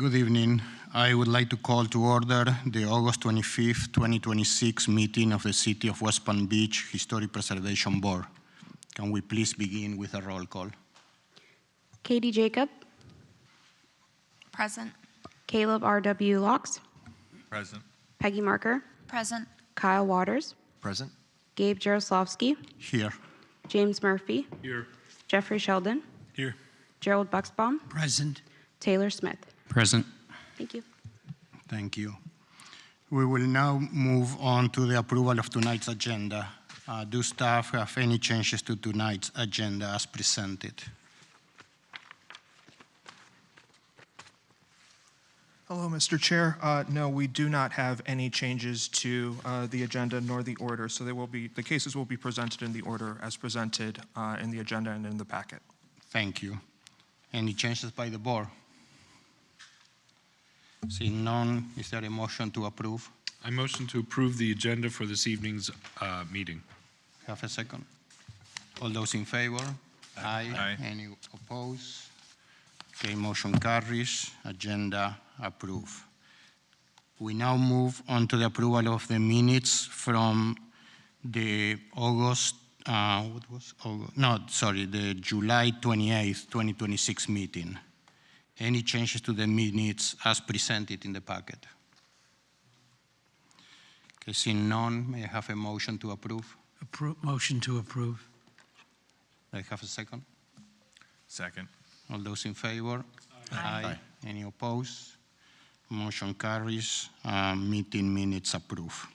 Good evening. I would like to call to order the August 25th, 2026 meeting of the City of West Palm Beach Historic Preservation Board. Can we please begin with a roll call? Katie Jacob. Present. Caleb R.W. Locks. Present. Peggy Marker. Present. Kyle Waters. Present. Gabe Jaroslavsky. Here. James Murphy. Here. Jeffrey Sheldon. Here. Gerald Buxbaum. Present. Taylor Smith. Present. Thank you. Thank you. We will now move on to the approval of tonight's agenda. Do staff have any changes to tonight's agenda as presented? Hello, Mr. Chair. No, we do not have any changes to the agenda nor the order, so the cases will be presented in the order as presented in the agenda and in the packet. Thank you. Any changes by the board? Seeing none, is there a motion to approve? I motion to approve the agenda for this evening's meeting. Have a second? All those in favor? Aye. Aye. Any opposed? Okay, motion carries. Agenda approved. We now move on to the approval of the minutes from the the July 28th, 2026 meeting. Any changes to the minutes as presented in the packet? Okay, seeing none, may I have a motion to approve? Motion to approve. May I have a second? Second. All those in favor? Aye. Aye. Any opposed? Motion carries. Meeting minutes approved.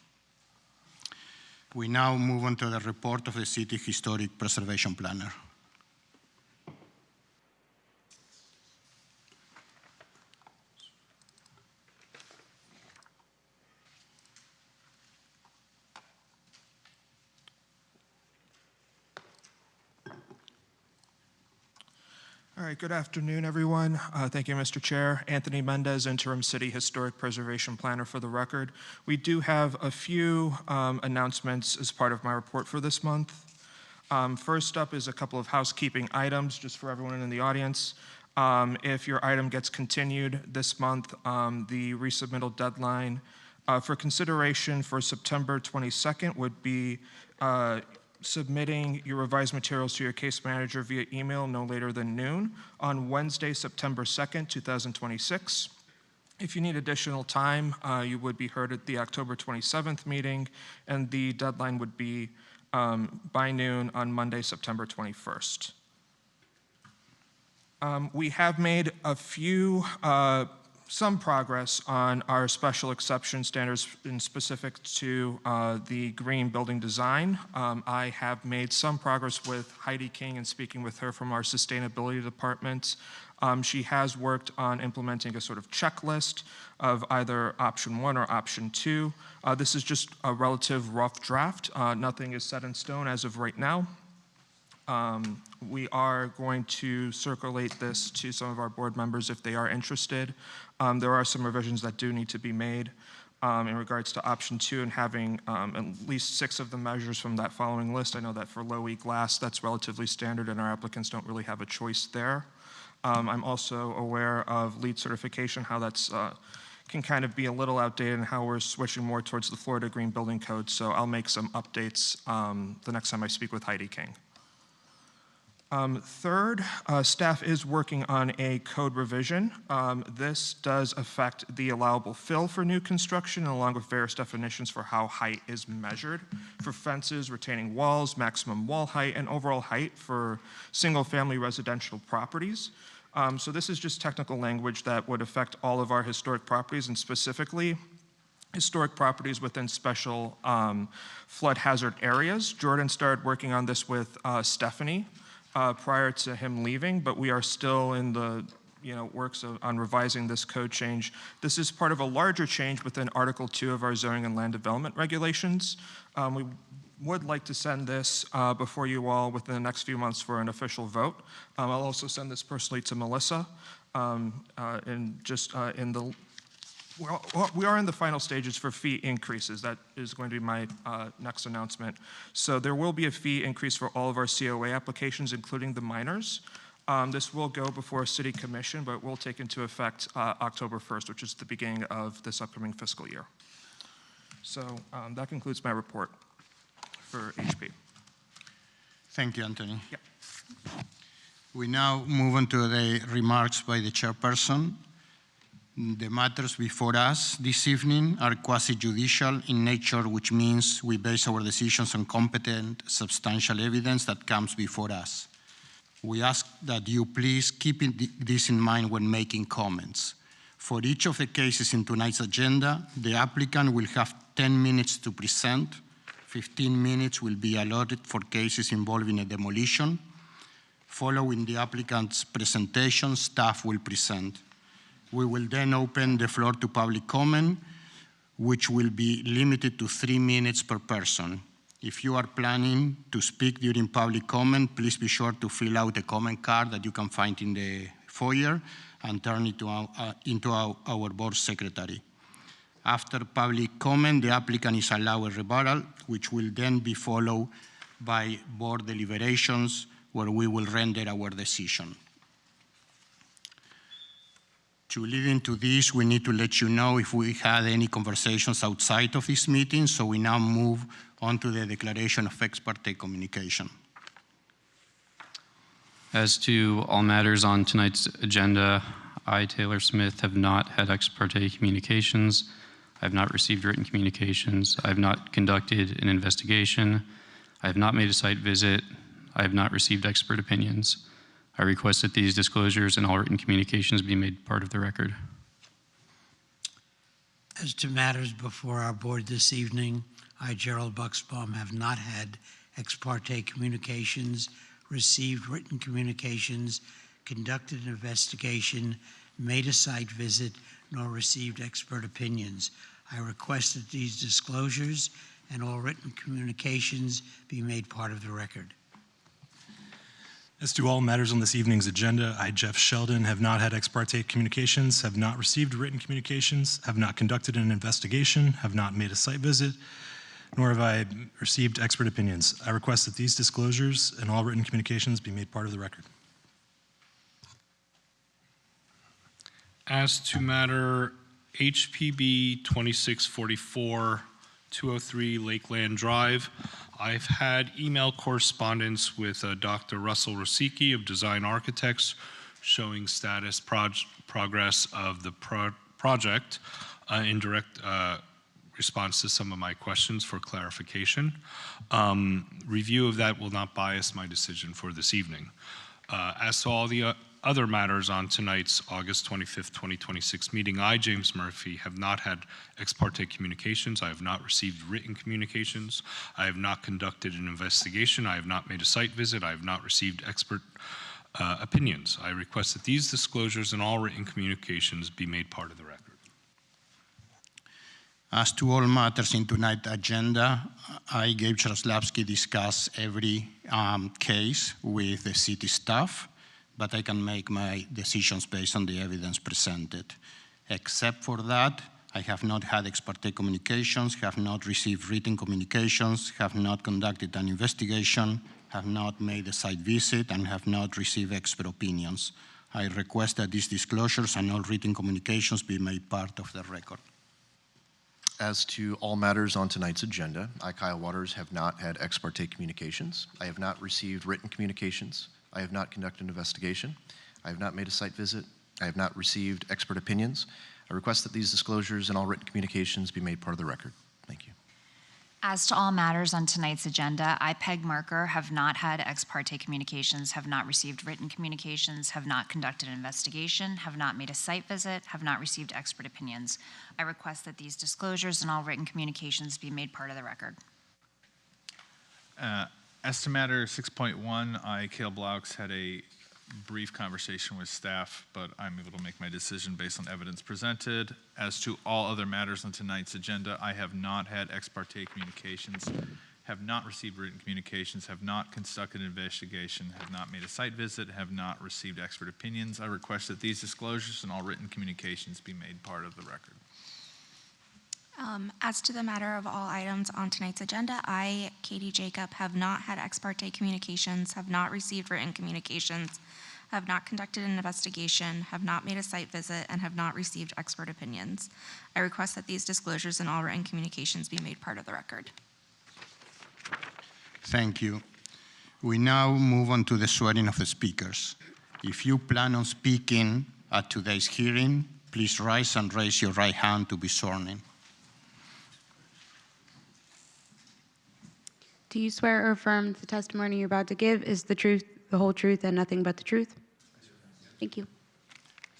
We now move on to the report of the City Historic Preservation Planner. All right, good afternoon, everyone. Thank you, Mr. Chair. Anthony Mendez, Interim City Historic Preservation Planner for the record. We do have a few announcements as part of my report for this month. First up is a couple of housekeeping items just for everyone in the audience. If your item gets continued this month, the resubmittal deadline for consideration for September 22nd would be submitting your revised materials to your case manager via email no later than noon on Wednesday, September 2nd, 2026. If you need additional time, you would be heard at the October 27th meeting, and the deadline would be by noon on Monday, September 21st. We have made some progress on our special exception standards in specific to the green building design. I have made some progress with Heidi King and speaking with her from our sustainability department. She has worked on implementing a sort of checklist of either option 1 or option 2. This is just a relative rough draft. Nothing is set in stone as of right now. We are going to circulate this to some of our board members if they are interested. There are some revisions that do need to be made in regards to option 2 and having at least 6 of the measures from that following list. I know that for low E glass, that's relatively standard and our applicants don't really have a choice there. I'm also aware of LEED certification, how that's can kind of be a little outdated and how we're switching more towards the Florida Green Building Code. So I'll make some updates the next time I speak with Heidi King. Third, staff is working on a code revision. This does affect the allowable fill for new construction along with various definitions for how height is measured for fences, retaining walls, maximum wall height, and overall height for single-family residential properties. So this is just technical language that would affect all of our historic properties and specifically historic properties within special flood hazard areas. Jordan started working on this with Stephanie prior to him leaving, but we are still in the works on revising this code change. This is part of a larger change within Article 2 of our zoning and land development regulations. We would like to send this before you all within the next few months for an official vote. I'll also send this personally to Melissa we are in the final stages for fee increases. That is going to be my next announcement. So there will be a fee increase for all of our COA applications, including the minors. This will go before City Commission, but will take into effect October 1st, which is the beginning of this upcoming fiscal year. So that concludes my report for HP. Thank you, Anthony. Yep. We now move on to the remarks by the chairperson. The matters before us this evening are quasi-judicial in nature, which means we base our decisions on competent, substantial evidence that comes before us. We ask that you please keep this in mind when making comments. For each of the cases in tonight's agenda, the applicant will have 10 minutes to present. 15 minutes will be allotted for cases involving a demolition. Following the applicant's presentation, staff will present. We will then open the floor to public comment, which will be limited to 3 minutes per person. If you are planning to speak during public comment, please be sure to fill out a comment card that you can find in the foyer and turn it into our board secretary. After public comment, the applicant is allowed a rebuttal, which will then be followed by board deliberations, where we will render our decision. To lead into this, we need to let you know if we had any conversations outside of this meeting, so we now move on to the declaration of ex parte communication. As to all matters on tonight's agenda, I, Taylor Smith, have not had ex parte communications. I have not received written communications. I have not conducted an investigation. I have not made a site visit. I have not received expert opinions. I request that these disclosures and all written communications be made part of the record. As to matters before our board this evening, I, Gerald Bucksbaum, have not had ex parte communications, received written communications, conducted an investigation, made a site visit, nor received expert opinions. I request that these disclosures and all written communications be made part of the record. As to all matters on this evening's agenda, I, Jeff Sheldon, have not had ex parte communications, have not received written communications, have not conducted an investigation, have not made a site visit, nor have I received expert opinions. I request that these disclosures and all written communications be made part of the record. As to matter HPB 2644, 203 Lakeland Drive, I've had email correspondence with Dr. Russell Rosicki of Design Architects showing status progress of the project in direct response to some of my questions for clarification. Review of that will not bias my decision for this evening. As to all the other matters on tonight's August 25th, 2026 meeting, I, James Murphy, have not had ex parte communications. I have not received written communications. I have not conducted an investigation. I have not made a site visit. I have not received expert opinions. I request that these disclosures and all written communications be made part of the record. As to all matters in tonight's agenda, I, Gabe Czaroslavski, discuss every case with the city staff, but I can make my decisions based on the evidence presented. Except for that, I have not had ex parte communications, have not received written communications, have not conducted an investigation, have not made a site visit, and have not received expert opinions. I request that these disclosures and all written communications be made part of the record. As to all matters on tonight's agenda, I, Kyle Waters, have not had ex parte communications. I have not received written communications. I have not conducted an investigation. I have not made a site visit. I have not received expert opinions. I request that these disclosures and all written communications be made part of the record. Thank you. As to all matters on tonight's agenda, I, Peg Marker, have not had ex parte communications, have not received written communications, have not conducted an investigation, have not made a site visit, have not received expert opinions. I request that these disclosures and all written communications be made part of the record. As to matter 6.1, I, Cale Blaux, had a brief conversation with staff, but I'm able to make my decision based on evidence presented. As to all other matters on tonight's agenda, I have not had ex parte communications, have not received written communications, have not conducted an investigation, have not made a site visit, have not received expert opinions. I request that these disclosures and all written communications be made part of the record. As to the matter of all items on tonight's agenda, I, Katie Jacob, have not had ex parte communications, have not received written communications, have not conducted an investigation, have not made a site visit, and have not received expert opinions. I request that these disclosures and all written communications be made part of the record. Thank you. We now move on to the swearing of the speakers. If you plan on speaking at today's hearing, please rise and raise your right hand to be sworn in. Do you swear or affirm the testimony you're about to give is the truth, the whole truth, and nothing but the truth? Thank you.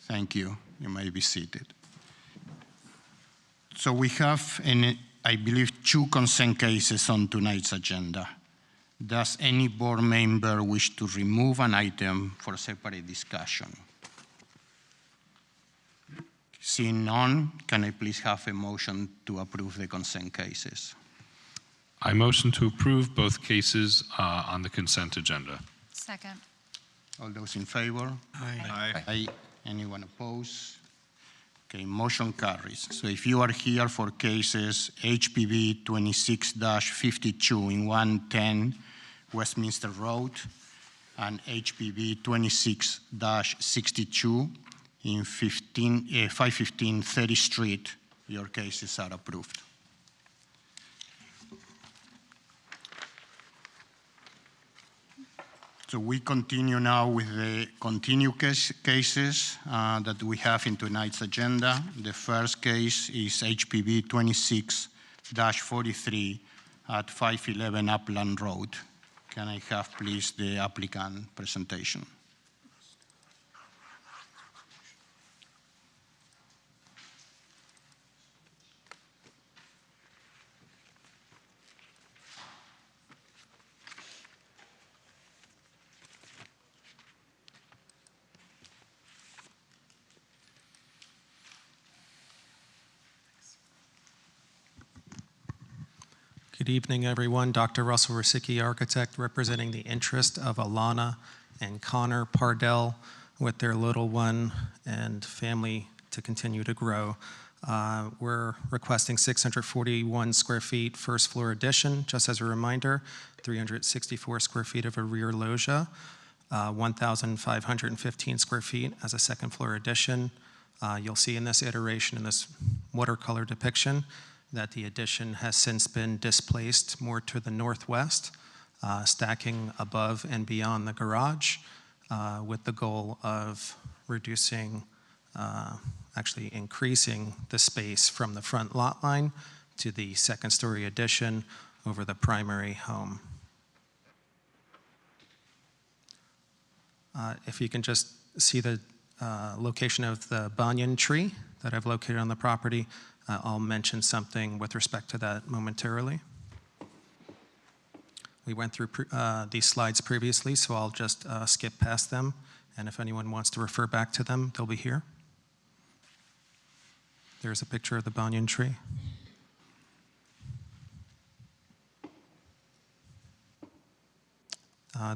Thank you. You may be seated. So we have, I believe, 2 consent cases on tonight's agenda. Does any board member wish to remove an item for separate discussion? Seeing none, can I please have a motion to approve the consent cases? I motion to approve both cases on the consent agenda. Second. All those in favor? Aye. Aye. Anyone opposed? Okay, motion carries. So if you are here for cases HPB 26-52 in 110 Westminster Road and HPB 26-62 in 515 30th Street, your cases are approved. So we continue now with the cases that we have in tonight's agenda. The first case is HPB 26-43 at 511 Upland Road. Can I have, please, the applicant presentation? Good evening, everyone. Dr. Russell Rosicki, architect, representing the interest of Alana and Connor Pardell with their little one and family to continue to grow. We're requesting 641 square feet first floor addition, just as a reminder, 364 square feet of a rear loggia, 1,515 square feet as a second floor addition. You'll see in this iteration, in this watercolor depiction, that the addition has since been displaced more to the northwest, stacking above and beyond the garage, with the goal of reducing, actually increasing the space from the front lot line to the second story addition over the primary home. If you can just see the location of the banyan tree that I've located on the property, I'll mention something with respect to that momentarily. We went through these slides previously, so I'll just skip past them. And if anyone wants to refer back to them, they'll be here. There's a picture of the banyan tree.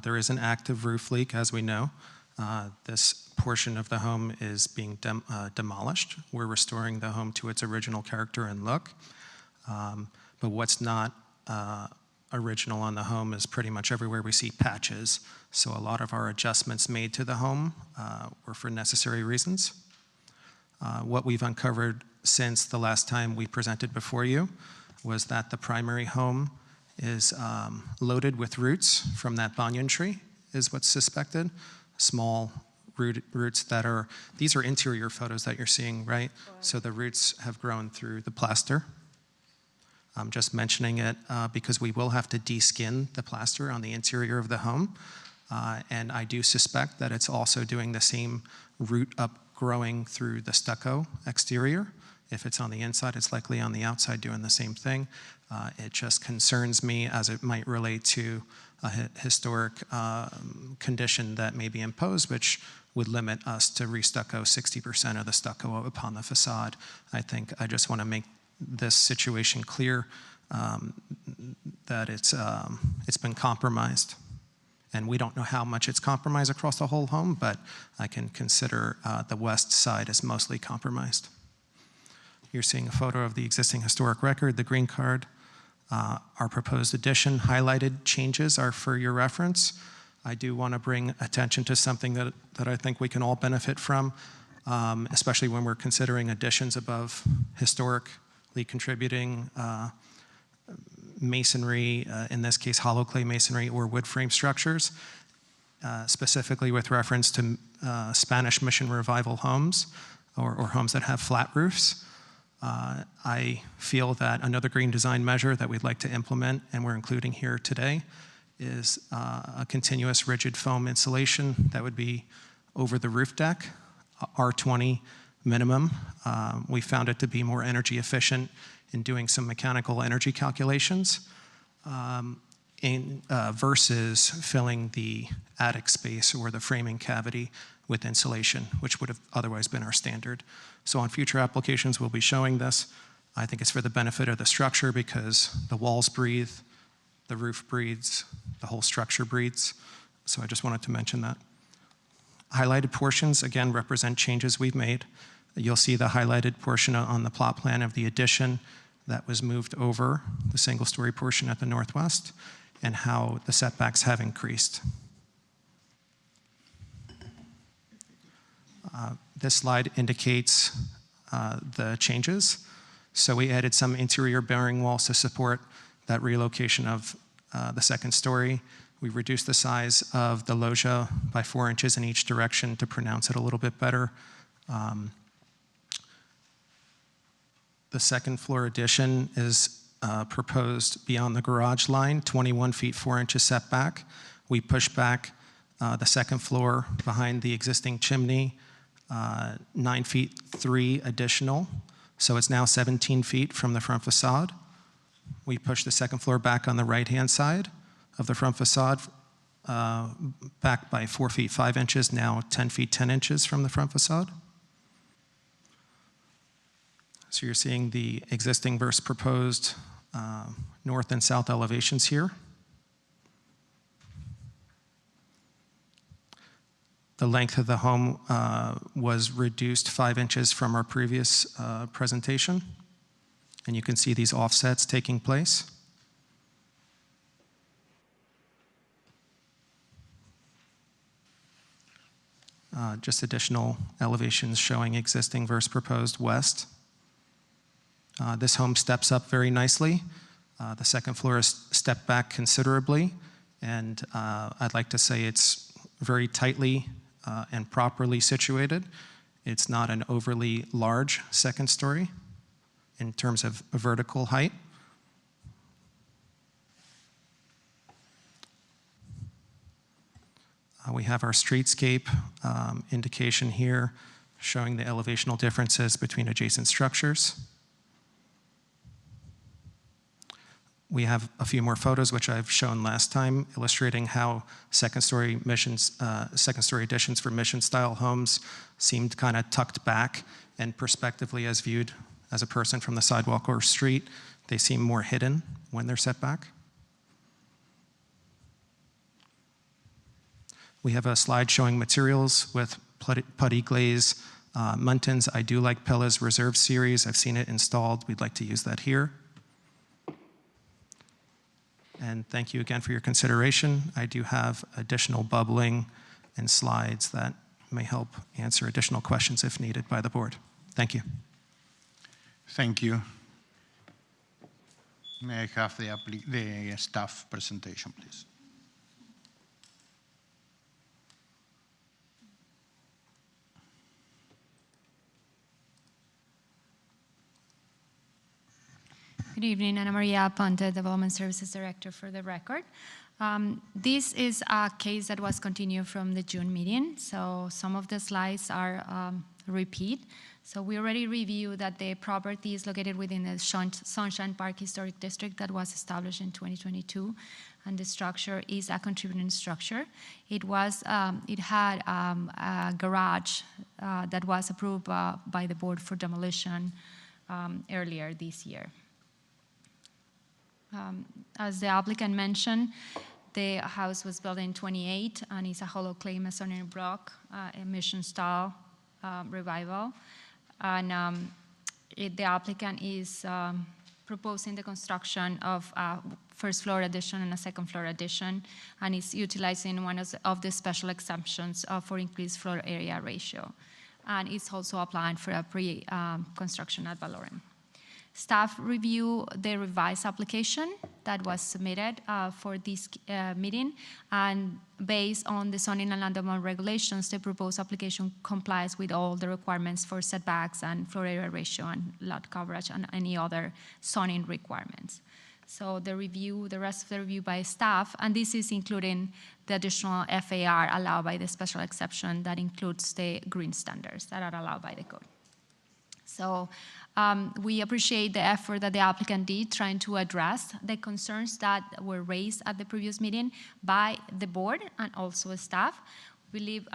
There is an active roof leak, as we know. This portion of the home is being demolished. We're restoring the home to its original character and look. But what's not original on the home is pretty much everywhere we see patches. So a lot of our adjustments made to the home were for necessary reasons. What we've uncovered since the last time we presented before you was that the primary home is loaded with roots from that banyan tree, is what's suspected. Small roots that are, these are interior photos that you're seeing, right? So the roots have grown through the plaster. I'm just mentioning it because we will have to deskin the plaster on the interior of the home. And I do suspect that it's also doing the same root up growing through the stucco exterior. If it's on the inside, it's likely on the outside doing the same thing. It just concerns me as it might relate to a historic condition that may be imposed, which would limit us to restucco 60% of the stucco upon the facade. I think I just want to make this situation clear that it's been compromised. And we don't know how much it's compromised across the whole home, but I can consider the west side as mostly compromised. You're seeing a photo of the existing historic record, the green card. Our proposed addition highlighted changes are for your reference. I do want to bring attention to something that I think we can all benefit from, especially when we're considering additions above historically contributing masonry, in this case hollow clay masonry or wood frame structures, specifically with reference to Spanish Mission Revival homes or homes that have flat roofs. I feel that another green design measure that we'd like to implement, and we're including here today, is a continuous rigid foam insulation that would be over the roof deck, R20 minimum. We found it to be more energy efficient in doing some mechanical energy calculations versus filling the attic space or the framing cavity with insulation, which would have otherwise been our standard. So on future applications, we'll be showing this. I think it's for the benefit of the structure because the walls breathe, the roof breathes, the whole structure breathes. So I just wanted to mention that. Highlighted portions, again, represent changes we've made. You'll see the highlighted portion on the plot plan of the addition that was moved over the single-story portion at the northwest and how the setbacks have increased. This slide indicates the changes. So we added some interior bearing walls to support that relocation of the second story. We reduced the size of the loggia by 4 inches in each direction to pronounce it a little bit better. The second floor addition is proposed beyond the garage line, 21 feet 4 inches setback. We pushed back the second floor behind the existing chimney 9 feet 3 additional. So it's now 17 feet from the front facade. We pushed the second floor back on the right-hand side of the front facade, back by 4 feet 5 inches, now 10 feet 10 inches from the front facade. So you're seeing the existing versus proposed north and south elevations here. The length of the home was reduced 5 inches from our previous presentation. And you can see these offsets taking place. Just additional elevations showing existing versus proposed west. This home steps up very nicely. The second floor is stepped back considerably, and I'd like to say it's very tightly and properly situated. It's not an overly large second story in terms of vertical height. We have our streetscape indication here showing the elevational differences between adjacent structures. We have a few more photos, which I've shown last time, illustrating how second-story additions for mission-style homes seemed kind of tucked back, and prospectively, as viewed as a person from the sidewalk or street, they seem more hidden when they're set back. We have a slide showing materials with putty glaze muntins. I do like Pella's Reserve series. I've seen it installed. We'd like to use that here. And thank you again for your consideration. I do have additional bubbling and slides that may help answer additional questions if needed by the board. Thank you. Thank you. May I have the staff presentation, please? Good evening, Ana Maria Ponte, Development Services Director for the record. This is a case that was continued from the June meeting, so some of the slides are repeat. So we already reviewed that the property is located within the Sunshine Park Historic District that was established in 2022, and the structure is a contributing structure. It had a garage that was approved by the board for demolition earlier this year. As the applicant mentioned, the house was built in 28 and is a hollow clay masonry block, mission style revival. And the applicant is proposing the construction of a first floor addition and a second floor addition, and is utilizing one of the special exemptions for increased floor area ratio. And it's also applying for a pre-construction ad valorem. Staff review the revised application that was submitted for this meeting, and based on the zoning and land development regulations, the proposed application complies with all the requirements for setbacks and floor area ratio and lot coverage and any other zoning requirements. So the rest of the review by staff, and this is including the additional FAR allowed by the special exception that includes the green standards that are allowed by the code. So we appreciate the effort that the applicant did trying to address the concerns that were raised at the previous meeting by the board and also staff. We believe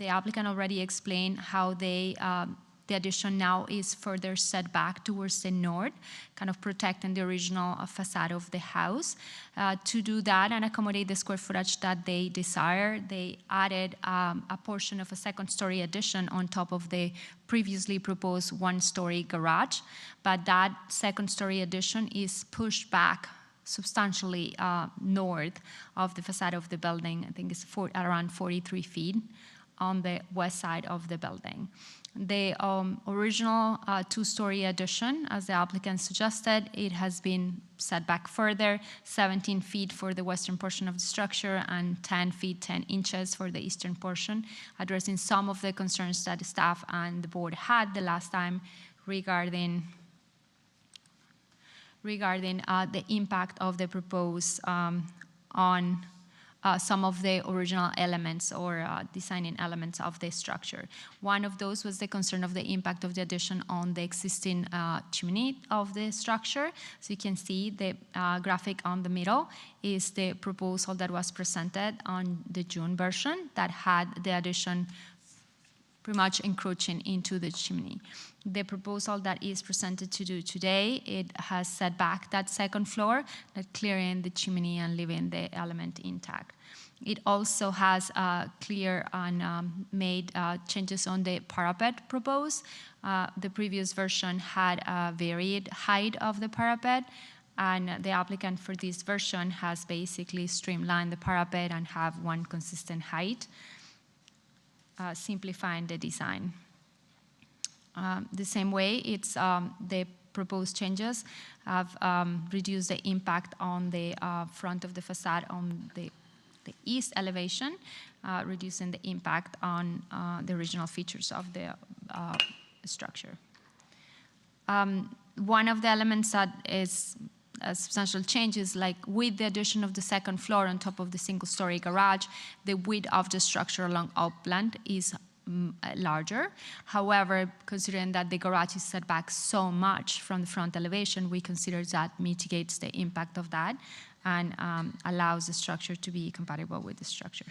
the applicant already explained how the addition now is further set back towards the north, kind of protecting the original facade of the house. To do that and accommodate the square footage that they desire, they added a portion of a second-story addition on top of the previously proposed one-story garage, but that second-story addition is pushed back substantially north of the facade of the building. I think it's around 43 feet on the west side of the building. The original two-story addition, as the applicant suggested, it has been set back further, 17 feet for the western portion of the structure and 10 feet, 10 inches for the eastern portion, addressing some of the concerns that the staff and the board had the last time regarding the impact of the proposed on some of the original elements or designing elements of the structure. One of those was the concern of the impact of the addition on the existing chimney of the structure. So you can see the graphic on the middle is the proposal that was presented on the June version that had the addition pretty much encroaching into the chimney. The proposal that is presented to you today, it has set back that second floor, that clearing the chimney and leaving the element intact. It also has clear and made changes on the parapet proposed. The previous version had a varied height of the parapet, and the applicant for this version has basically streamlined the parapet and have one consistent height, simplifying the design. The same way, it's the proposed changes have reduced the impact on the front of the facade on the east elevation, reducing the impact on the original features of the structure. One of the elements that is a substantial change is, like, with the addition of the second floor on top of the single-story garage, the width of the structure along upland is larger. However, considering that the garage is set back so much from the front elevation, we consider that mitigates the impact of that and allows the structure to be compatible with the structure.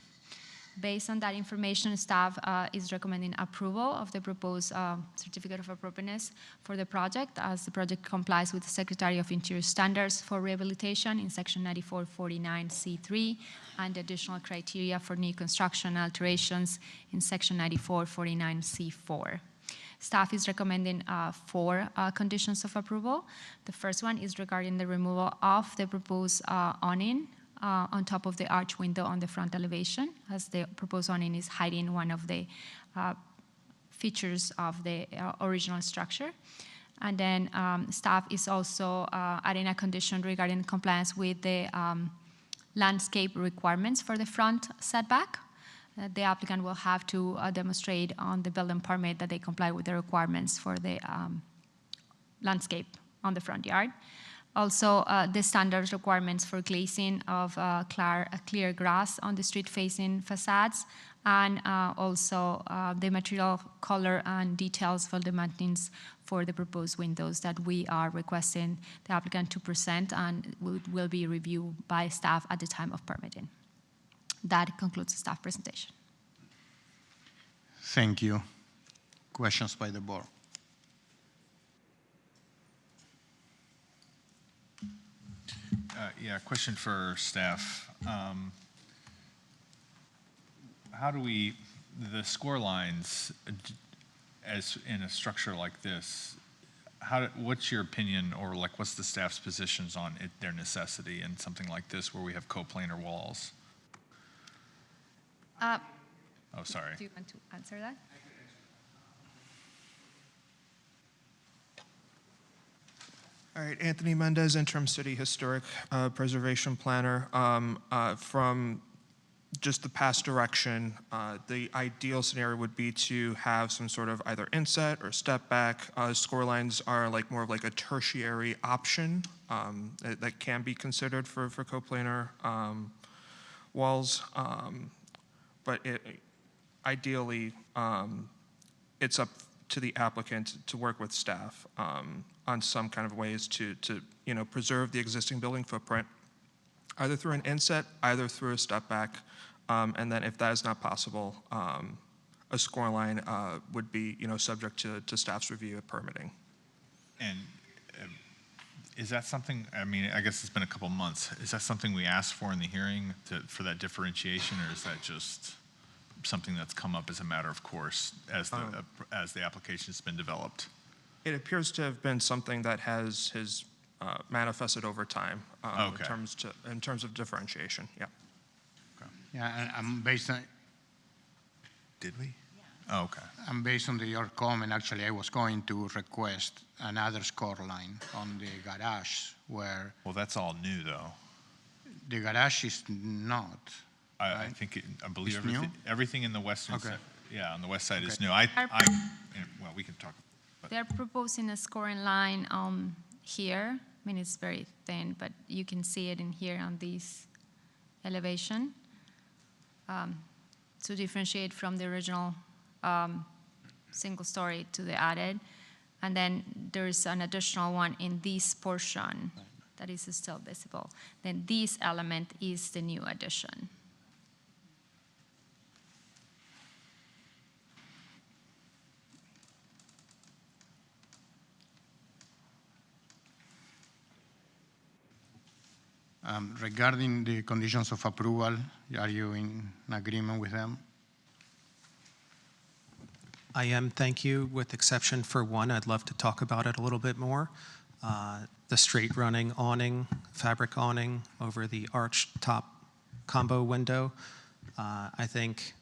Based on that information, staff is recommending approval of the proposed certificate of appropriateness for the project, as the project complies with the Secretary of Interior standards for rehabilitation in Section 9449C3 and additional criteria for new construction alterations in Section 9449C4. Staff is recommending 4 conditions of approval. The first one is regarding the removal of the proposed awning on top of the arch window on the front elevation, as the proposed awning is hiding one of the features of the original structure. And then staff is also adding a condition regarding compliance with the landscape requirements for the front setback. The applicant will have to demonstrate on the building permit that they comply with the requirements for the landscape on the front yard. Also, the standard requirements for glazing of clear grass on the street-facing facades, and also the material color and details for the maintenance for the proposed windows that we are requesting the applicant to present and will be reviewed by staff at the time of permitting. That concludes the staff presentation. Thank you. Questions by the board? Yeah, question for staff. How do the score lines, as in a structure like this, what's your opinion, or like, what's the staff's positions on their necessity in something like this where we have coplanar walls? Oh, sorry. Do you want to answer that? All right, Anthony Mendez, Interim City Historic Preservation Planner. From just the past direction, the ideal scenario would be to have some sort of either inset or step back. Score lines are like more of like a tertiary option that can be considered for coplanar walls. But ideally, it's up to the applicant to work with staff on some kind of ways to preserve the existing building footprint, either through an inset, either through a step back, and then if that is not possible, a score line would be subject to staff's review of permitting. And is that something, I mean, I guess it's been a couple months, is that something we asked for in the hearing for that differentiation, or is that just something that's come up as a matter of course as the application's been developed? It appears to have been something that has manifested over time Okay. in terms of differentiation. Yeah. Yeah, and based on, Did we? Oh, okay. and based on your comment, actually, I was going to request another score line on the garage where Well, that's all new though. the garage is not. I think, I believe It's new? everything in the western Okay. side, yeah, on the west side is Okay. new. Well, we can talk. They're proposing a scoring line here. I mean, it's very thin, but you can see it in here on this elevation to differentiate from the original single story to the added. And then there's an additional one in this portion that is still visible. Then this element is the new addition. Regarding the conditions of approval, are you in agreement with them? I am, thank you, with exception for one. I'd love to talk about it a little bit more. The straight running awning, fabric awning over the arch top combo window. I think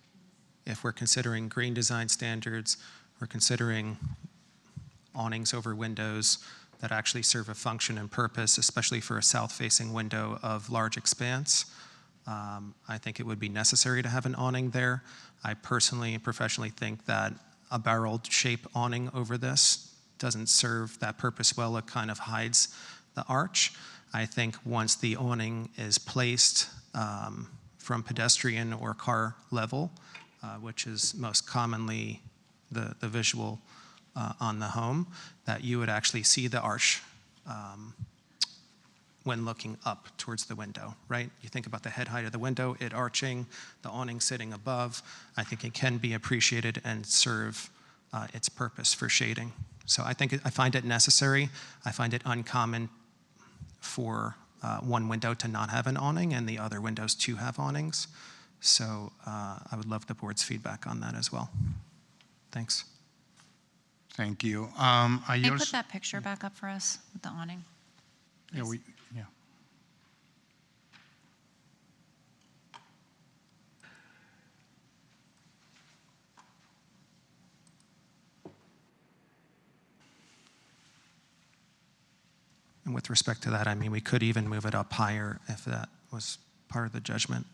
if we're considering green design standards, we're considering awnings over windows that actually serve a function and purpose, especially for a south-facing window of large expanse. I think it would be necessary to have an awning there. I personally and professionally think that a barreled shape awning over this doesn't serve that purpose well. It kind of hides the arch. I think once the awning is placed from pedestrian or car level, which is most commonly the visual on the home, that you would actually see the arch when looking up towards the window, right? You think about the head height of the window, it arching, the awning sitting above. I think it can be appreciated and serve its purpose for shading. So I find it necessary. I find it uncommon for one window to not have an awning and the other windows to have awnings. So I would love the board's feedback on that as well. Thanks. Thank you. Can you put that picture back up for us with the awning? Yeah, yeah. And with respect to that, I mean, we could even move it up higher if that was part of the judgment.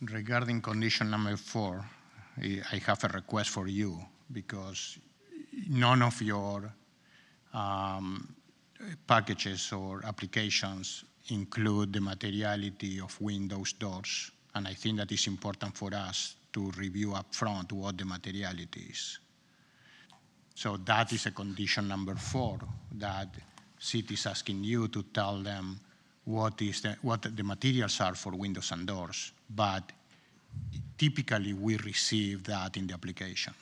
Regarding condition number 4, I have a request for you because none of your packages or applications include the materiality of windows, doors, and I think that is important for us to review up front what the materiality is. So that is a condition number 4 that city is asking you to tell them what the materials are for windows and doors, but typically we receive that in the application,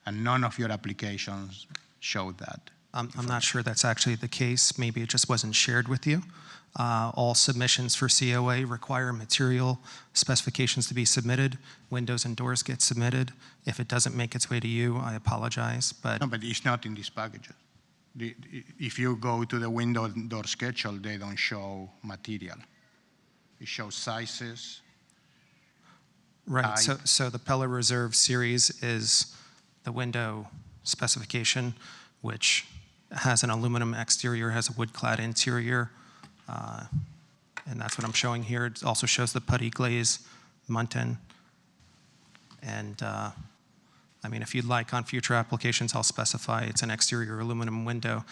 and none of your applications show that. I'm not sure that's actually the case. Maybe it just wasn't shared with you. All submissions for COA require material specifications to be submitted. Windows and doors get submitted. If it doesn't make its way to you, I apologize, but No, but it's not in this package. If you go to the window and door schedule, they don't show material. It shows sizes. right. I- So the Pella Reserve series is the window specification, which has an aluminum exterior, has a wood-clad interior, and that's what I'm showing here. It also shows the putty glaze, muntin, and I mean, if you'd like, on future applications, I'll specify it's an exterior aluminum window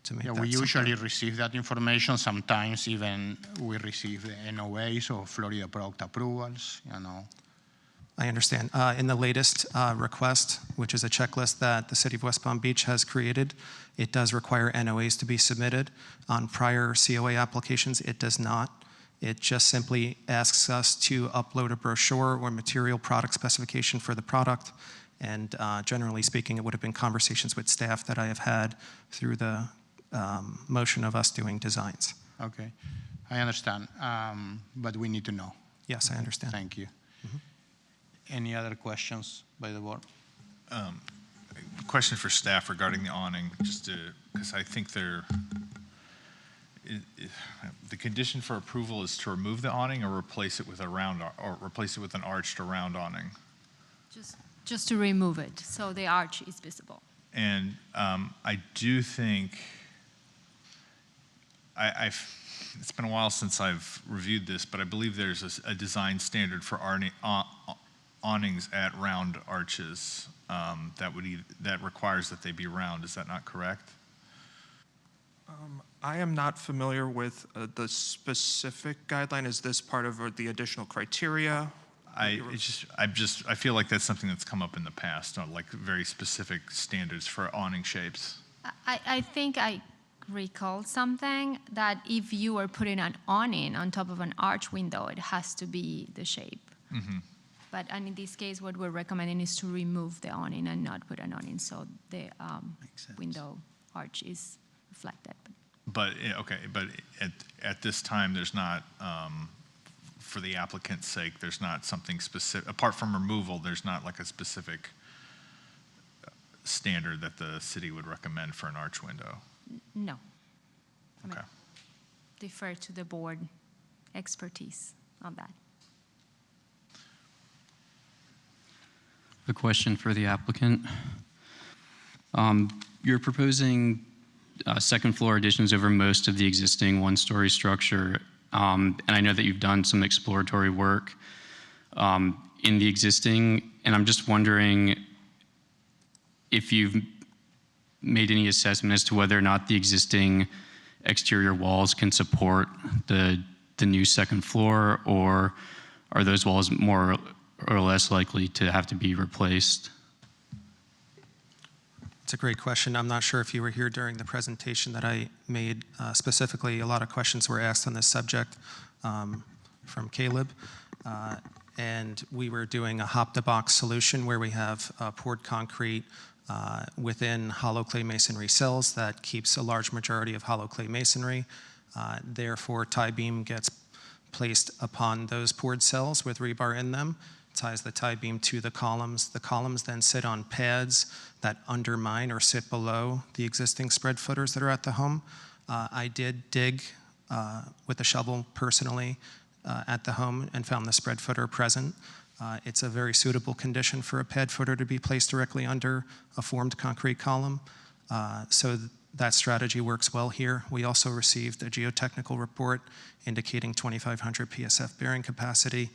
to make Yeah, that we simpler. usually receive that information. Sometimes even we receive the NOAs or Florida product approvals, you know. I understand. In the latest request, which is a checklist that the City of West Palm Beach has created, it does require NOAs to be submitted. On prior COA applications, it does not. It just simply asks us to upload a brochure or material product specification for the product. And generally speaking, it would have been conversations with staff that I have had through the motion of us doing designs. Okay, I understand, but we need to know. Yes, I understand. Thank you. Any other questions by the board? Question for staff regarding the awning, just because I think the condition for approval is to remove the awning or replace it with an arched around awning. Just to remove it, so the arch is visible. And I do think it's been a while since I've reviewed this, but I believe there's a design standard for awnings at round arches that requires that they be round. Is that not correct? I am not familiar with the specific guideline. Is this part of the additional criteria? I feel like that's something that's come up in the past, like very specific standards for awning shapes. I think I recall something that if you are putting an awning on top of an arch window, it has to be the shape. Mm-hmm. But and in this case, what we're recommending is to remove the awning and not put an awning, so the window arch is reflected. But at this time, there's not, for the applicant's sake, there's not something specific, apart from removal, there's not like a specific standard that the city would recommend for an arch window? No. I mean, Okay. defer to the board expertise on that. A question for the applicant. You're proposing second floor additions over most of the existing one-story structure, and I know that you've done some exploratory work in the existing, and I'm just wondering if you've made any assessment as to whether or not the existing exterior walls can support the new second floor, or are those walls more or less likely to have to be replaced? It's a great question. I'm not sure if you were here during the presentation that I made. Specifically, a lot of questions were asked on this subject from Caleb. And we were doing a hop-to-box solution where we have poured concrete within hollow clay masonry cells that keeps a large majority of hollow clay masonry. Therefore, tie beam gets placed upon those poured cells with rebar in them, ties the tie beam to the columns. The columns then sit on pads that undermine or sit below the existing spread footers that are at the home. I did dig with a shovel personally at the home and found the spread footer present. It's a very suitable condition for a pad footer to be placed directly under a formed concrete column. So that strategy works well here. We also received a geotechnical report indicating 2,500 PSF bearing capacity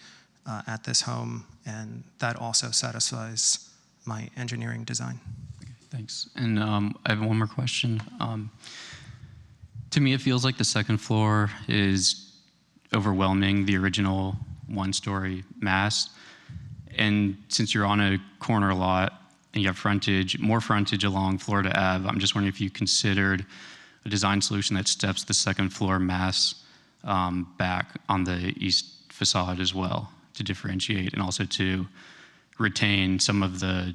at this home, and that also satisfies my engineering design. Thanks. And I have one more question. To me, it feels like the second floor is overwhelming the original one-story mass. And since you're on a corner lot and you have more frontage along Florida Ave, I'm just wondering if you considered a design solution that steps the second floor mass back on the east facade as well to differentiate and also to retain some of the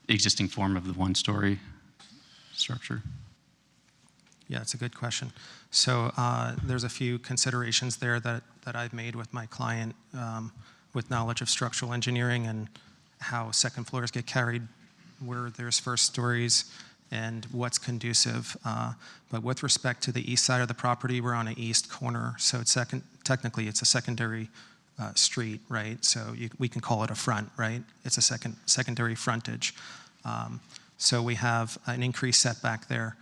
existing form of the one-story structure? Yeah, it's a good question. So there's a few considerations there that I've made with my client with knowledge of structural engineering and how second floors get carried where there's first stories and what's conducive. But with respect to the east side of the property, we're on an east corner, so it's technically it's a secondary street, right? So we can call it a front, right? It's a secondary frontage. So we have an increased setback there.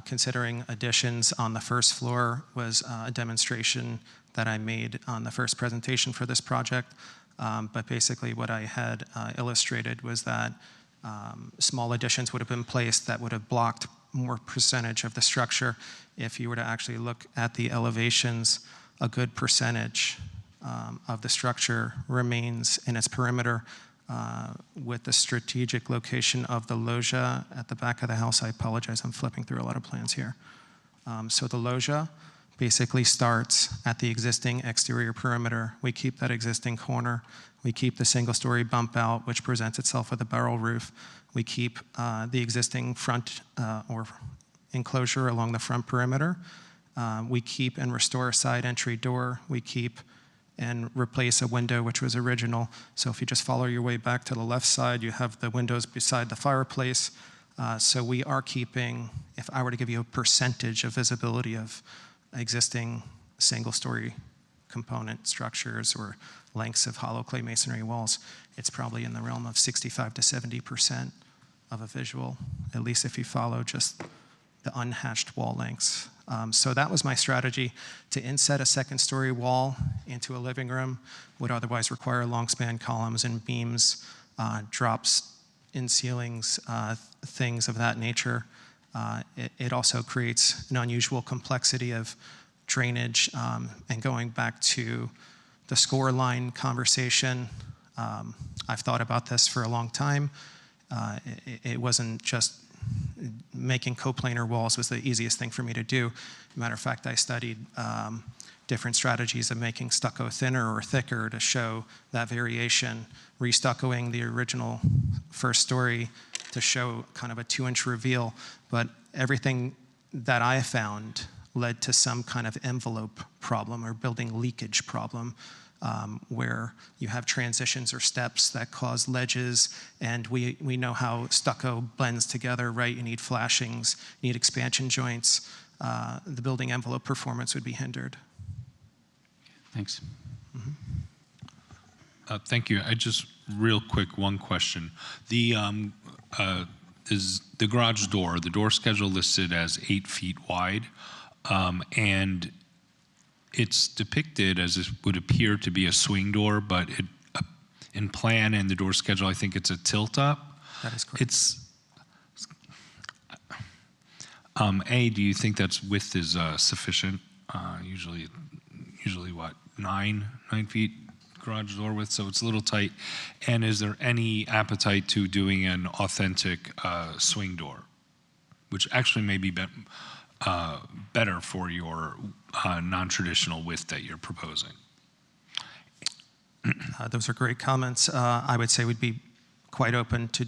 Considering additions on the first floor was a demonstration that I made on the first presentation for this project. But basically what I had illustrated was that small additions would have been placed that would have blocked more percentage of the structure. If you were to actually look at the elevations, a good percentage of the structure remains in its perimeter. With the strategic location of the loggia at the back of the house. I apologize, I'm flipping through a lot of plans here. So the loggia basically starts at the existing exterior perimeter. We keep that existing corner. We keep the single-story bump out, which presents itself with a barrel roof. We keep the existing front or enclosure along the front perimeter. We keep and restore a side entry door. We keep and replace a window which was original. So if you just follow your way back to the left side, you have the windows beside the fireplace. So we are keeping, if I were to give you a percentage of visibility of existing single-story component structures or lengths of hollow clay masonry walls, it's probably in the realm of 65 to 70% of a visual, at least if you follow just the unhatched wall lengths. So that was my strategy, to inset a second-story wall into a living room would otherwise require long span columns and beams, drops in ceilings, things of that nature. It also creates an unusual complexity of drainage, and going back to the score line conversation, I've thought about this for a long time. It wasn't just making coplanar walls was the easiest thing for me to do. Matter of fact, I studied different strategies of making stucco thinner or thicker to show that variation, restuccoing the original first story to show kind of a 2-inch reveal. But everything that I found led to some kind of envelope problem or building leakage problem, where you have transitions or steps that cause ledges, and we know how stucco blends together, right? You need flashings, you need expansion joints. The building envelope performance would be hindered. Thanks. Thank you. I just real quick, one question. Is the garage door, the door schedule listed as 8 feet wide, and it's depicted as it would appear to be a swing door, but in plan and the door schedule, I think it's a tilt up. That is correct. It's do you think that's width is sufficient? Usually what, 9 feet garage door width, so it's a little tight. And is there any appetite to doing an authentic swing door, which actually may be better for your non-traditional width that you're proposing? Those are great comments. I would say we'd be quite open to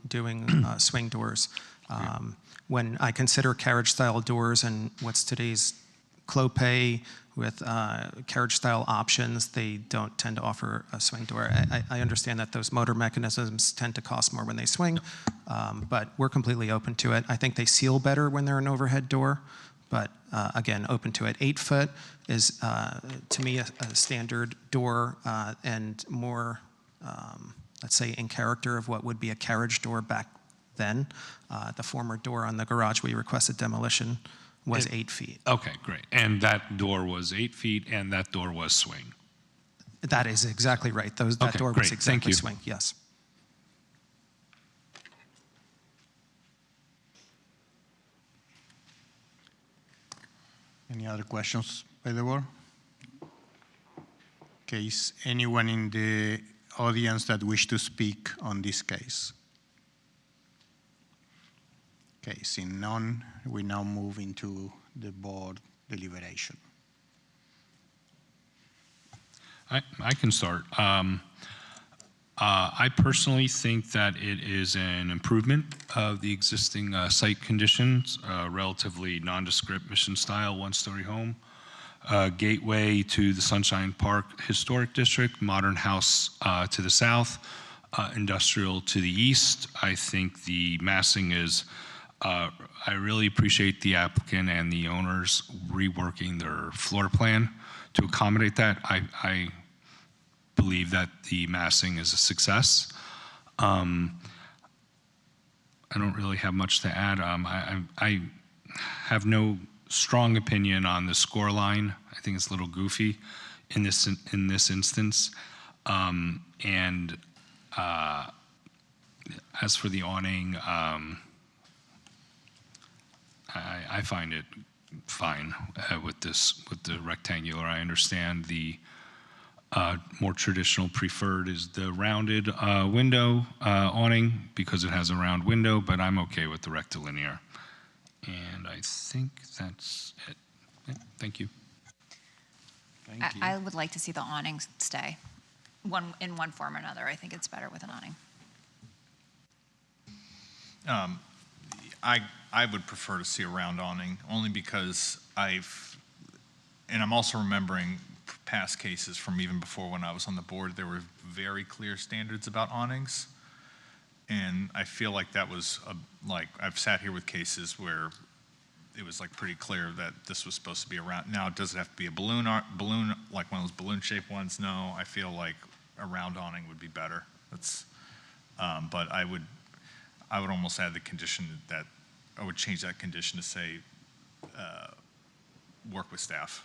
doing swing doors. When I consider carriage-style doors and what's today's clopay with carriage-style options, they don't tend to offer a swing door. I understand that those motor mechanisms tend to cost more when they swing, but we're completely open to it. I think they seal better when they're an overhead door, but again, open to it. 8 foot is, to me, a standard door and more, let's say, in character of what would be a carriage door back then. The former door on the garage we requested demolition was 8 feet. Okay, great. And that door was 8 feet, and that door was swing. That is exactly right. That door was exactly swing, yes. Any other questions by the board? Okay, is anyone in the audience that wish to speak on this case? Okay, seeing none, we now move into the board deliberation. I can start. I personally think that it is an improvement of the existing site conditions, relatively nondescript mission style, one-story home, gateway to the Sunshine Park Historic District, modern house to the south, industrial to the east. I think the massing is, I really appreciate the applicant and the owners reworking their floor plan to accommodate that. I believe that the massing is a success. I don't really have much to add. I have no strong opinion on the score line. I think it's a little goofy in this instance. As for the awning, I find it fine with the rectangular. I understand the more traditional preferred is the rounded window awning because it has a round window, but I'm okay with the rectilinear. And I think that's it. Yeah, thank you. Thank you. I would like to see the awning stay in one form or another. I think it's better with an awning. I would prefer to see a round awning, only because I'm also remembering past cases from even before when I was on the board, there were very clear standards about awnings. And I feel like that was, I've sat here with cases where it was like pretty clear that this was supposed to be a round. Now, does it have to be a balloon, like one of those balloon-shaped ones? No, I feel like a round awning would be better. But I would almost add the condition that, I would change that condition to say, work with staff.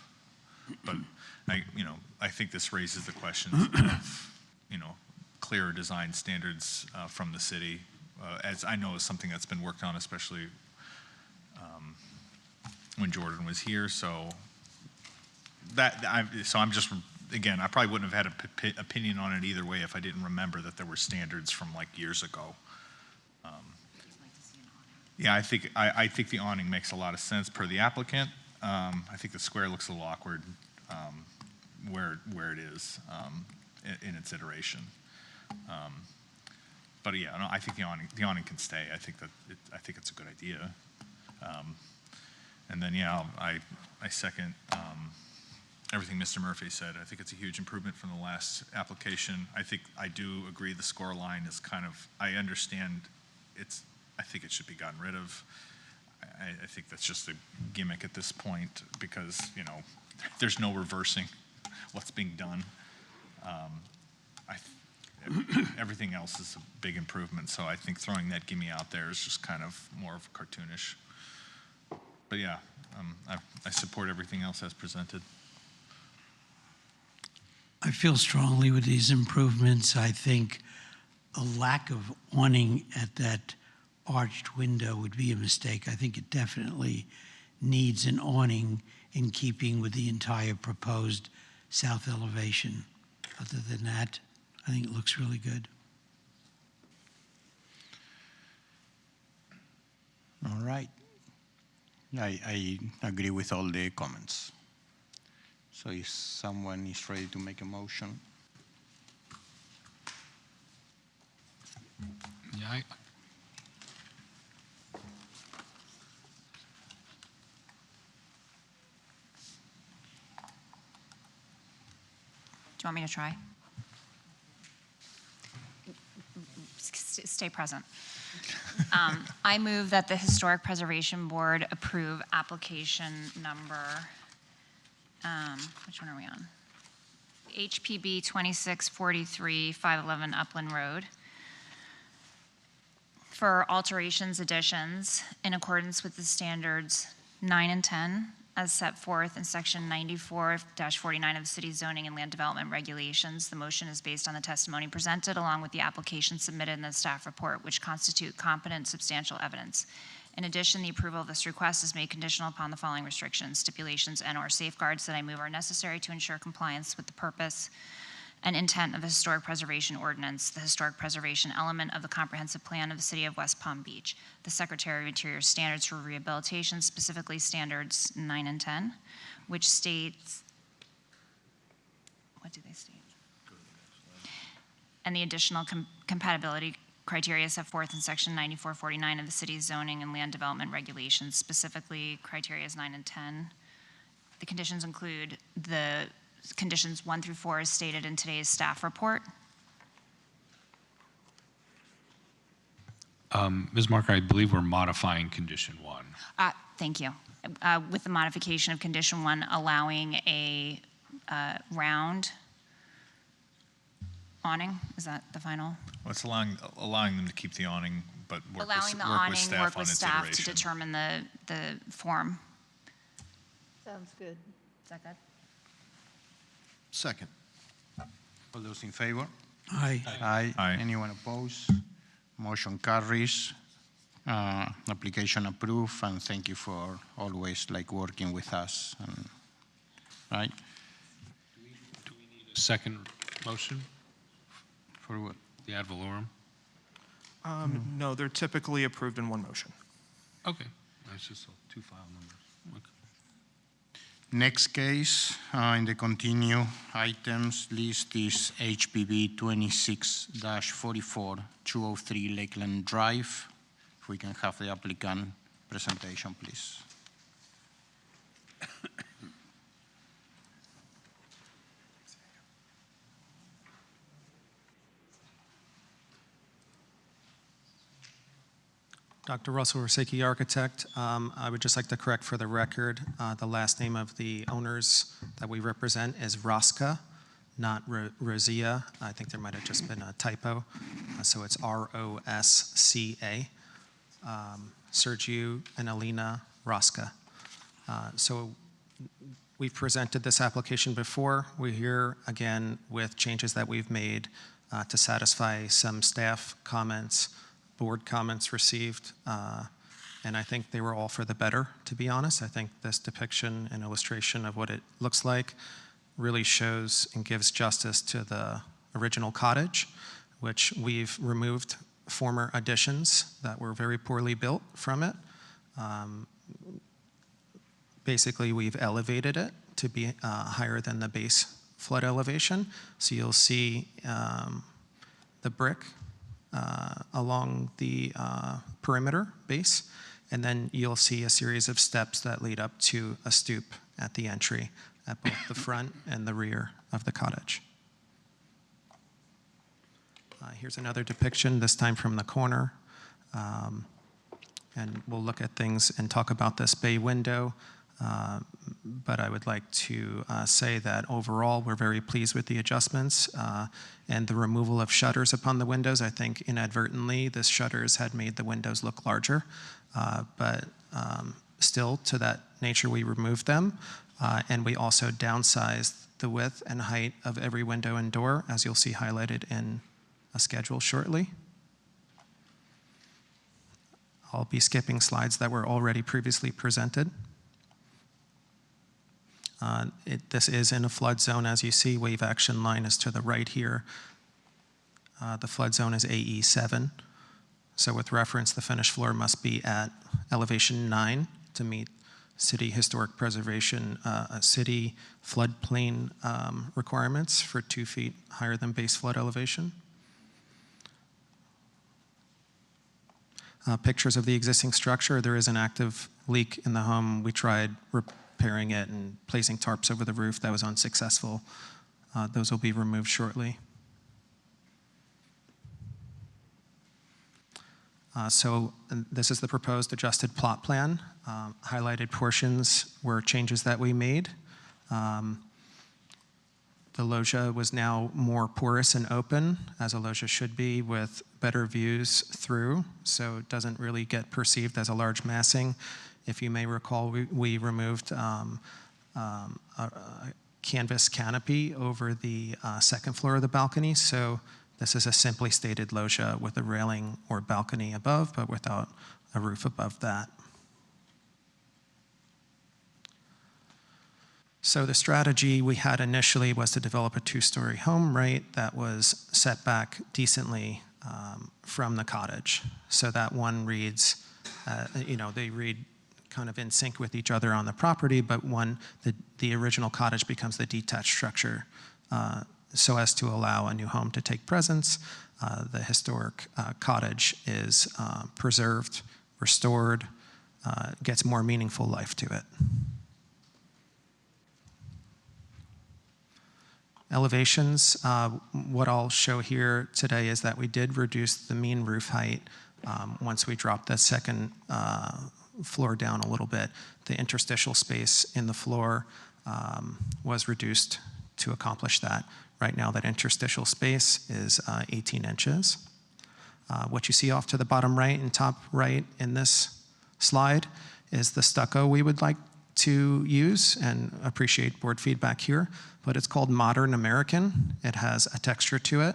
But I think this raises the questions of, clearer design standards from the city, as I know is something that's been worked on, especially when Jordan was here. So I'm just, again, I probably wouldn't have had an opinion on it either way if I didn't remember that there were standards from like years ago. Yeah, I think the awning makes a lot of sense per the applicant. I think the square looks a little awkward where it is in its iteration. But yeah, no, I think the awning can stay. I think it's a good idea. And then yeah, I second everything Mr. Murphy said. I think it's a huge improvement from the last application. I do agree the score line is kind of, I understand I think it should be gotten rid of. I think that's just a gimmick at this point because, there's no reversing what's being done. Everything else is a big improvement, so I think throwing that gimme out there is just kind of more of cartoonish. But yeah, I support everything else as presented. I feel strongly with these improvements. I think a lack of awning at that arched window would be a mistake. I think it definitely needs an awning in keeping with the entire proposed south elevation. Other than that, I think it looks really good. All right. I agree with all the comments. So if someone is ready to make a motion. Yeah, Do you want me to try? Stay present. I move that the Historic Preservation Board approve application number, which one are we on? HPB 2643, 511 Upland Road, for alterations, additions in accordance with the standards 9 and 10 as set forth in section 94-49 of the city's zoning and land development regulations. The motion is based on the testimony presented along with the application submitted in the staff report, which constitute competent substantial evidence. In addition, the approval of this request is made conditional upon the following restrictions, stipulations, and/or safeguards that I move are necessary to ensure compliance with the purpose and intent of the Historic Preservation Ordinance, the historic preservation element of the comprehensive plan of the city of West Palm Beach, the Secretary of Interior's standards for rehabilitation, specifically standards 9 and 10, which states, what do they state? and the additional compatibility criteria set forth in section 9449 of the city's zoning and land development regulations, specifically criteria 9 and 10. The conditions include the conditions 1 through 4 as stated in today's staff report. Ms. Marker, I believe we're modifying condition 1. Thank you. With the modification of condition 1, allowing a round awning, is that the final? Well, it's allowing them to keep the awning, but work Allowing the with awning, staff work on with its staff to iteration. determine the form. Sounds good. Is that good? Second. All those in favor? Aye. Aye. Aye. Anyone opposed? Motion carries. Application approved, and thank you for always working with us. Right? Do we need a second motion for what? The ad valorem? No, they're typically approved in one motion. Okay. That's just 2 file numbers. Okay. Next case in the continue items list is HPB 26-44, 203 Lakeland Drive. If we can have the applicant presentation, please. Dr. Russell Rosicki, architect. I would just like to correct for the record, the last name of the owners that we represent is Rosca, not Rosia. I think there might have just been a typo. So it's R-O-S-C-A. Sergio and Alina Rosca. So we've presented this application before. We're here again with changes that we've made to satisfy some staff comments, board comments received, and I think they were all for the better, to be honest. I think this depiction and illustration of what it looks like really shows and gives justice to the original cottage, which we've removed former additions that were very poorly built from it. Basically, we've elevated it to be higher than the base flood elevation. So you'll see the brick along the perimeter base, and then you'll see a series of steps that lead up to a stoop at the entry at both the front and the rear of the cottage. Here's another depiction, this time from the corner. And we'll look at things and talk about this bay window. But I would like to say that overall, we're very pleased with the adjustments and the removal of shutters upon the windows. I think inadvertently, the shutters had made the windows look larger. But still, to that nature, we removed them. And we also downsized the width and height of every window and door, as you'll see highlighted in a schedule shortly. I'll be skipping slides that were already previously presented. This is in a flood zone. As you see, wave action line is to the right here. The flood zone is AE7. So with reference, the finished floor must be at elevation 9 to meet city historic preservation, city floodplain requirements for 2 feet higher than base flood elevation. Pictures of the existing structure. There is an active leak in the home. We tried repairing it and placing tarps over the roof. That was unsuccessful. Those will be removed shortly. So this is the proposed adjusted plot plan. Highlighted portions were changes that we made. The loggia was now more porous and open, as a loggia should be, with better views through, so it doesn't really get perceived as a large massing. If you may recall, we removed a canvas canopy over the second floor of the balcony, so this is a simply stated loggia with a railing or balcony above, but without a roof above that. So the strategy we had initially was to develop a 2-story home, right, that was set back decently from the cottage. So that one reads, they read kind of in sync with each other on the property, but the original cottage becomes the detached structure so as to allow a new home to take presence. The historic cottage is preserved, restored, gets more meaningful life to it. Elevations, what I'll show here today is that we did reduce the mean roof height once we dropped the second floor down a little bit. The interstitial space in the floor was reduced to accomplish that. Right now, that interstitial space is 18 inches. What you see off to the bottom right and top right in this slide is the stucco we would like to use, and appreciate board feedback here, but it's called Modern American. It has a texture to it.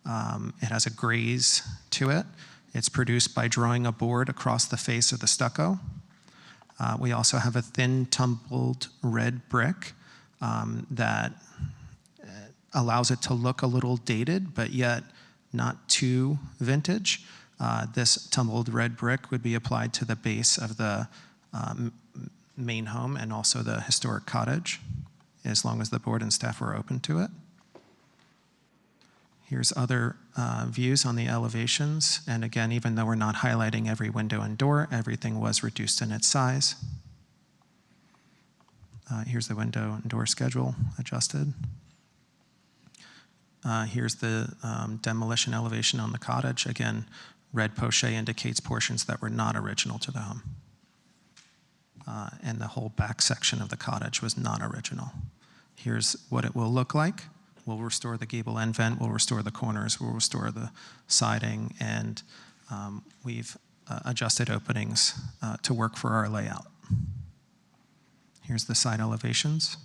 It has a graze to it. It's produced by drawing a board across the face of the stucco. We also have a thin tumbled red brick that allows it to look a little dated, but yet not too vintage. This tumbled red brick would be applied to the base of the main home and also the historic cottage, as long as the board and staff were open to it. Here's other views on the elevations. And again, even though we're not highlighting every window and door, everything was reduced in its size. Here's the window and door schedule adjusted. Here's the demolition elevation on the cottage. Again, red poche indicates portions that were not original to the home. And the whole back section of the cottage was not original. Here's what it will look like. We'll restore the gable end vent, we'll restore the corners, we'll restore the siding, and we've adjusted openings to work for our layout. Here's the side elevations.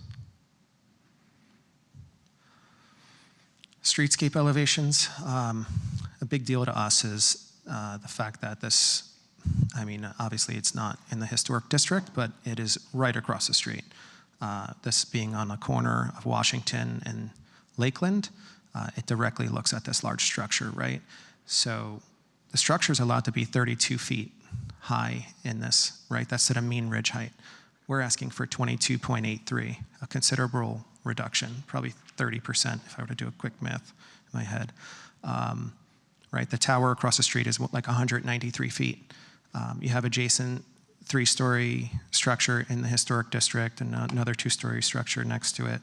Streetscape elevations, a big deal to us is the fact that this, I mean, obviously it's not in the historic district, but it is right across the street. This being on the corner of Washington and Lakeland, it directly looks at this large structure, right? So the structure is allowed to be 32 feet high in this, right? That's at a mean ridge height. We're asking for 22.83, a considerable reduction, probably 30% if I were to do a quick math in my head. Right, the tower across the street is like 193 feet. You have adjacent 3-story structure in the historic district and another 2-story structure next to it.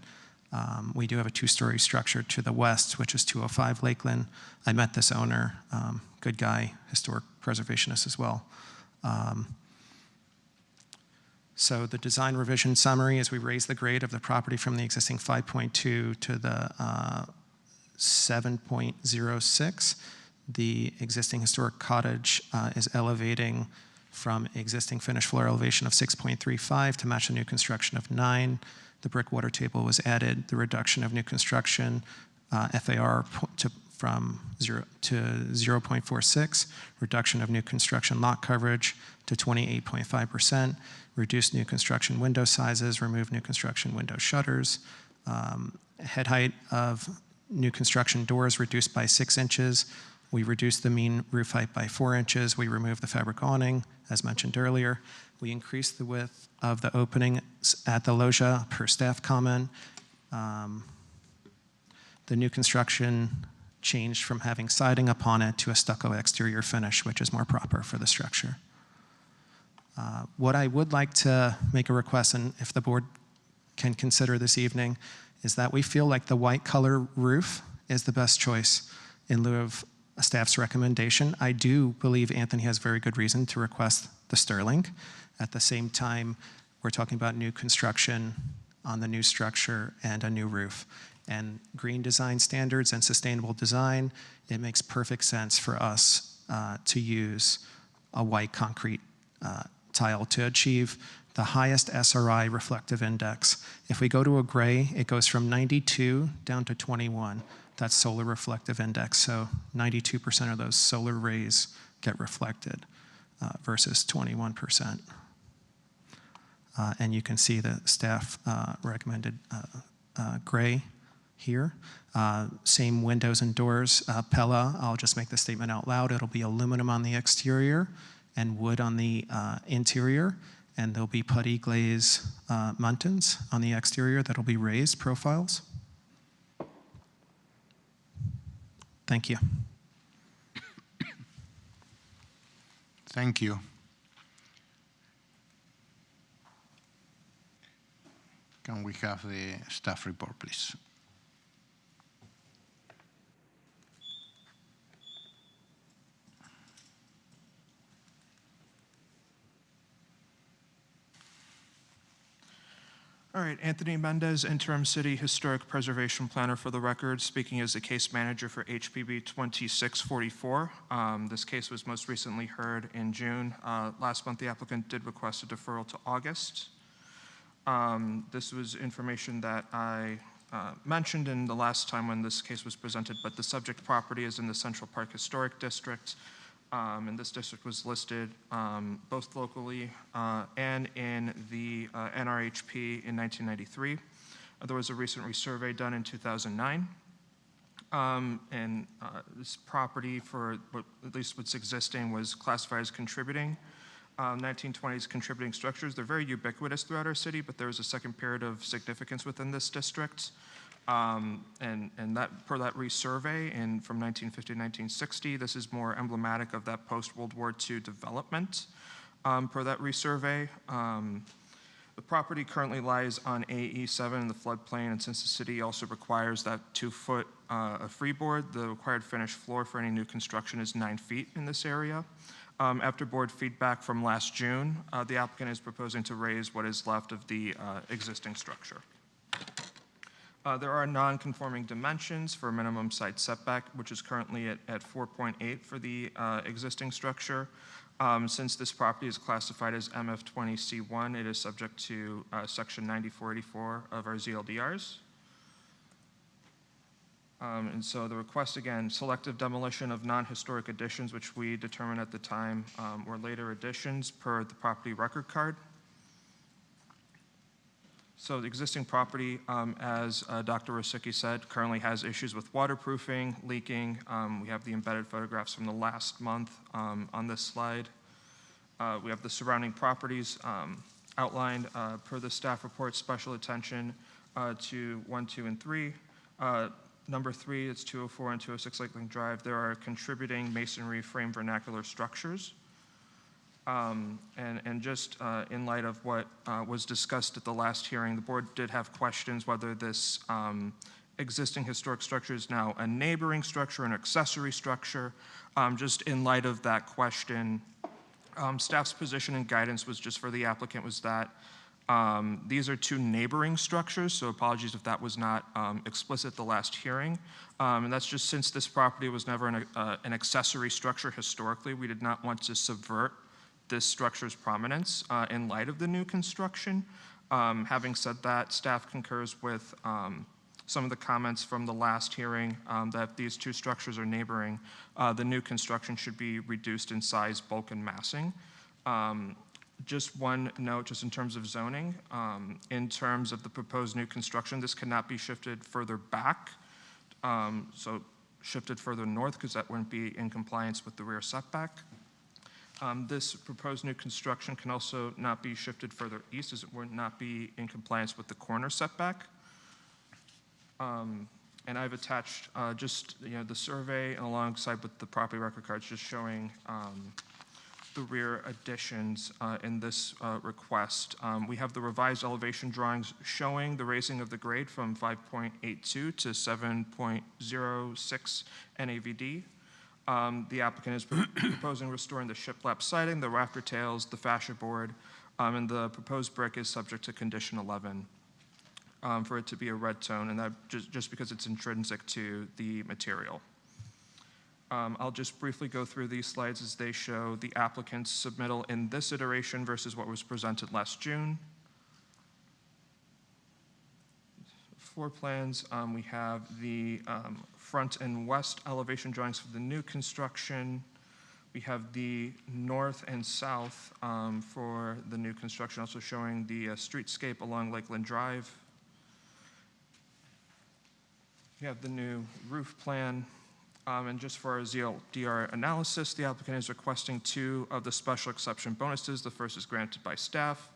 We do have a 2-story structure to the west, which is 205 Lakeland. I met this owner, good guy, historic preservationist as well. So the design revision summary is we raise the grade of the property from the existing 5.2 to the 7.06. The existing historic cottage is elevating from existing finished floor elevation of 6.35 to match the new construction of 9. The brick water table was added. The reduction of new construction FAR from 0 to 0.46. Reduction of new construction lot coverage to 28.5%. Reduced new construction window sizes. Remove new construction window shutters. Head height of new construction doors reduced by 6 inches. We reduced the mean roof height by 4 inches. We removed the fabric awning, as mentioned earlier. We increased the width of the opening at the loggia per staff comment. The new construction changed from having siding upon it to a stucco exterior finish, which is more proper for the structure. What I would like to make a request, and if the board can consider this evening, is that we feel like the white color roof is the best choice in lieu of a staff's recommendation. I do believe Anthony has very good reason to request the Sterling. At the same time, we're talking about new construction on the new structure and a new roof. And green design standards and sustainable design, it makes perfect sense for us to use a white concrete tile to achieve the highest SRI reflective index. If we go to a gray, it goes from 92 down to 21. That's solar reflective index. So 92% of those solar rays get reflected versus 21%. And you can see the staff recommended gray here. Same windows and doors. Pella, I'll just make the statement out loud. It'll be aluminum on the exterior and wood on the interior. And there'll be putty glaze muntins on the exterior that'll be raised profiles. Thank you. Thank you. Can we have the staff report, please? All right, Anthony Mendez, Interim City Historic Preservation Planner for the record, speaking as the case manager for HPB 2644. This case was most recently heard in June. Last month, the applicant did request a deferral to August. This was information that I mentioned in the last time when this case was presented, but the subject property is in the Central Park Historic District. And this district was listed both locally and in the NRHP in 1993. There was a recent resurvey done in 2009. And this property, for at least what's existing, was classified as contributing. 1920s contributing structures. They're very ubiquitous throughout our city, but there was a second period of significance within this district. And that per that resurvey from 1950 to 1960, this is more emblematic of that post-World War II development. Per that resurvey, the property currently lies on AE7 in the floodplain, and since the city also requires that 2-foot freeboard, the required finished floor for any new construction is 9 feet in this area. After board feedback from last June, the applicant is proposing to raise what is left of the existing structure. There are non-conforming dimensions for minimum side setback, which is currently at 4.8 for the existing structure. Since this property is classified as MF20C1, it is subject to Section 9484 of our ZLDRs. And so the request, again, selective demolition of non-historic additions, which we determined at the time were later additions per the property record card. So the existing property, as Dr. Rosicki said, currently has issues with waterproofing, leaking. We have the embedded photographs from the last month on this slide. We have the surrounding properties outlined per the staff report, special attention to 1, 2, and 3. Number 3, it's 204 and 206 Lakeland Drive. There are contributing masonry frame vernacular structures. And just in light of what was discussed at the last hearing, the board did have questions whether this existing historic structure is now a neighboring structure, an accessory structure. Just in light of that question, staff's position and guidance was just for the applicant was that these are 2 neighboring structures, so apologies if that was not explicit at the last hearing. And that's just since this property was never an accessory structure historically, we did not want to subvert this structure's prominence in light of the new construction. Having said that, staff concurs with some of the comments from the last hearing that these 2 structures are neighboring. The new construction should be reduced in size, bulk, and massing. Just one note, just in terms of zoning, in terms of the proposed new construction, this cannot be shifted further back, so shifted further north because that wouldn't be in compliance with the rear setback. This proposed new construction can also not be shifted further east as it would not be in compliance with the corner setback. And I've attached just the survey alongside with the property record cards just showing the rear additions in this request. We have the revised elevation drawings showing the raising of the grade from 5.82 to 7.06 NAVD. The applicant is proposing restoring the shiplap siding, the rafter tails, the fascia board, and the proposed brick is subject to condition 11 for it to be a red tone, and that just because it's intrinsic to the material. I'll just briefly go through these slides as they show the applicant's submittal in this iteration versus what was presented last June. Floor plans, we have the front and west elevation drawings for the new construction. We have the north and south for the new construction, also showing the streetscape along Lakeland Drive. We have the new roof plan. And just for our ZLDR analysis, the applicant is requesting 2 of the special exception bonuses. The first is granted by staff.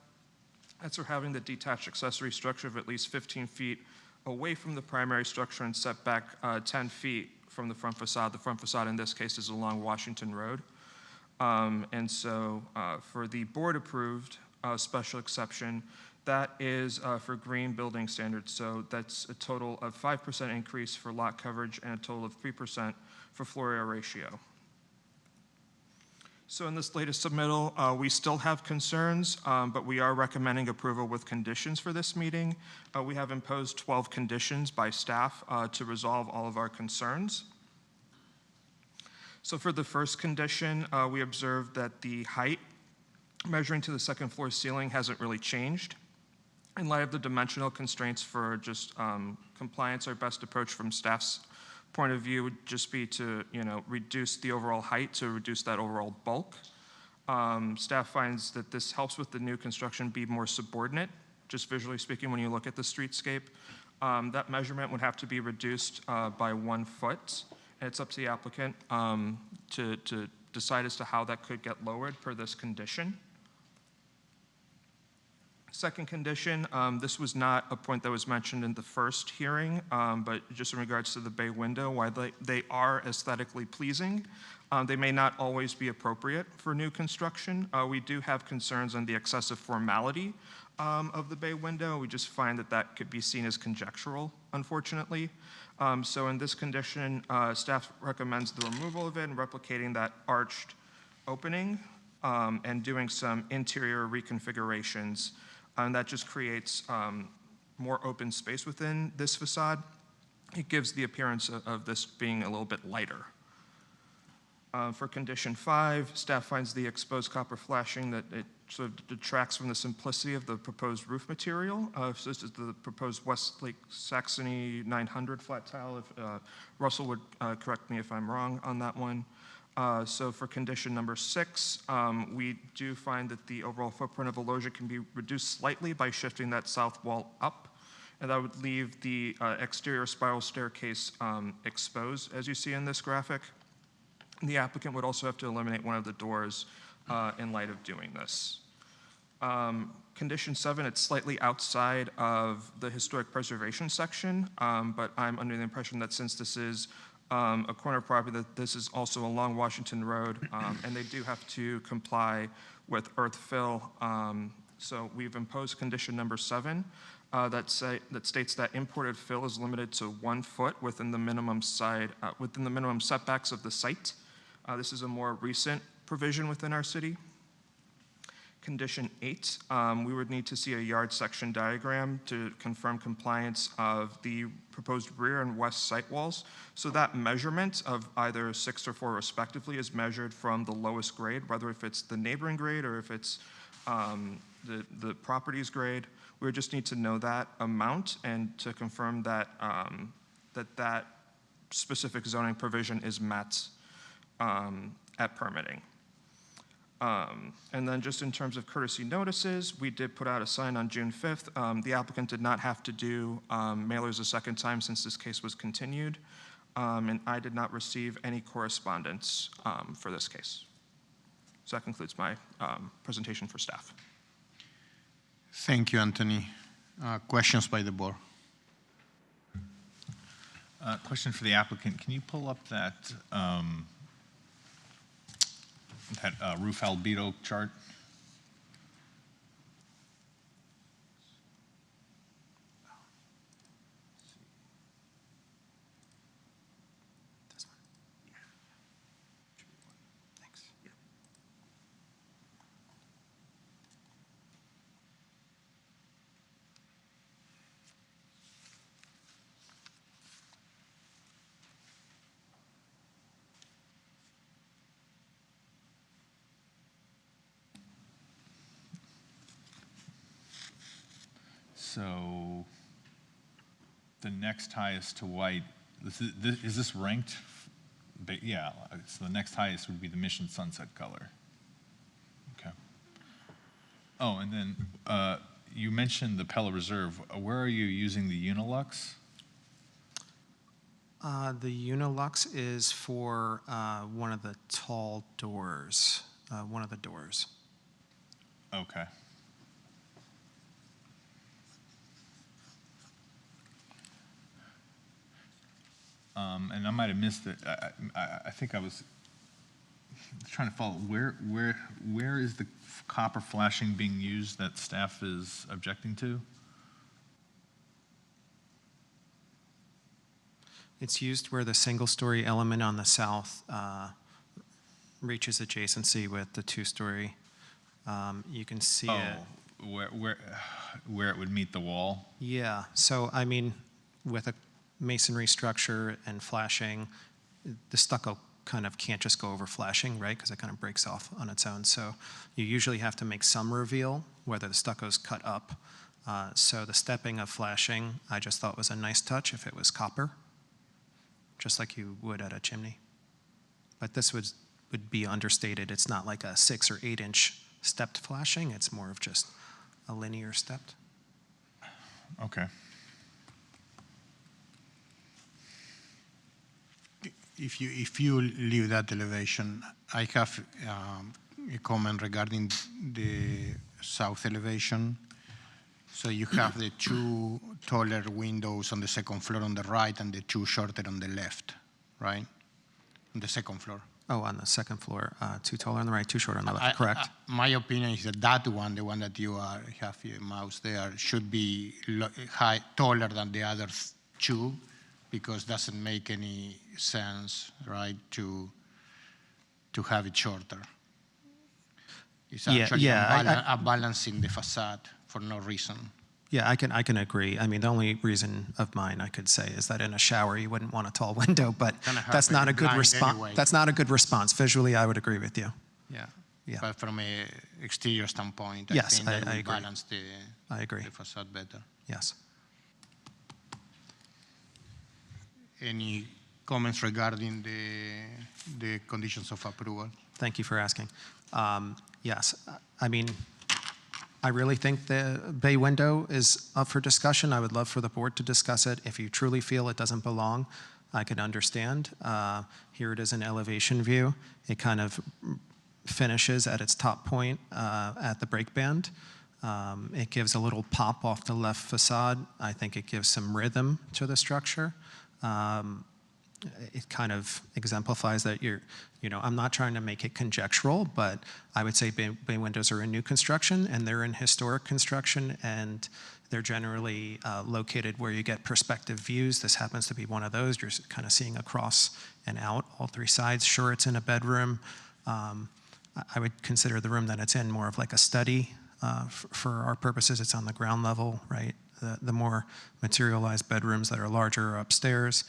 That's for having the detached accessory structure of at least 15 feet away from the primary structure and set back 10 feet from the front facade. The front facade in this case is along Washington Road. And so for the board-approved special exception, that is for green building standards. So that's a total of 5% increase for lot coverage and a total of 3% for floor area ratio. So in this latest submittal, we still have concerns, but we are recommending approval with conditions for this meeting. We have imposed 12 conditions by staff to resolve all of our concerns. So for the first condition, we observed that the height measuring to the second floor ceiling hasn't really changed. In light of the dimensional constraints for just compliance, our best approach from staff's point of view would just be to reduce the overall height to reduce that overall bulk. Staff finds that this helps with the new construction be more subordinate, just visually speaking when you look at the streetscape. That measurement would have to be reduced by 1 foot. And it's up to the applicant to decide as to how that could get lowered per this condition. Second condition, this was not a point that was mentioned in the first hearing, but just in regards to the bay window, while they are aesthetically pleasing, they may not always be appropriate for new construction. We do have concerns on the excessive formality of the bay window. We just find that that could be seen as conjectural, unfortunately. So in this condition, staff recommends the removal of it and replicating that arched opening and doing some interior reconfigurations. And that just creates more open space within this facade. It gives the appearance of this being a little bit lighter. For condition 5, staff finds the exposed copper flashing that it sort of detracts from the simplicity of the proposed roof material. So this is the proposed Westlake Saxony 900 flat tile. If Russell would correct me if I'm wrong on that one. So for condition number 6, we do find that the overall footprint of a loggia can be reduced slightly by shifting that south wall up, and that would leave the exterior spiral staircase exposed, as you see in this graphic. The applicant would also have to eliminate one of the doors in light of doing this. Condition 7, it's slightly outside of the historic preservation section, but I'm under the impression that since this is a corner property, that this is also along Washington Road, and they do have to comply with earth fill. So we've imposed condition number 7 that states that imported fill is limited to 1 foot within the minimum setbacks of the site. This is a more recent provision within our city. Condition 8, we would need to see a yard section diagram to confirm compliance of the proposed rear and west site walls. So that measurement of either 6 or 4 respectively is measured from the lowest grade, whether if it's the neighboring grade or if it's the property's grade. We would just need to know that amount and to confirm that that specific zoning provision is met at permitting. And then just in terms of courtesy notices, we did put out a sign on June 5th. The applicant did not have to do mailers a second time since this case was continued, and I did not receive any correspondence for this case. So that concludes my presentation for staff. Thank you, Anthony. Questions by the board? Question for the applicant. Can you pull up that roof albedo chart? So the next highest to white, is this ranked? Yeah, so the next highest would be the Mission Sunset color. Okay. Oh, and then you mentioned the Pella Reserve. Where are you using the Unilux? The Unilux is for one of the tall doors, one of the doors. Okay. and I might have missed it. I think I was trying to follow. Where is the copper flashing being used that staff is objecting to? It's used where the single-story element on the south reaches adjacency with the two-story. You can see it. Where it would meet the wall? Yeah, so I mean, with a masonry structure and flashing, the stucco kind of can't just go over flashing, right? Because it kind of breaks off on its own. So you usually have to make some reveal, whether the stucco's cut up. So the stepping of flashing, I just thought was a nice touch if it was copper, just like you would at a chimney. But this would be understated. It's not like a 6 or 8 inch stepped flashing. It's more of just a linear stepped. Okay. If you leave that elevation, I have a comment regarding the south elevation. So you have the 2 taller windows on the second floor on the right and the 2 shorter on the left, right? On the second floor. Oh, on the second floor, 2 taller on the right, 2 shorter on the left, correct. My opinion is that one, the one that you have your mouse there, should be taller than the other 2, because it doesn't make any sense, right, to have it shorter. It's actually balancing the facade for no reason. Yeah, I can agree. I mean, the only reason of mine I could say is that in a shower you wouldn't want a tall window, but that's not a good response. Anyway. That's not a good response. Visually, I would agree with you. Yeah. But from an exterior standpoint, Yes, I think that I will agree. balance I agree. the facade better. Yes. Any comments regarding the conditions of approval? Thank you for asking. Yes, I mean, I really think the bay window is up for discussion. I would love for the board to discuss it. If you truly feel it doesn't belong, I could understand. Here it is an elevation view. It kind of finishes at its top point at the break band. It gives a little pop off the left facade. I think it gives some rhythm to the structure. It kind of exemplifies that I'm not trying to make it conjectural, but I would say bay windows are in new construction and they're in historic construction, and they're generally located where you get perspective views. This happens to be one of those. You're kind of seeing across and out all 3 sides. Sure, it's in a bedroom. I would consider the room that it's in more of like a study. For our purposes, it's on the ground level, right? The more materialized bedrooms that are larger are upstairs.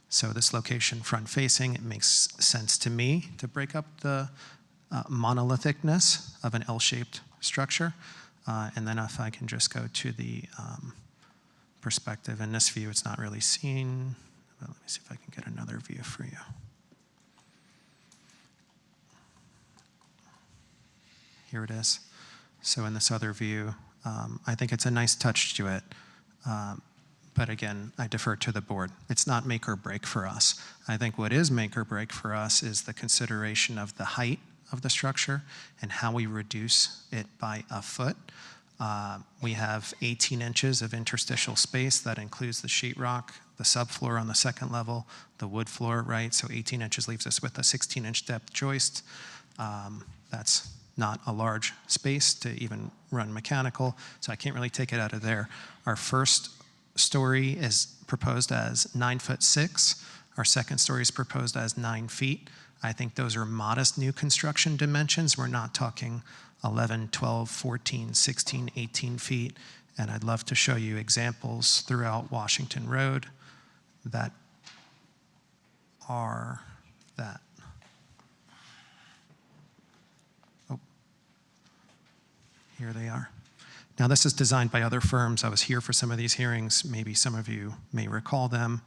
So this location front facing, it makes sense to me to break up the monolithicness of an L-shaped structure. And then if I can just go to the perspective in this view, it's not really seen. But let me see if I can get another view for you. Here it is. So in this other view, I think it's a nice touch to it. But again, I defer to the board. It's not make or break for us. I think what is make or break for us is the consideration of the height of the structure and how we reduce it by a foot. We have 18 inches of interstitial space. That includes the sheetrock, the subfloor on the second level, the wood floor, right? So 18 inches leaves us with a 16-inch depth joist. That's not a large space to even run mechanical, so I can't really take it out of there. Our first story is proposed as 9'6". Our second story is proposed as 9 feet. I think those are modest new construction dimensions. We're not talking 11, 12, 14, 16, 18 feet. And I'd love to show you examples throughout Washington Road that are that. Oh, here they are. Now, this is designed by other firms. I was here for some of these hearings. Maybe some of you may recall them.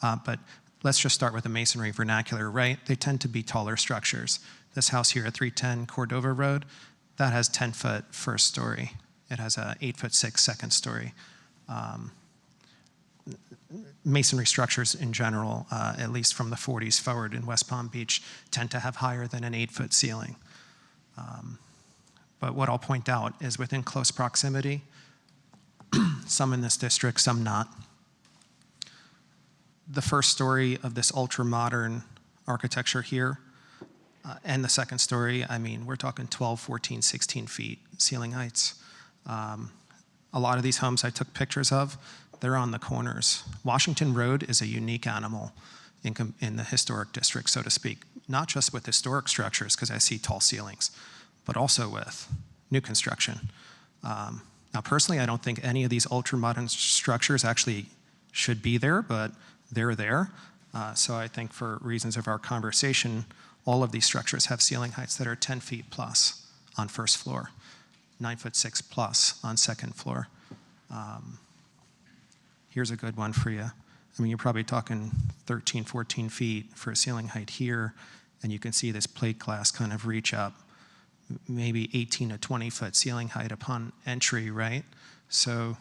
But let's just start with the masonry vernacular, right? They tend to be taller structures. This house here at 310 Cordova Road, that has 10-foot first story. It has a 8'6" second story. Masonry structures in general, at least from the 40s forward in West Palm Beach, tend to have higher than an 8-foot ceiling. But what I'll point out is within close proximity, some in this district, some not, the first story of this ultra-modern architecture here, and the second story, I mean, we're talking 12, 14, 16 feet ceiling heights. A lot of these homes I took pictures of, they're on the corners. Washington Road is a unique animal in the historic district, so to speak, not just with historic structures, because I see tall ceilings, but also with new construction. Now, personally, I don't think any of these ultra-modern structures actually should be there, but they're there. So I think for reasons of our conversation, all of these structures have ceiling heights that are 10 feet plus on first floor, 9'6" plus on second floor. Here's a good one for you. I mean, you're probably talking 13, 14 feet for a ceiling height here, and you can see this plate glass kind of reach up, maybe 18 to 20 foot ceiling height upon entry, right? So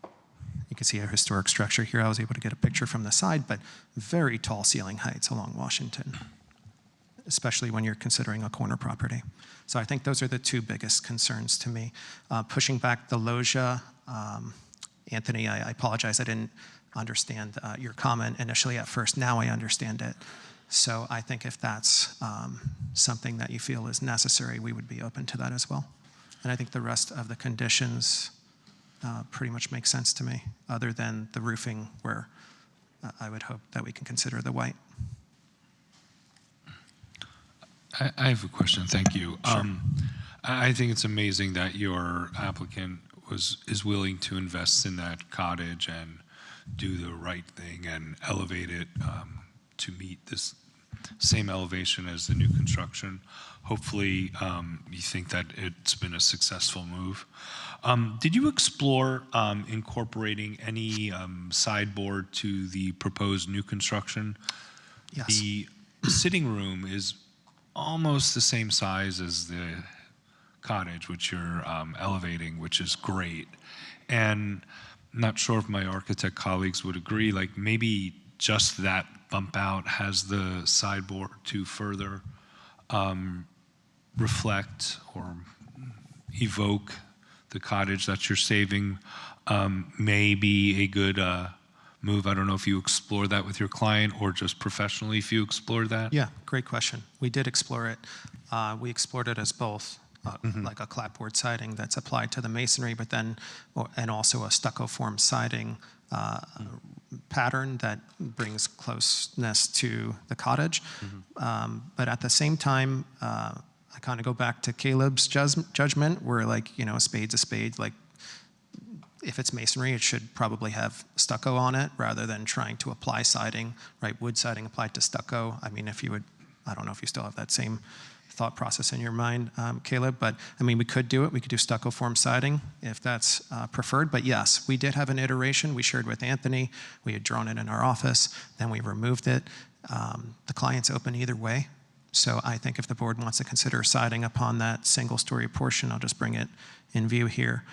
you can see a historic structure here. I was able to get a picture from the side, but very tall ceiling heights along Washington, especially when you're considering a corner property. So I think those are the two biggest concerns to me. Pushing back the loggia, Anthony, I apologize, I didn't understand your comment initially at first. Now I understand it. So I think if that's something that you feel is necessary, we would be open to that as well. And I think the rest of the conditions pretty much make sense to me, other than the roofing, where I would hope that we can consider the white. I have a question, thank you. Sure. I think it's amazing that your applicant is willing to invest in that cottage and do the right thing and elevate it to meet this same elevation as the new construction. Hopefully, you think that it's been a successful move. Did you explore incorporating any sideboard to the proposed new construction? Yes. The sitting room is almost the same size as the cottage, which you're elevating, which is great. And I'm not sure if my architect colleagues would agree, like maybe just that bump out has the sideboard to further reflect or evoke the cottage that you're saving, may be a good move. I don't know if you explore that with your client or just professionally if you explore that. Yeah, great question. We did explore it. We explored it as both, like a clapboard siding that's applied to the masonry, but then, and also a stucco form siding pattern that brings closeness to the cottage. But at the same time, I kind of go back to Caleb's judgment, where like, you know, a spade's a spade. Like, if it's masonry, it should probably have stucco on it rather than trying to apply siding, right? Wood siding applied to stucco. I mean, if you would, I don't know if you still have that same thought process in your mind, Caleb, but I mean, we could do it. We could do stucco form siding if that's preferred. But yes, we did have an iteration we shared with Anthony. We had drawn it in our office, then we removed it. The client's open either way. So I think if the board wants to consider siding upon that single-story portion, I'll just bring it in view here.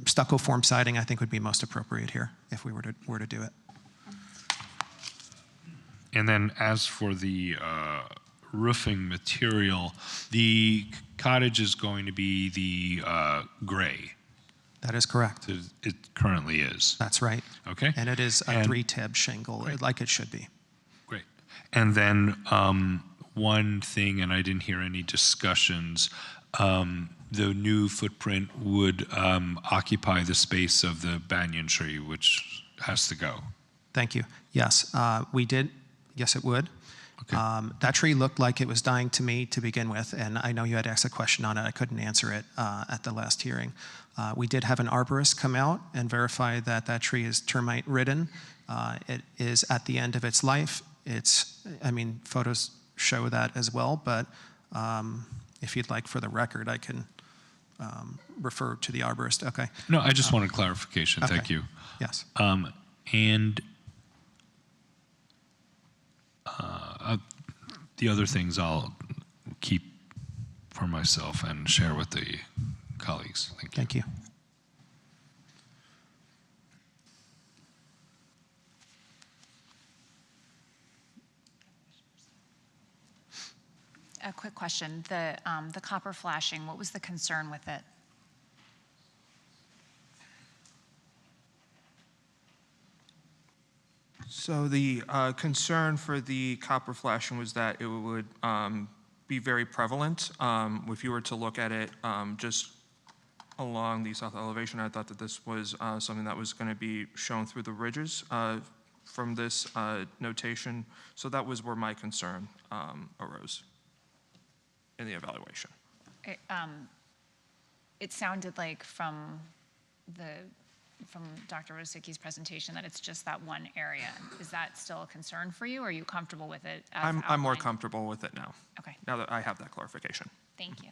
Stucco form siding, I think, would be most appropriate here if we were to do it. And then as for the roofing material, the cottage is going to be the gray. That is correct. It currently is. That's right. Okay. And it is a 3-tab shingle, Great. like it should be. Great. And then one thing, and I didn't hear any discussions, the new footprint would occupy the space of the banyan tree, which has to go. Thank you. Yes, we did. Yes, it would. Okay. That tree looked like it was dying to me to begin with, and I know you had asked a question on it. I couldn't answer it at the last hearing. We did have an arborist come out and verify that that tree is termite ridden. It is at the end of its life. I mean, photos show that as well, but if you'd like for the record, I can refer to the arborist. Okay. No, I just wanted clarification. Okay. Thank you. Yes. And the other things I'll keep for myself and share with the colleagues. Thank you. Thank you. A quick question. The copper flashing, what was the concern with it? So the concern for the copper flashing was that it would be very prevalent. If you were to look at it just along the south elevation, I thought that this was something that was going to be shown through the ridges from this notation. So that was where my concern arose in the evaluation. It sounded like from Dr. Rosicki's presentation that it's just that one area. Is that still a concern for you, or are you comfortable with it as I'm more outlined? comfortable with it now. Okay. Now that I have that clarification. Thank you.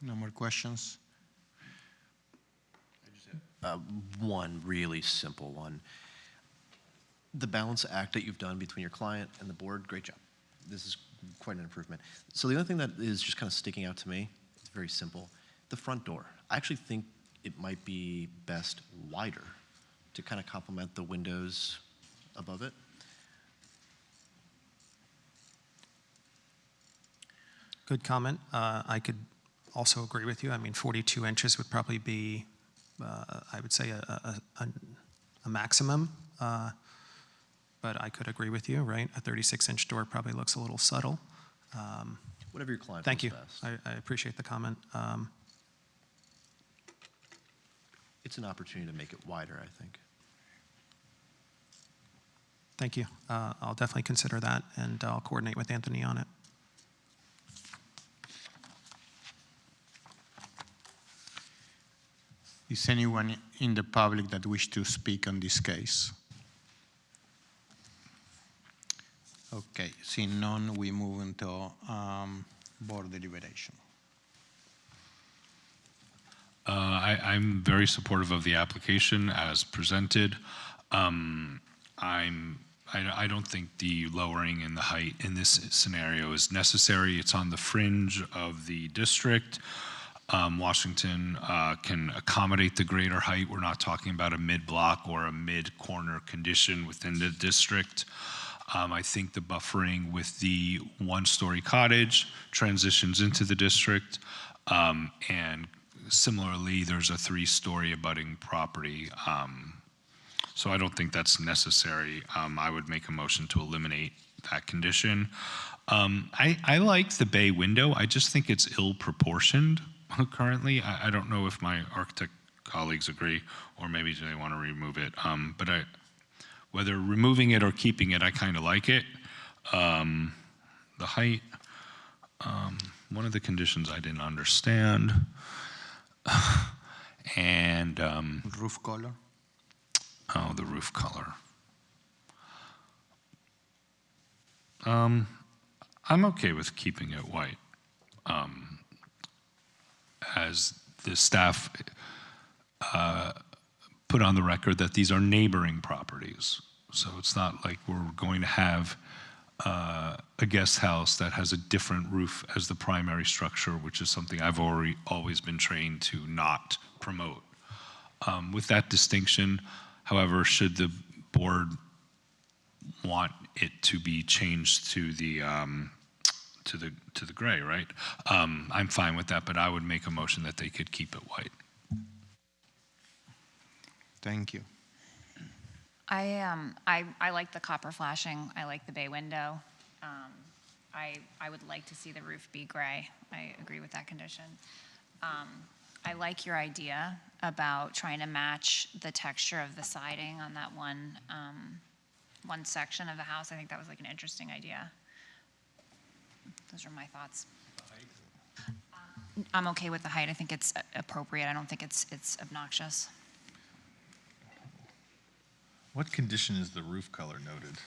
No more questions? One really simple one. The balance act that you've done between your client and the board, great job. This is quite an improvement. So the only thing that is just kind of sticking out to me, it's very simple. The front door. I actually think it might be best wider to kind of complement the windows above it. Good comment. I could also agree with you. I mean, 42 inches would probably be, I would say, a maximum. But I could agree with you, right? A 36-inch door probably looks a little subtle. Whatever your client Thank you. feels best. I appreciate the comment. It's an opportunity to make it wider, I think. Thank you. I'll definitely consider that, and I'll coordinate with Anthony on it. Is anyone in the public that wish to speak on this case? Okay, seeing none, we move into board deliberation. I'm very supportive of the application as presented. I don't think the lowering in the height in this scenario is necessary. It's on the fringe of the district. Washington can accommodate the greater height. We're not talking about a mid-block or a mid-corner condition within the district. I think the buffering with the one-story cottage transitions into the district, and similarly, there's a three-story abutting property. So I don't think that's necessary. I would make a motion to eliminate that condition. I like the bay window. I just think it's ill-proportioned currently. I don't know if my architect colleagues agree, or maybe they want to remove it. But whether removing it or keeping it, I kind of like it. The height, one of the conditions I didn't understand. And roof color? Oh, the roof color. I'm okay with keeping it white. As the staff put on the record that these are neighboring properties. So it's not like we're going to have a guest house that has a different roof as the primary structure, which is something I've always been trained to not promote. With that distinction, however, should the board want it to be changed to the gray, right? I'm fine with that, but I would make a motion that they could keep it white. Thank you. I like the copper flashing. I like the bay window. I would like to see the roof be gray. I agree with that condition. I like your idea about trying to match the texture of the siding on that one section of the house. I think that was like an interesting idea. Those are my thoughts. I'm okay with the height. I think it's appropriate. I don't think it's obnoxious. What condition is the roof color noted?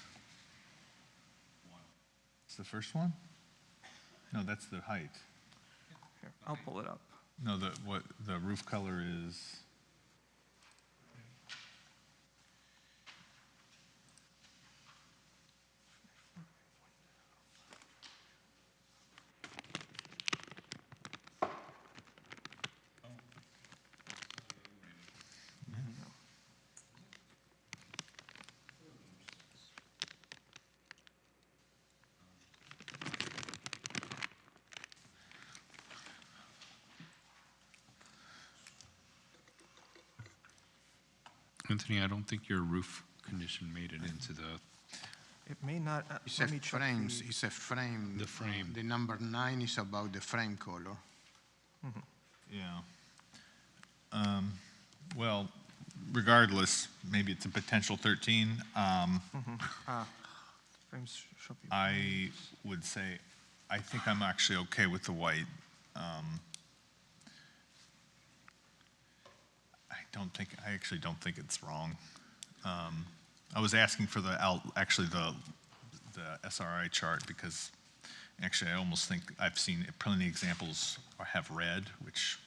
It's the first one? No, that's the height. Here, I'll pull it up. No, what the roof color is. Anthony, I don't think your roof condition made it into the, It may not, It's let a me check frames, the- it's a frame. The frame. The number 9 is about the frame color. Yeah. Well, regardless, maybe it's a potential 13. frames shall be- I would say, I think I'm actually okay with the white. I actually don't think it's wrong. I was asking for actually the SRI chart because actually I almost think I've seen plenty of examples have red, which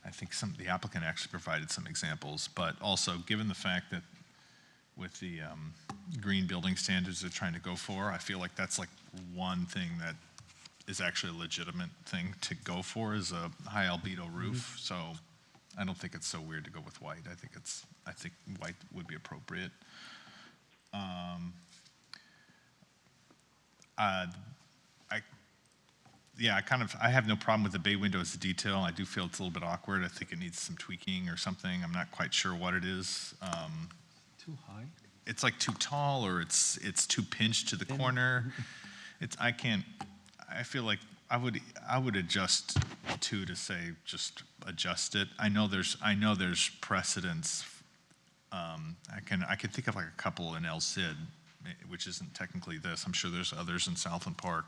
I think the applicant actually provided some examples, but also given the fact that with the green building standards they're trying to go for, I feel like that's like one thing that is actually a legitimate thing to go for is a high albedo roof. So I don't think it's so weird to go with white. I think white would be appropriate. I have no problem with the bay window as a detail. I do feel it's a little bit awkward. I think it needs some tweaking or something. I'm not quite sure what it is. too high? It's like too tall or it's too pinched to the corner. I feel like I would adjust to say just adjust it. I know there's precedence. I can think of like a couple in El Cid, which isn't technically this. I'm sure there's others in Southland Park.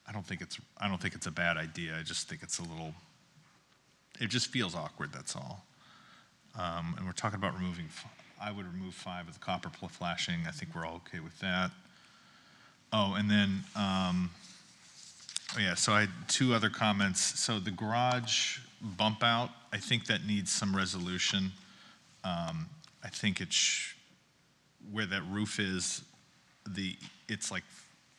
I don't think it's a bad idea. I just think it's it just feels awkward, that's all. And we're talking about I would remove 5 of the copper flashing. I think we're all okay with that. Oh, and then, so I had 2 other comments. So the garage bump out, I think that needs some resolution. I think where that roof is, it's like,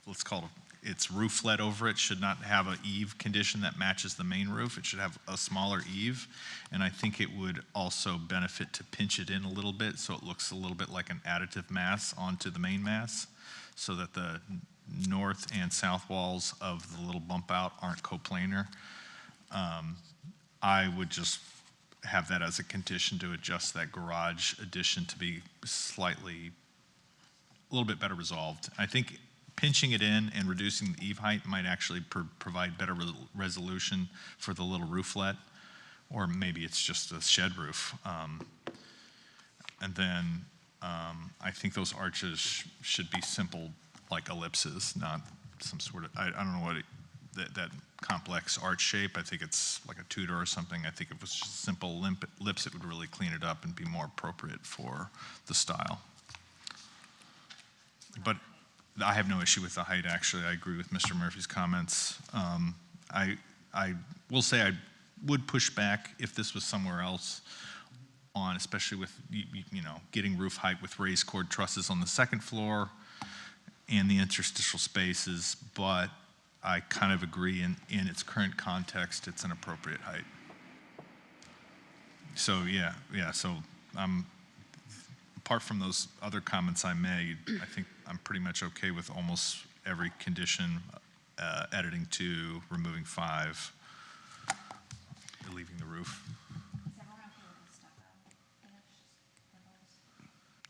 let's call it, it's rooflet over it, should not have an eave condition that matches the main roof. It should have a smaller eave. And I think it would also benefit to pinch it in a little bit so it looks a little bit like an additive mass onto the main mass so that the north and south walls of the little bump out aren't coplanar. I would just have that as a condition to adjust that garage addition to be a little bit better resolved. I think pinching it in and reducing the eave height might actually provide better resolution for the little rooflet, or maybe it's just a shed roof. And then I think those arches should be simple, like ellipses, not some sort of, I don't know what that complex arch shape. I think it's like a Tudor or something. I think if it was just simple lips, it would really clean it up and be more appropriate for the style. But I have no issue with the height, actually. I agree with Mr. Murphy's comments. I will say I would push back if this was somewhere else on, especially with, getting roof height with raised cord trusses on the second floor and the interstitial spaces, but I kind of agree in its current context, it's an appropriate height. So, so apart from those other comments I made, I think I'm pretty much okay with almost every condition, editing 2, removing 5, leaving the roof.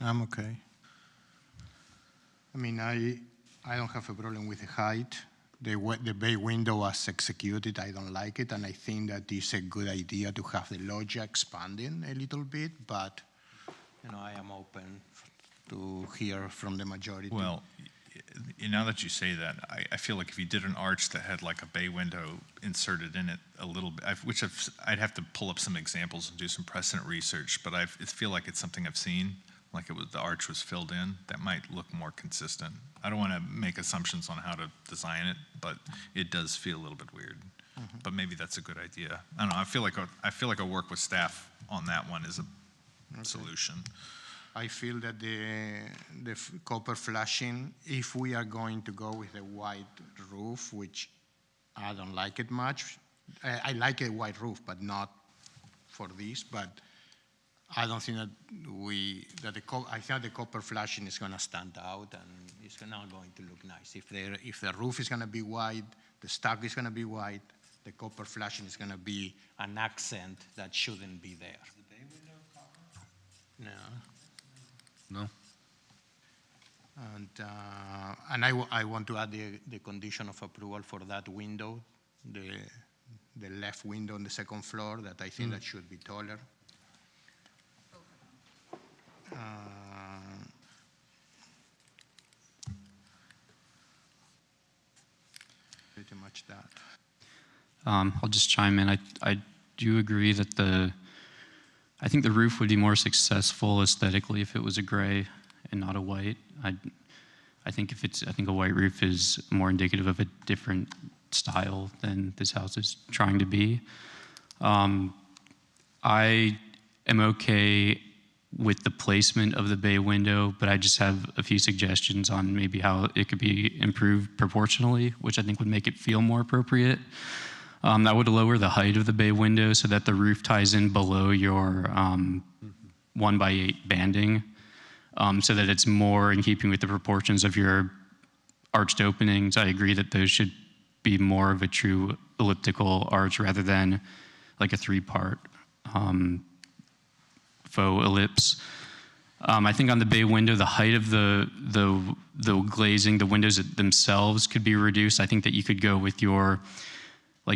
I'm okay. I mean, I don't have a problem with the height. The bay window as executed, I don't like it, and I think that it's a good idea to have the loggia expanding a little bit, but, I am open to hear from the majority. Well, now that you say that, I feel like if you did an arch that had like a bay window inserted in it a little bit, I'd have to pull up some examples and do some precedent research, but I feel like it's something I've seen, like the arch was filled in. That might look more consistent. I don't want to make assumptions on how to design it, but it does feel a little bit weird. Mm-hmm. But maybe that's a good idea. I don't know. I feel like I'll work with staff on that one as a solution. I feel that the copper flashing, if we are going to go with a white roof, which I don't like it much. I like a white roof, but not for this. But I don't think that I think the copper flashing is going to stand out, and it's not going to look nice. If the roof is going to be white, the stock is going to be white, the copper flashing is going to be an accent that shouldn't be there. No. No? And I want to add the condition of approval for that window, the left window on the second floor, that I think that should be taller. Pretty much that. I'll just chime in. I do agree that I think the roof would be more successful aesthetically if it was a gray and not a white. I think a white roof is more indicative of a different style than this house is trying to be. I am okay with the placement of the bay window, but I just have a few suggestions on maybe how it could be improved proportionally, which I think would make it feel more appropriate. That would lower the height of the bay window so that the roof ties in below your 1x8 banding, so that it's more in keeping with the proportions of your arched openings. I agree that those should be more of a true elliptical arch rather than like a three-part faux ellipse. I think on the bay window, the height of the glazing, the windows themselves could be reduced. I think that you could go with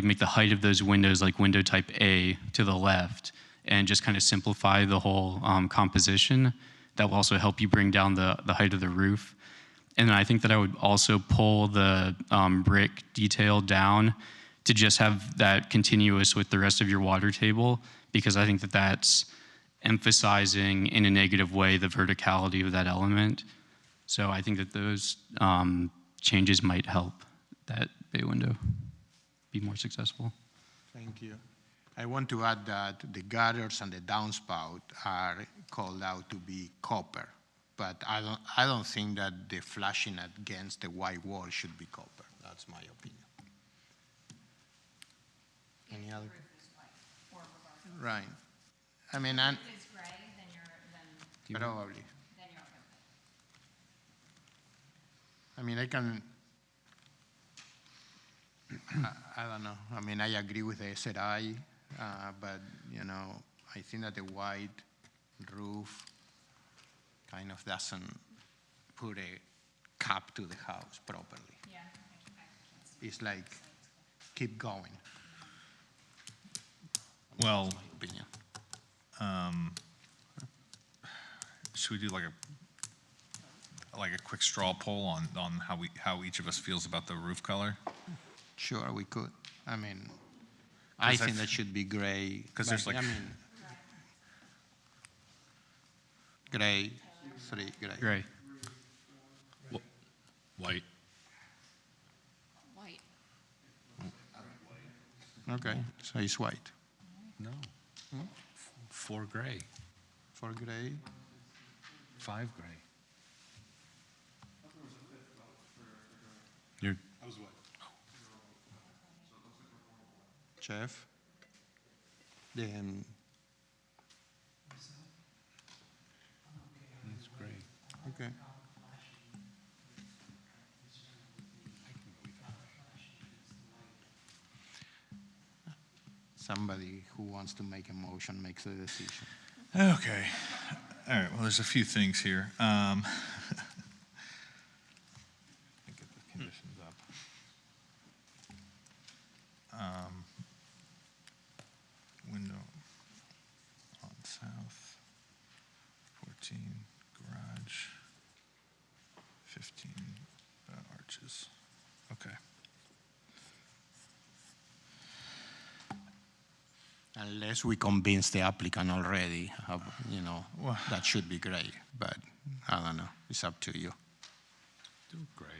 make the height of those windows like window type A to the left and just kind of simplify the whole composition. That will also help you bring down the height of the roof. And then I think that I would also pull the brick detail down to just have that continuous with the rest of your water table, because I think that that's emphasizing in a negative way the verticality of that element. So I think that those changes might help that bay window be more successful. Thank you. I want to add that the gutters and the downspout are called out to be copper, but I don't think that the flashing against the white wall should be copper. That's my opinion. Any other? Right. I mean, If it's gray, then probably. then you're okay with it. I mean, I don't know. I mean, I agree with the SRI, but, I think that the white roof kind of doesn't put a cap to the house properly. Yeah, I can't see. It's like, keep going. Well, That's my opinion. should we do like a quick straw poll on how each of us feels about the roof color? Sure, we could. I mean, I think that should be gray. Because there's like, gray, 3 gray. Gray. White. White. Okay, so it's white. No. 4 gray. 4 gray. 5 gray. You're. Jeff? Then. That's great. Okay. Somebody who wants to make a motion makes the decision. okay. All right, well, there's a few things here. Let me get the conditions up. Window on south, 14 garage, 15 arches. Okay. Unless we convince the applicant already, that should be great, but I don't know, it's up to you. Do great.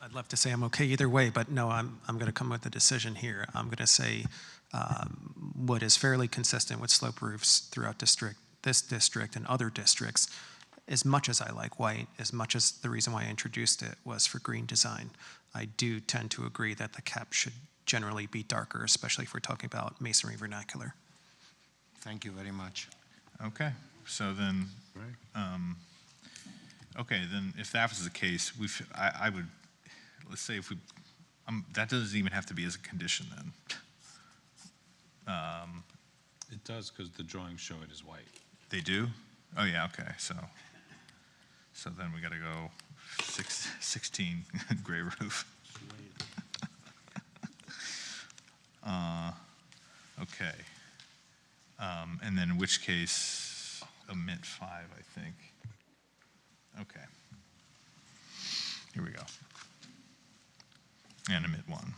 I'd love to say I'm okay either way, but no, I'm going to come with a decision here. I'm going to say what is fairly consistent with slope roofs throughout this district and other districts. As much as I like white, as much as the reason why I introduced it was for green design, I do tend to agree that the cap should generally be darker, especially if we're talking about masonry vernacular. Thank you very much. Okay, so then, okay, then if that was the case, I would, let's say if we, that doesn't even have to be as a condition then. It does, because the drawings show it as white. They do? Oh, yeah, okay, so then we gotta go 16 gray roof. Okay. And then in which case, omit 5, I think. Okay. Here we go. And omit 1.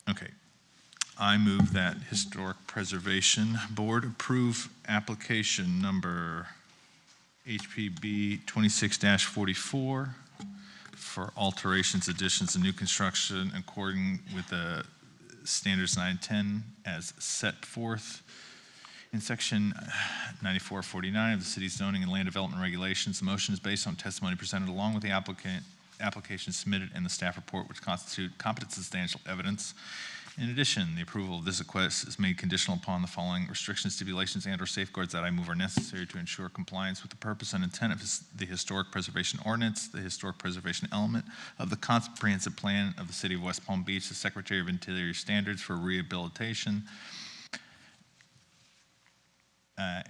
Okay. I move that Historic Preservation Board approve application number HPB 26-44 for alterations, additions, and new construction according with the standards 9 and 10 as set forth in section 9449 of the city's zoning and land development regulations. The motion is based on testimony presented along with the application submitted and the staff report, which constitute competent substantial evidence. In addition, the approval of this request is made conditional upon the following restrictions, stipulations, and/or safeguards that I move are necessary to ensure compliance with the purpose and intent of the Historic Preservation Ordinance, the Historic Preservation element of the Comprehensive Plan of the City of West Palm Beach, the Secretary of Interior standards for rehabilitation,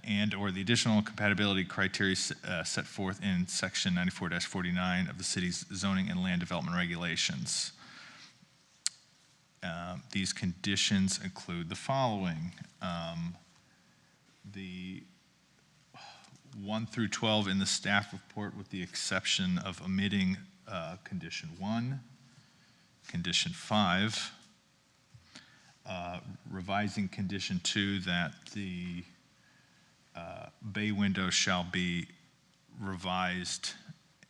and/or the additional compatibility criteria set forth in Section 94-49 of the city's zoning and land development regulations. These conditions include the following. The 1 through 12 in the staff report, with the exception of omitting condition 1, condition 5, revising condition 2 that the bay window shall be revised,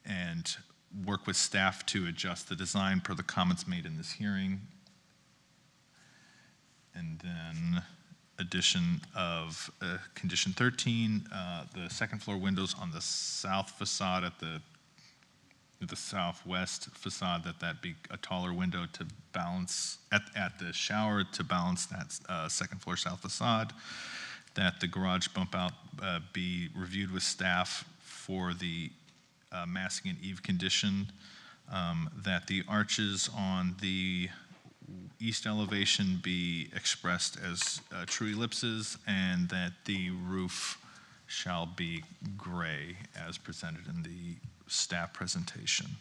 and work with staff to adjust the design per the comments made in this hearing. And then addition of condition 13, the second floor windows on the south facade at the southwest facade, that be a taller window to balance at the shower to balance that second floor south facade. That the garage bump out be reviewed with staff for the massing and eave condition. That the arches on the east elevation be expressed as true ellipses, and that the roof shall be gray as presented in the staff presentation.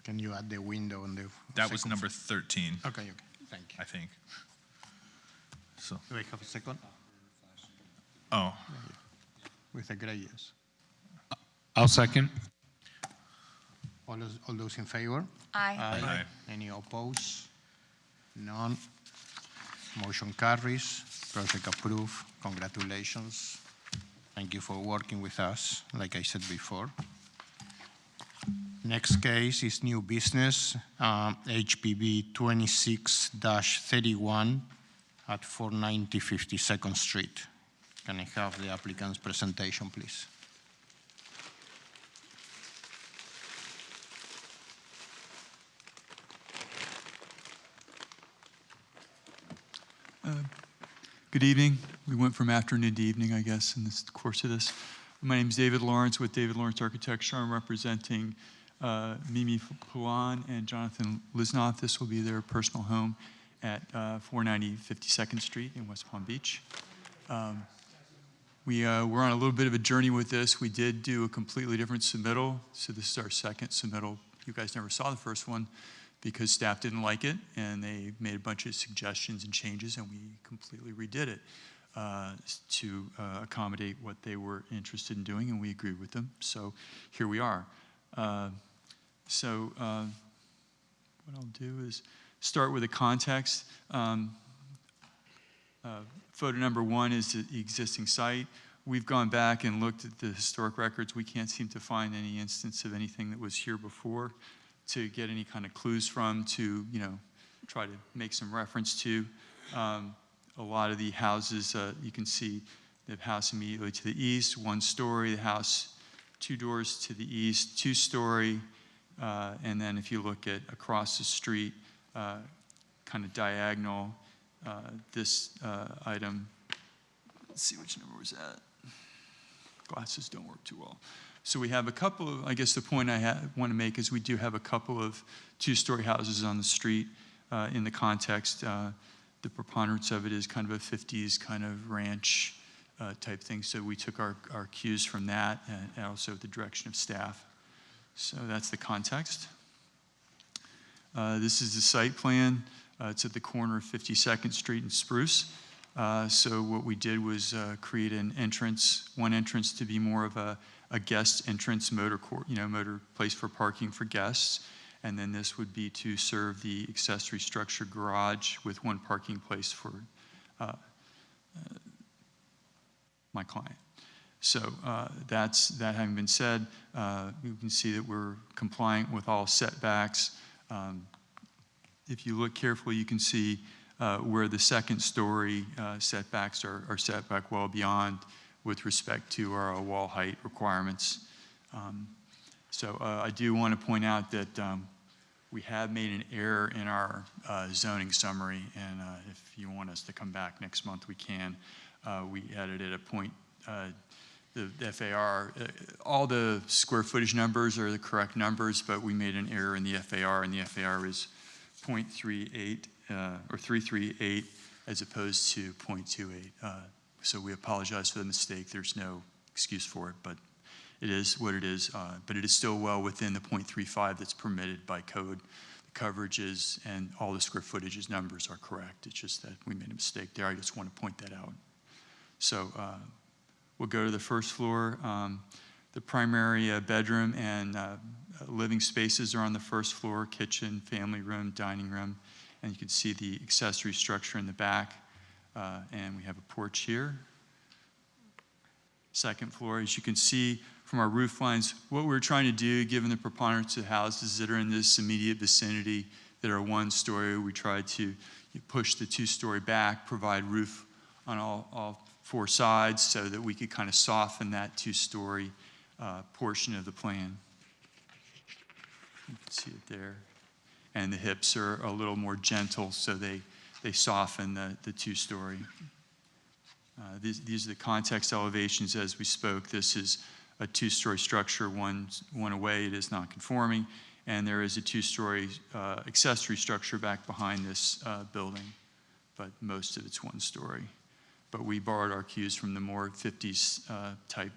Can you add the window on the That was number 13. Okay, thank you. I think. So. Do I have a second? Oh. With a gray yes. I'll second. All those in favor? Aye. Aye. Any opposed? None. Motion carries. Project approved. Congratulations. Thank you for working with us, like I said before. Next case is new business, HPB 26-31 at 490 52nd Street. Can I have the applicant's presentation, please? Good evening. We went from afternoon to evening, I guess, in the course of this. My name is David Lawrence with David Lawrence Architecture. I'm representing Mimi Puan and Jonathan Lisnoff. This will be their personal home at 490 52nd Street in West Palm Beach. We're on a little bit of a journey with this. We did do a completely different submittal, so this is our second submittal. You guys never saw the first one because staff didn't like it, and they made a bunch of suggestions and changes, and we completely redid it to accommodate what they were interested in doing, and we agreed with them. So here we are. What I'll do is start with the context. Photo number 1 is the existing site. We've gone back and looked at the historic records. We can't seem to find any instance of anything that was here before to get any kind of clues from, to try to make some reference to. A lot of the houses, you can see the house immediately to the east, 1 story, the house 2 doors to the east, 2 story, and then if you look at across the street, kind of diagonal, this item, let's see which number was that. Glasses don't work too well. So we have a couple of, I guess the point I want to make is we do have a couple of 2-story houses on the street. in the context. The preponderance of it is kind of a 50s kind of ranch type thing. So we took our cues from that and also the direction of staff. So that's the context. This is the site plan. It's at the corner of 52nd Street and Spruce. So what we did was create an entrance, one entrance to be more of a guest entrance motor place for parking for guests. And then this would be to serve the accessory structure garage with one parking place for my client. So that having been said, you can see that we're compliant with all setbacks. If you look carefully, you can see where the second story setbacks are set back well beyond with respect to our wall height requirements. So I do want to point out that we have made an error in our zoning summary, and if you want us to come back next month, we can. We added at a point, the FAR, all the square footage numbers are the correct numbers, but we made an error in the FAR, and the FAR is 0.38 or 338 as opposed to 0.28. So we apologize for the mistake. There's no excuse for it, but it is what it is. But it is still well within the 0.35 that's permitted by code. The coverages and all the square footages numbers are correct. It's just that we made a mistake there. I just want to point that out. So we'll go to the first floor. The primary bedroom and living spaces are on the first floor: kitchen, family room, dining room, and you can see the accessory structure in the back. And we have a porch here. Second floor, as you can see from our roof lines, what we're trying to do, given the preponderance of houses that are in this immediate vicinity that are one story, we tried to push the two-story back, provide roof on all four sides so that we could kind of soften that two-story portion of the plan. You can see it there. And the hips are a little more gentle, so they soften the two-story. These are the context elevations as we spoke. This is a two-story structure, one away. It is non-conforming, and there is a two-story accessory structure back behind this building, but most of it's one story. But we borrowed our cues from the more 50s type,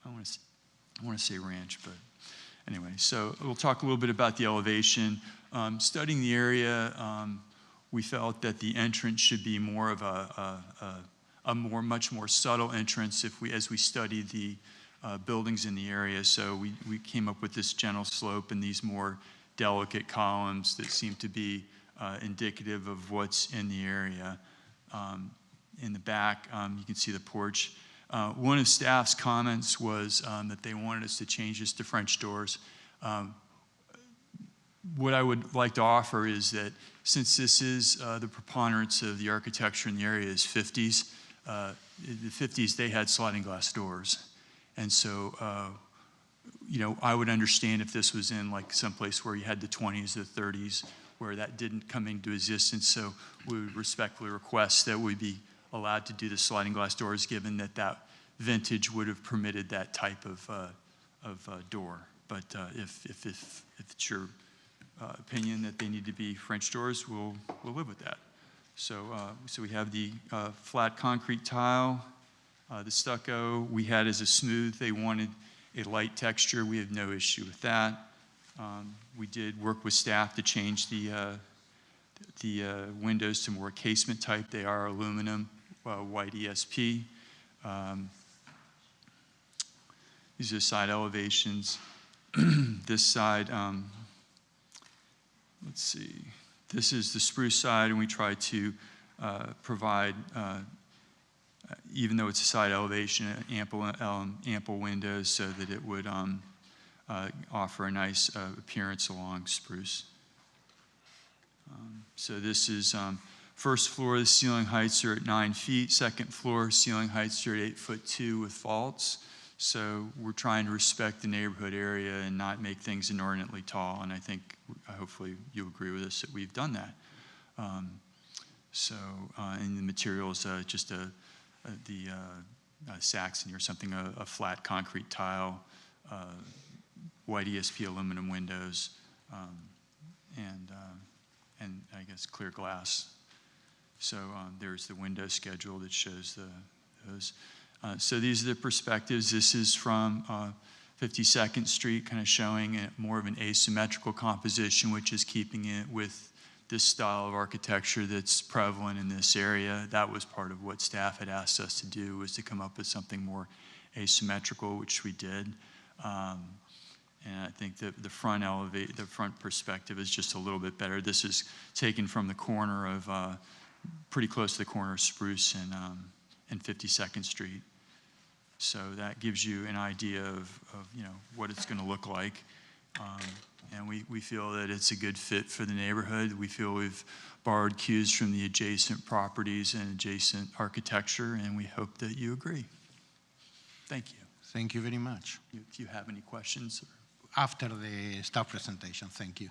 I want to say ranch, but anyway. So we'll talk a little bit about the elevation. Studying the area, we felt that the entrance should be more of a much more subtle entrance as we studied the buildings in the area. So we came up with this gentle slope and these more delicate columns that seem to be indicative of what's in the area. In the back, you can see the porch. One of staff's comments was that they wanted us to change this to French doors. What I would like to offer is that since this is the preponderance of the architecture in the area is 50s, the 50s, they had sliding glass doors. And so, I would understand if this was in like someplace where you had the 20s or 30s, where that didn't come into existence. So we would respectfully request that we be allowed to do the sliding glass doors, given that vintage would have permitted that type of door. But if it's your opinion that they need to be French doors, we'll live with that. So we have the flat concrete tile, the stucco we had as a smooth. They wanted a light texture. We have no issue with that. We did work with staff to change the windows to more casement type. They are aluminum, white ESP. These are side elevations. This side, let's see. This is the spruce side, and we try to provide, even though it's a side elevation, ample windows so that it would offer a nice appearance along spruce. So this is first floor. The ceiling heights are at 9 feet. Second floor ceiling heights are at 8'2" with vaults. So we're trying to respect the neighborhood area and not make things inordinately tall. And I think, hopefully, you'll agree with us that we've done that. And the materials, just the Saxony or something, a flat concrete tile, white ESP aluminum windows, and and I guess clear glass. So there's the window schedule that shows those. So these are the perspectives. This is from 52nd Street, kind of showing more of an asymmetrical composition, which is keeping it with this style of architecture that's prevalent in this area. That was part of what staff had asked us to do, was to come up with something more asymmetrical, which we did. And I think that the front perspective is just a little bit better. This is taken from the corner of, pretty close to the corner of Spruce and 52nd Street. So that gives you an idea of what it's going to look like. And we feel that it's a good fit for the neighborhood. We feel we've borrowed cues from the adjacent properties and adjacent architecture, and we hope that you agree. Thank you. Thank you very much. If you have any questions. After the staff presentation, thank you.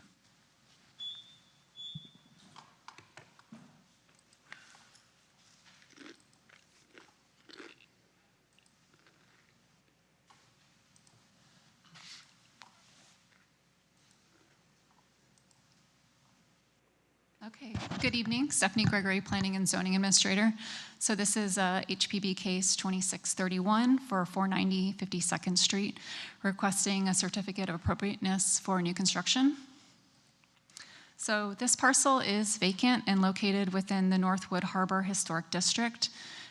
Okay, good evening. Stephanie Gregory, Planning and Zoning Administrator. So this is HPB case 2631 for 490 52nd Street, requesting a certificate of appropriateness for new construction. So this parcel is vacant and located within the Northwood Harbor Historic District,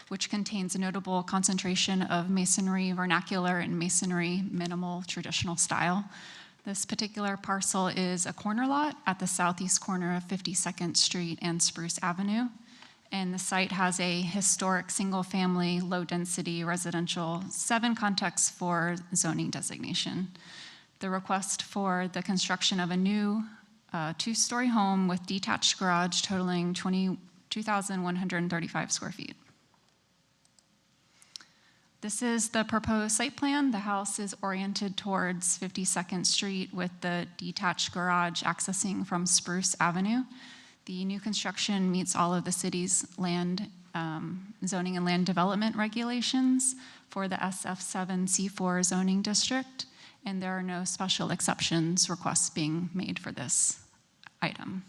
which contains a notable concentration of masonry vernacular and masonry minimal traditional style. This particular parcel is a corner lot at the southeast corner of 52nd Street and Spruce Avenue. And the site has a historic single-family, low-density residential 7 context for zoning designation. The request for the construction of a new 2-story home with detached garage totaling 22,135 square feet. This is the proposed site plan. The house is oriented towards 52nd Street with the detached garage accessing from Spruce Avenue. The new construction meets all of the city's land zoning and land development regulations for the SF7C4 zoning district, and there are no special exceptions requests being made for this item.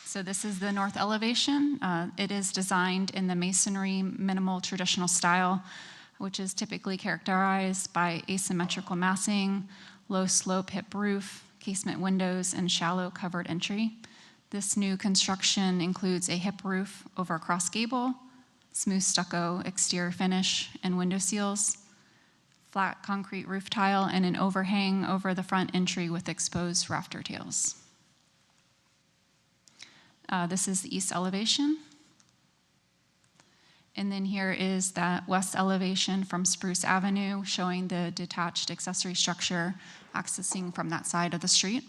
So this is the north elevation. It is designed in the masonry minimal traditional style, which is typically characterized by asymmetrical massing, low slope hip roof, casement windows, and shallow covered entry. This new construction includes a hip roof over a cross gable, smooth stucco exterior finish and window seals, flat concrete roof tile, and an overhang over the front entry with exposed rafter tails. This is the east elevation. And then here is that west elevation from Spruce Avenue, showing the detached accessory structure accessing from that side of the street.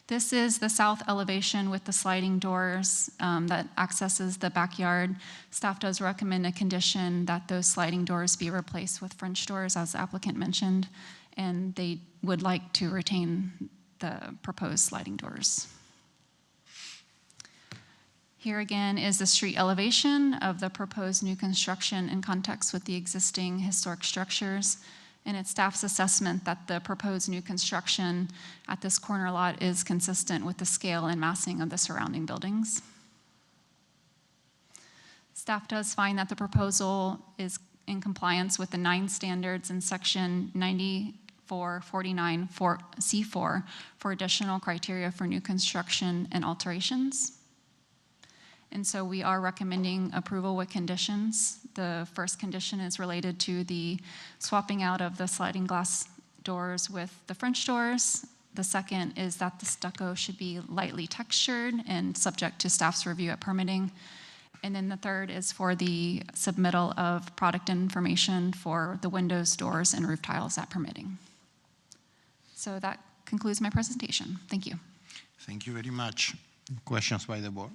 This is the south elevation with the sliding doors that accesses the backyard. Staff does recommend a condition that those sliding doors be replaced with French doors, as the applicant mentioned, and they would like to retain the proposed sliding doors. Here again is the street elevation of the proposed new construction in context with the existing historic structures, and it's staff's assessment that the proposed new construction at this corner lot is consistent with the scale and massing of the surrounding buildings. Staff does find that the proposal is in compliance with the 9 standards in section 9449 C4 for additional criteria for new construction and alterations. And so we are recommending approval with conditions. The first condition is related to the swapping out of the sliding glass doors with the French doors. The second is that the stucco should be lightly textured and subject to staff's review at permitting. And then the third is for the submittal of product information for the windows, doors, and roof tiles at permitting. So that concludes my presentation. Thank you. Thank you very much. Questions by the board?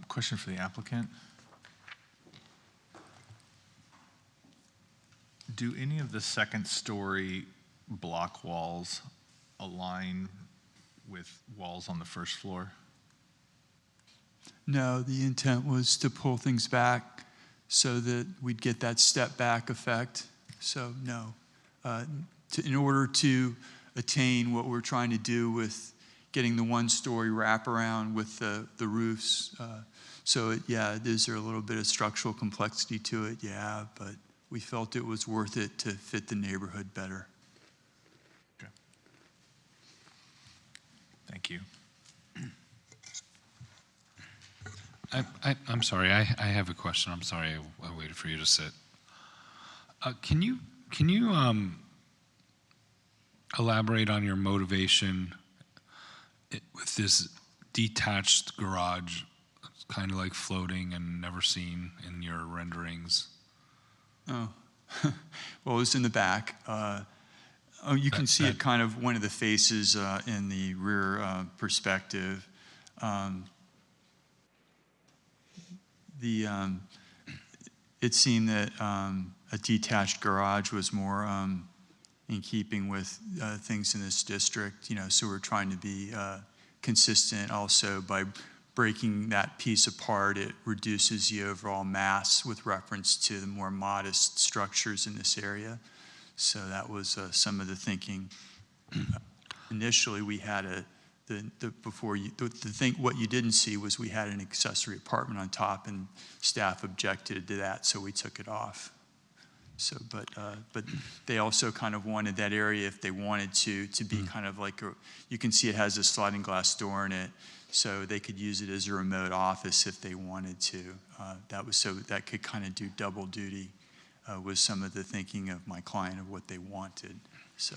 Question for the applicant. Do any of the second-story block walls align with walls on the first floor? No, the intent was to pull things back so that we'd get that step back effect. So no, in order to attain what we're trying to do with getting the one-story wraparound with the roofs. There's a little bit of structural complexity to it, but we felt it was worth it to fit the neighborhood better. Okay. Thank you. I'm sorry, I have a question. I'm sorry, I waited for you to sit. Can you elaborate on your motivation with this detached garage, kind of like floating and never seen in your renderings? Oh, well, it's in the back. You can see it kind of one of the faces in the rear perspective. It seemed that a detached garage was more in keeping with things in this district, so we're trying to be consistent also by breaking that piece apart. It reduces the overall mass with reference to the more modest structures in this area. So that was some of the thinking. Initially, we had what you didn't see was we had an accessory apartment on top, and staff objected to that, so we took it off. So, but they also kind of wanted that area, if they wanted to be kind of like you can see it has a sliding glass door in it, so they could use it as a remote office if they wanted to. That could kind of do double duty with some of the thinking of my client of what they wanted. So.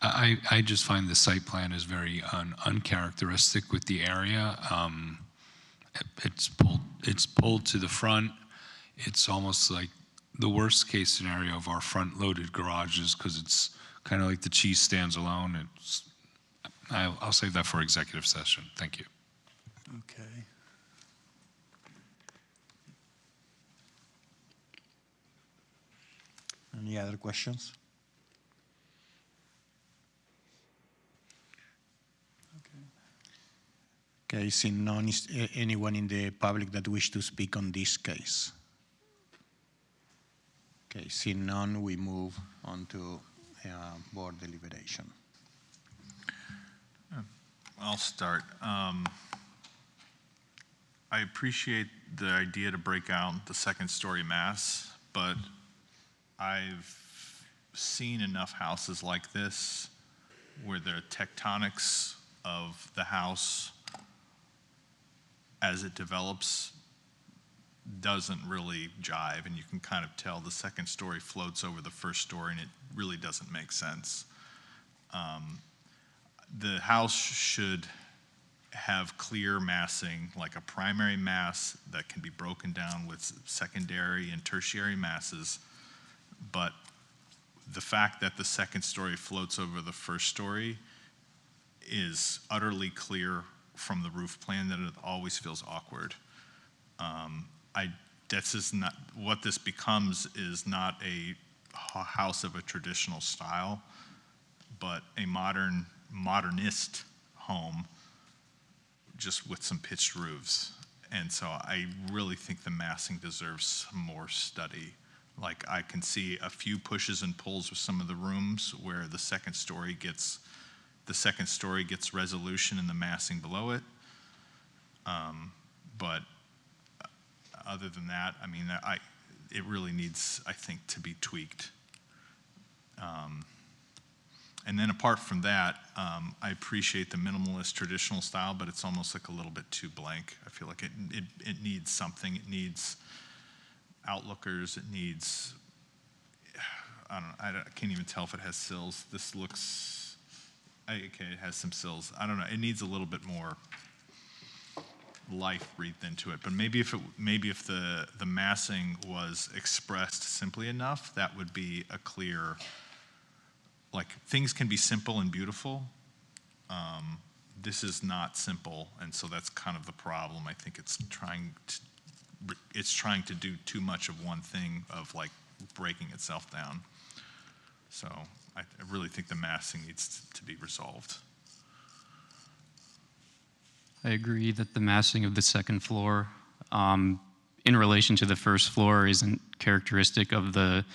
I just find the site plan is very uncharacteristic with the area. It's pulled to the front. It's almost like the worst case scenario of our front-loaded garages, because it's kind of like the cheese stands alone. I'll save that for executive session. Thank you. Okay. Any other questions? Okay, seeing none, is anyone in the public that wish to speak on this case? Okay, seeing none, we move on to board deliberation. I'll start. I appreciate the idea to break out the second-story mass, but I've seen enough houses like this where the tectonics of the house as it develops doesn't really jive, and you can kind of tell the second story floats over the first story, and it really doesn't make sense. The house should have clear massing, like a primary mass that can be broken down with secondary and tertiary masses, but the fact that the second story floats over the first story is utterly clear from the roof plan that it always feels awkward. This is not what this becomes. Is not a house of a traditional style, but a modernist home, just with some pitched roofs. And so I really think the massing deserves some more study. Like, I can see a few pushes and pulls with some of the rooms where the second story gets resolution in the massing below it. But other than that, I mean, it really needs, I think, to be tweaked. And then apart from that, I appreciate the minimalist traditional style, but it's almost like a little bit too blank. I feel like it needs something. It needs outlookers. It needs, I can't even tell if it has sills. This looks, okay, it has some sills. I don't know. It needs a little bit more life breathed into it. But maybe if the massing was expressed simply enough, that would be a clear, like, things can be simple and beautiful. This is not simple, and so that's kind of the problem. I think it's trying to do too much of one thing, of like breaking itself down. So I really think the massing needs to be resolved. I agree that the massing of the second floor in relation to the first floor isn't characteristic of the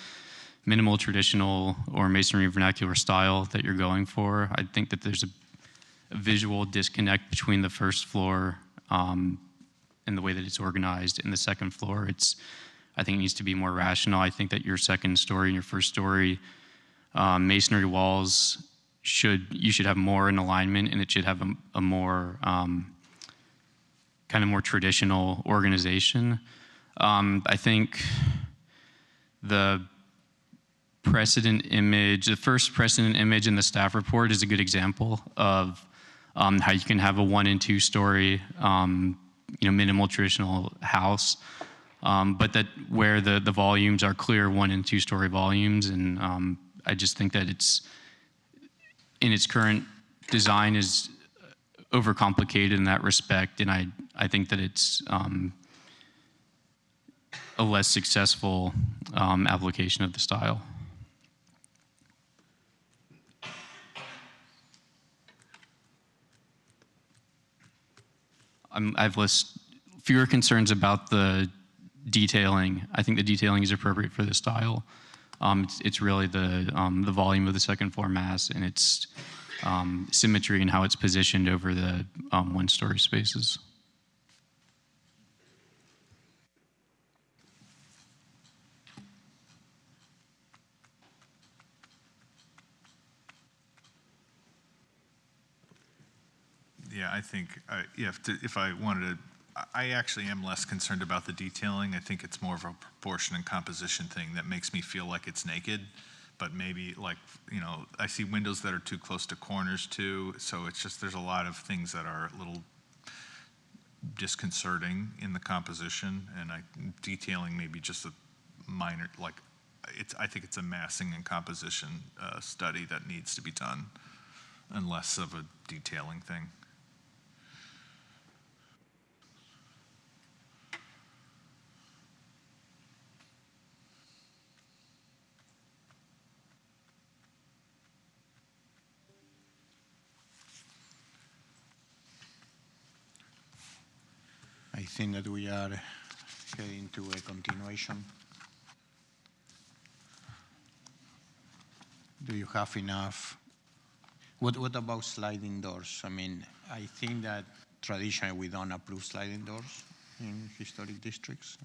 minimal traditional or masonry vernacular style that you're going for. I think that there's a visual disconnect between the first floor and the way that it's organized and the second floor. I think it needs to be more rational. I think that your second story and your first story masonry walls you should have more in alignment, and it should have a more kind of more traditional organization. I think the first precedent image in the staff report is a good example of how you can have a 1 and 2 story, minimal traditional house, but that where the volumes are clear 1 and 2 story volumes, and I just think that it's in its current design is overcomplicated in that respect, and I think that it's a less successful application of the style. I have fewer concerns about the detailing. I think the detailing is appropriate for the style. It's really the volume of the second floor mass and its symmetry and how it's positioned over the 1-story spaces. Yeah, I think if I wanted to, I actually am less concerned about the detailing. I think it's more of a proportion and composition thing that makes me feel like it's naked, but maybe I see windows that are too close to corners too, so it's just, there's a lot of things that are a little disconcerting in the composition, and detailing maybe just a minor, I think it's a massing and composition study that needs to be done, and less of a detailing thing. I think that we are heading to a continuation. Do you have enough? What about sliding doors? I mean, I think that traditionally we don't approve sliding doors in historic districts,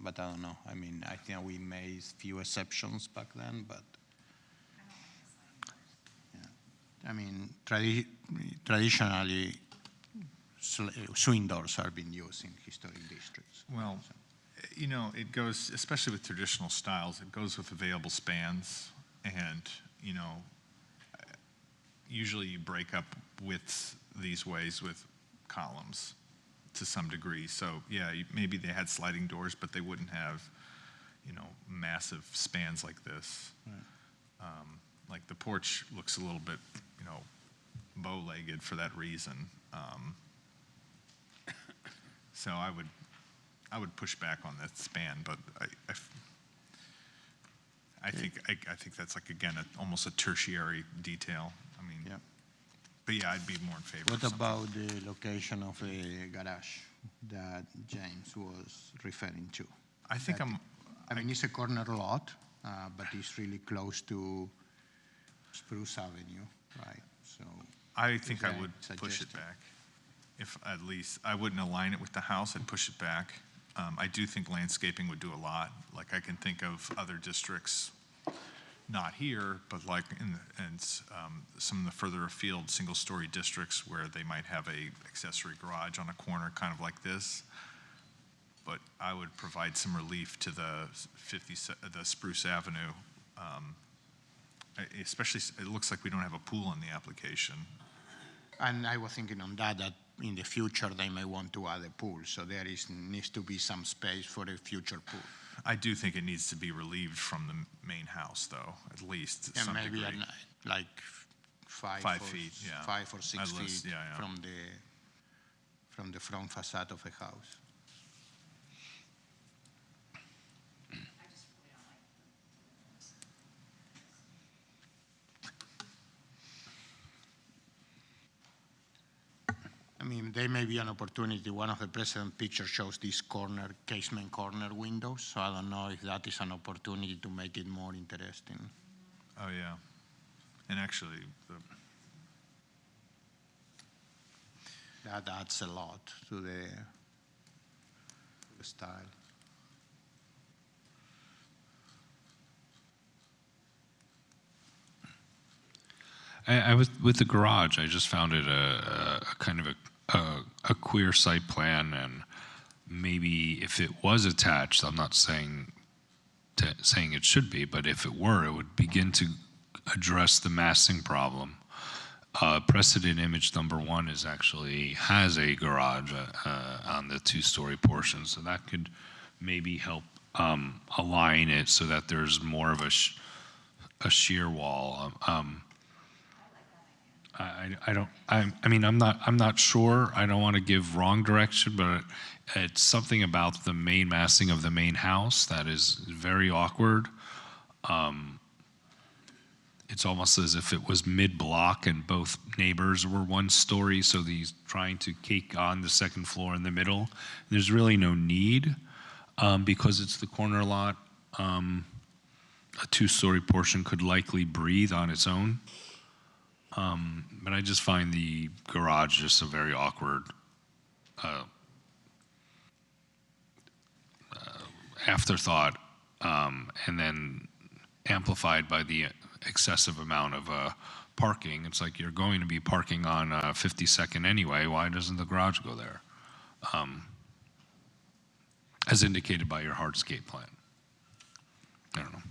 but I don't know. I mean, I think we made few exceptions back then, but yeah. I mean, traditionally, swing doors are being used in historic districts. Well, it goes, especially with traditional styles, it goes with available spans, and, usually you break up widths these ways with columns to some degree. So, yeah, maybe they had sliding doors, but they wouldn't have, massive spans like this. Right. Like the porch looks a little bit, bow-legged for that reason. So I would push back on that span, but I think that's almost a tertiary detail. I mean, yeah. But yeah, I'd be more in favor. What about the location of the garage that James was referring to? I think I mean, it's a corner lot, but it's really close to Spruce Avenue, right? So I think I would push it back. If at least I wouldn't align it with the house, I'd push it back. I do think landscaping would do a lot. Like I can think of other districts, not here, but like in some of the further afield single-story districts where they might have a accessory garage on a corner, kind of like this. But I would provide some relief to the Spruce Avenue. Especially, it looks like we don't have a pool in the application. And I was thinking on that in the future they may want to add a pool, so there needs to be some space for a future pool. I do think it needs to be relieved from the main house, though, at least to some maybe degree. Like 5 feet, yeah. 5 or 6 feet yeah. from the front facade of a house. I mean, there may be an opportunity. One of the present pictures shows these casement corner windows, so I don't know if that is an opportunity to make it more interesting. Oh, yeah. And actually, That adds a lot to the style. I was with the garage. I just found it a kind of a queer site plan, and maybe if it was attached, I'm not saying it should be, but if it were, it would begin to address the massing problem. Precedent image number 1 has a garage on the 2-story portion, so that could maybe help align it so that there's more of a shear wall. I'm not sure. I don't want to give wrong direction, but it's something about the main massing of the main house that is very awkward. It's almost as if it was mid-block and both neighbors were 1 story, so he's trying to cake on the 2nd floor in the middle. There's really no need because it's the corner lot. A 2-story portion could likely breathe on its own. But I just find the garage just a very awkward afterthought, and then amplified by the excessive amount of parking. It's like you're going to be parking on 52nd anyway. Why doesn't the garage go there? As indicated by your hardscape plan. I don't know.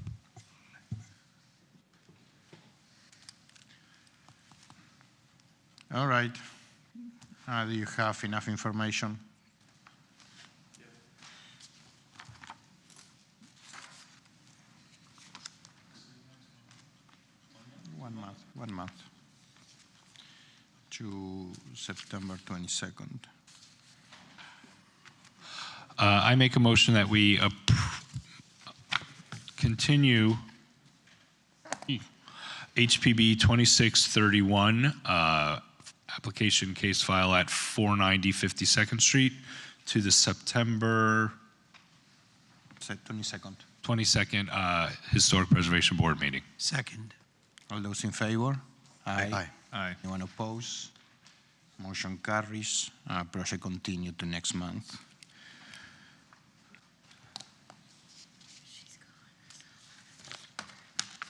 All right. Do you have enough information? One month. To September 22nd. I make a motion that we continue HPB 2631, application case file at 490 52nd Street to the September 22nd Historic Preservation Board meeting. Second. All those in favor? Aye. Aye. Anyone opposed? Motion carries. Project continued to next month.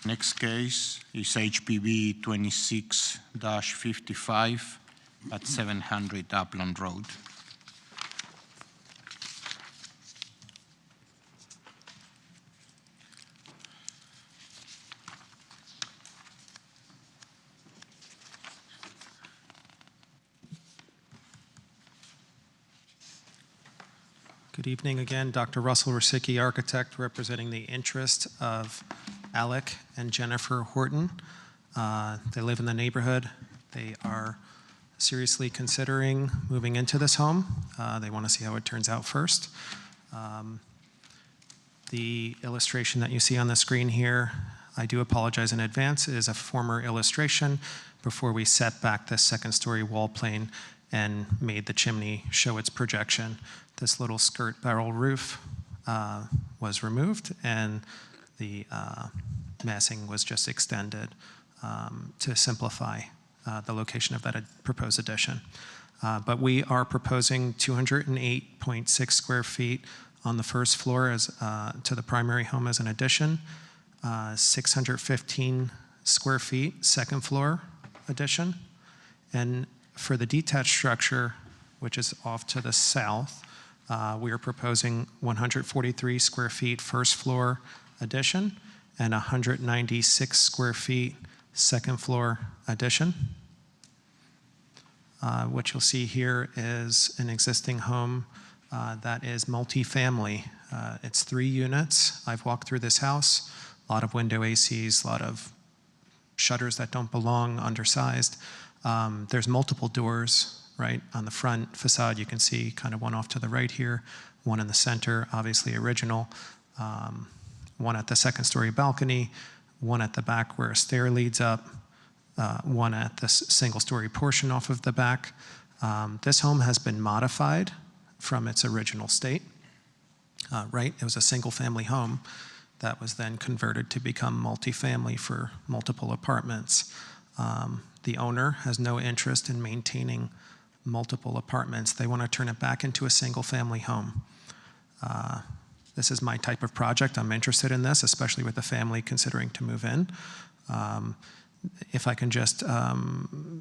Next case is HPB 26-55 at 700 Upland Road. Good evening again. Dr. Russell Rosicki, architect, representing the interest of Alec and Jennifer Horton. They live in the neighborhood. They are seriously considering moving into this home. They want to see how it turns out first. The illustration that you see on the screen here, I do apologize in advance, is a former illustration before we set back the 2nd-story wall plane and made the chimney show its projection. This little skirt barrel roof was removed, and the massing was just extended to simplify the location of that proposed addition. But we are proposing 208.6 square feet on the 1st floor as to the primary home as an addition, 615 square feet 2nd floor addition, and for the detached structure, which is off to the south, we are proposing 143 square feet 1st floor addition and 196 square feet 2nd floor addition. What you'll see here is an existing home that is multifamily. It's 3 units. I've walked through this house, a lot of window ACs, a lot of shutters that don't belong, undersized. There's multiple doors, right? On the front facade, you can see kind of one off to the right here, one in the center, obviously original, one at the 2nd-story balcony, one at the back where a stair leads up, one at the single-story portion off of the back. This home has been modified from its original state, right? It was a single-family home that was then converted to become multifamily for multiple apartments. The owner has no interest in maintaining multiple apartments. They want to turn it back into a single-family home. This is my type of project. I'm interested in this, especially with the family considering to move in. If I can just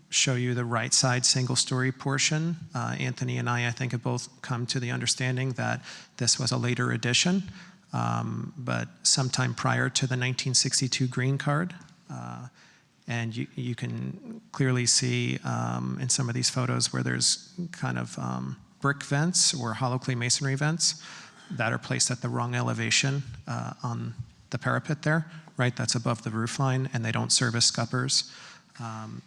show you the right side single-story portion, Anthony and I think, have both come to the understanding that this was a later addition, but sometime prior to the 1962 green card. And you can clearly see in some of these photos where there's kind of brick vents or hollow clay masonry vents that are placed at the wrong elevation on the parapet there, right? That's above the roof line, and they don't service scuppers.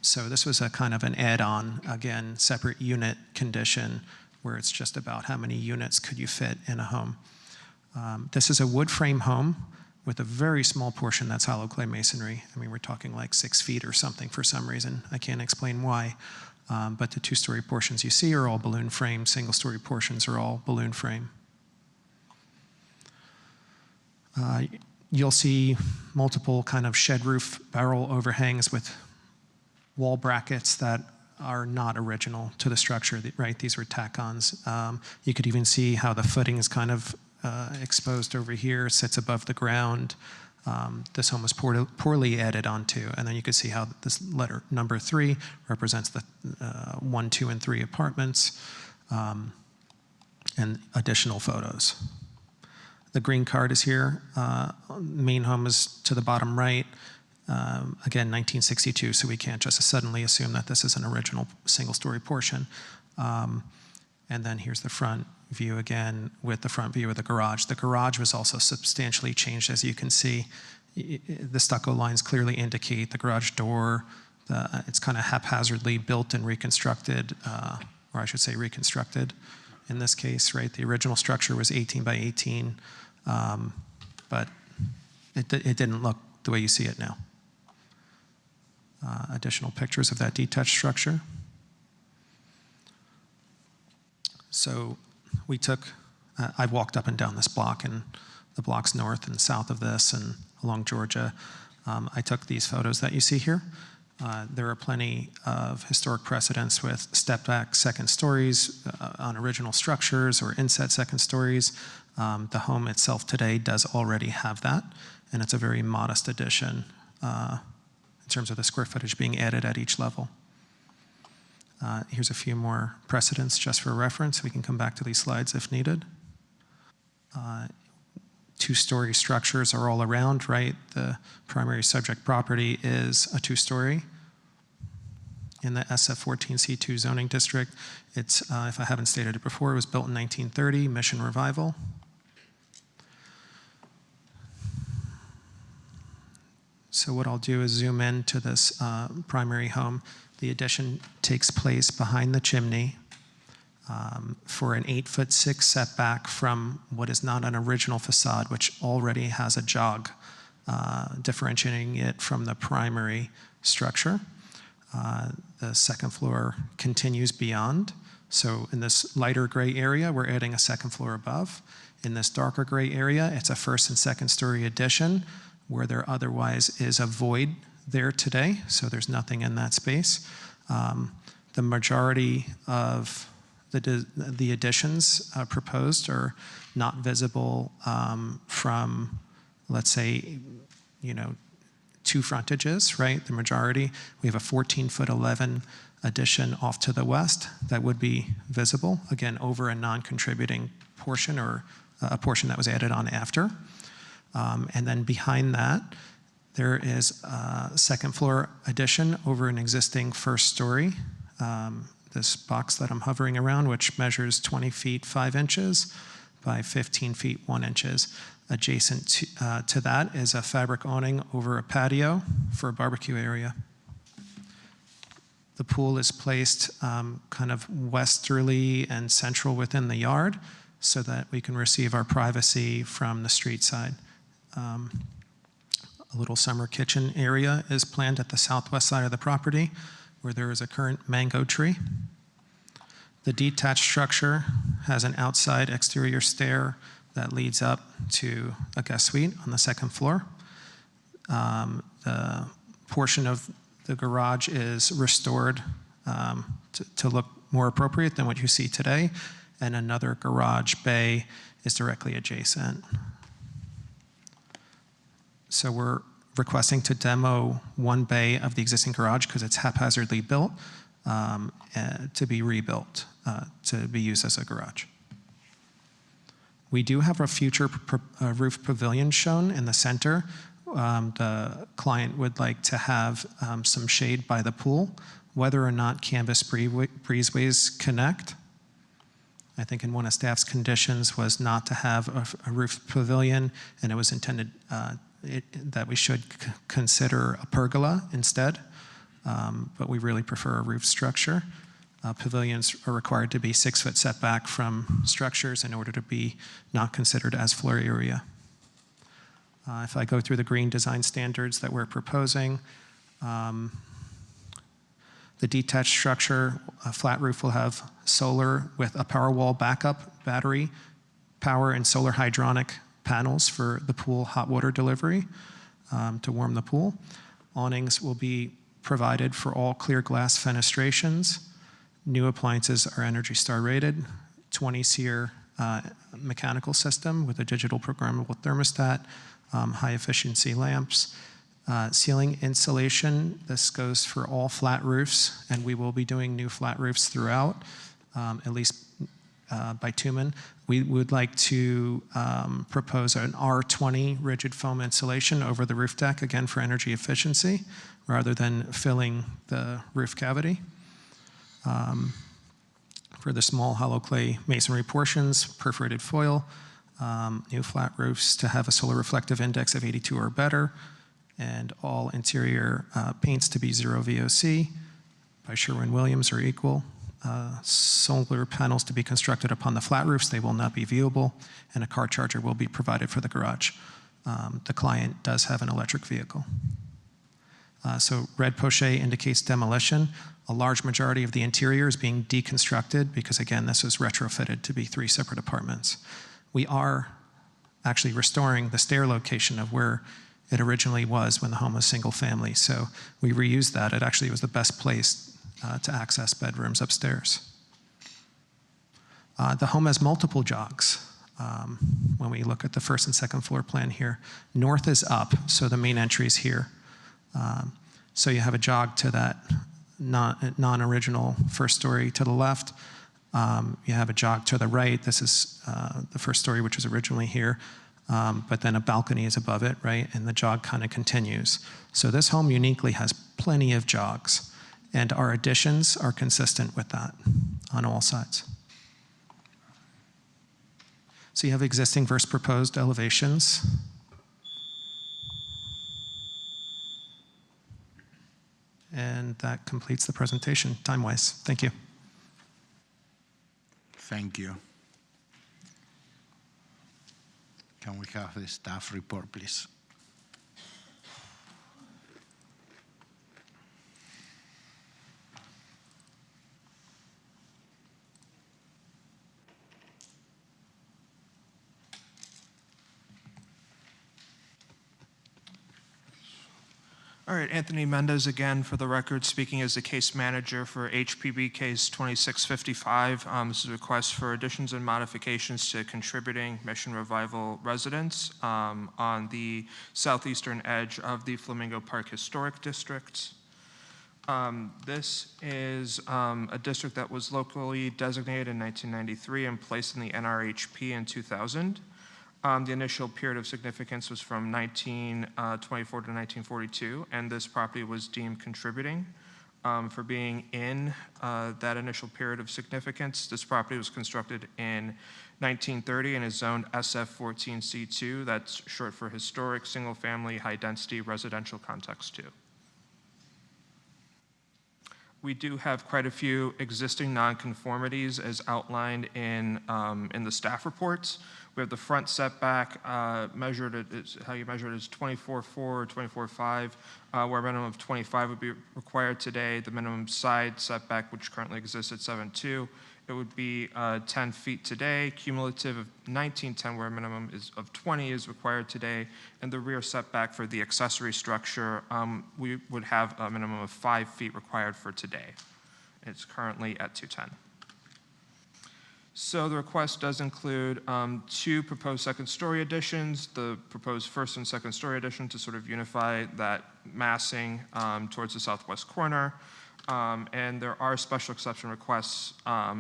So this was a kind of an add-on, again, separate unit condition where it's just about how many units could you fit in a home. This is a wood frame home with a very small portion that's hollow clay masonry. I mean, we're talking like 6 feet or something for some reason. I can't explain why. But the 2-story portions you see are all balloon frame. Single-story portions are all balloon frame. You'll see multiple kind of shed roof barrel overhangs with wall brackets that are not original to the structure, right? These were tack-ons. You could even see how the footing is kind of exposed over here, sits above the ground. This home was poorly added onto, and then you could see how this letter number 3 represents the 1, 2, and 3 apartments, and additional photos. The green card is here. Main home is to the bottom right. Again, 1962, so we can't just suddenly assume that this is an original single-story portion. And then here's the front view again with the front view of the garage. The garage was also substantially changed, as you can see. The stucco lines clearly indicate the garage door. It's kind of haphazardly built and reconstructed, or I should say reconstructed in this case, right? The original structure was 18 by 18, but it didn't look the way you see it now. Additional pictures of that detached structure. So we took, I walked up and down this block and the blocks north and south of this and along Georgia. I took these photos that you see here. There are plenty of historic precedents with step-back second stories on original structures or inset second stories. The home itself today does already have that, and it's a very modest addition in terms of the square footage being added at each level. Here's a few more precedents just for reference. We can come back to these slides if needed. 2-story structures are all around, right? The primary subject property is a 2-story in the SF14C2 zoning district. It's, if I haven't stated it before, it was built in 1930, Mission Revival. So what I'll do is zoom in to this primary home. The addition takes place behind the chimney for an 8'6" setback from what is not an original facade, which already has a jog differentiating it from the primary structure. The second floor continues beyond. So in this lighter gray area, we're adding a second floor above. In this darker gray area, it's a first and second story addition where there otherwise is a void there today, so there's nothing in that space. The majority of the additions proposed are not visible from, let's say, 2 frontages, right? The majority. We have a 14'11" addition off to the west that would be visible, again, over a non-contributing portion or a portion that was added on after. And then behind that, there is a second floor addition over an existing first story. This box that I'm hovering around, which measures 20 feet 5 inches by 15 feet 1 inches. Adjacent to that is a fabric awning over a patio for a barbecue area. The pool is placed kind of westerly and central within the yard so that we can receive our privacy from the street side. A little summer kitchen area is planned at the southwest side of the property where there is a current mango tree. The detached structure has an outside exterior stair that leads up to a guest suite on the second floor. The portion of the garage is restored to look more appropriate than what you see today, and another garage bay is directly adjacent. So we're requesting to demo one bay of the existing garage because it's haphazardly built to be rebuilt to be used as a garage. We do have a future roof pavilion shown in the center. The client would like to have some shade by the pool. Whether or not canvas breezeways connect, I think in one of staff's conditions was not to have a roof pavilion, and it was intended that we should consider a pergola instead, but we really prefer a roof structure. Pavilions are required to be 6 foot setback from structures in order to be not considered as floor area. If I go through the green design standards that we're proposing, the detached structure, a flat roof will have solar with a Powerwall backup battery, power and solar hydronic panels for the pool hot water delivery to warm the pool. Awnings will be provided for all clear glass fenestrations. New appliances are Energy Star rated, 20 SEER mechanical system with a digital programmable thermostat, high efficiency lamps. Ceiling insulation, this goes for all flat roofs, and we will be doing new flat roofs throughout, at least bitumen. We would like to propose an R20 rigid foam insulation over the roof deck, again for energy efficiency, rather than filling the roof cavity. For the small hollow clay masonry portions, perforated foil, new flat roofs to have a solar reflective index of 82 or better, and all interior paints to be 0 VOC by Sherwin-Williams or equal. Solar panels to be constructed upon the flat roofs. They will not be viewable, and a car charger will be provided for the garage. The client does have an electric vehicle. So red poche indicates demolition. A large majority of the interior is being deconstructed because, again, this was retrofitted to be 3 separate apartments. We are actually restoring the stair location of where it originally was when the home was single family. So we reused that. It actually was the best place to access bedrooms upstairs. The home has multiple jogs. When we look at the first and second floor plan here, north is up, so the main entry is here. So you have a jog to that non-original first story to the left. You have a jog to the right. This is the first story, which was originally here. But then a balcony is above it, right? And the jog kind of continues. So this home uniquely has plenty of jogs, and our additions are consistent with that on all sides. So you have existing versus proposed elevations. And that completes the presentation, time-wise. Thank you. Thank you. Can we have the staff report, please? All right, Anthony Mendez again for the record, speaking as the case manager for HPB case 2655. This is a request for additions and modifications to contributing Mission Revival residents on the southeastern edge of the Flamingo Park Historic District. This is a district that was locally designated in 1993 and placed in the NRHP in 2000. The initial period of significance was from 1924 to 1942, and this property was deemed contributing. For being in that initial period of significance, this property was constructed in 1930 and is zoned SF14C2. That's short for Historic Single Family High Density Residential Context 2. We do have quite a few existing nonconformities as outlined in the staff reports. We have the front setback measured at, how you measure it is 24.4 or 24.5, where a minimum of 25 would be required today. The minimum side setback, which currently exists at 7.2, it would be 10 feet today, cumulative of 1910, where a minimum is of 20 is required today, and the rear setback for the accessory structure, we would have a minimum of 5 feet required for today. It's currently at 210. So the request does include 2 proposed second-story additions, the proposed first and second-story addition to sort of unify that massing towards the southwest corner. And there are special exception requests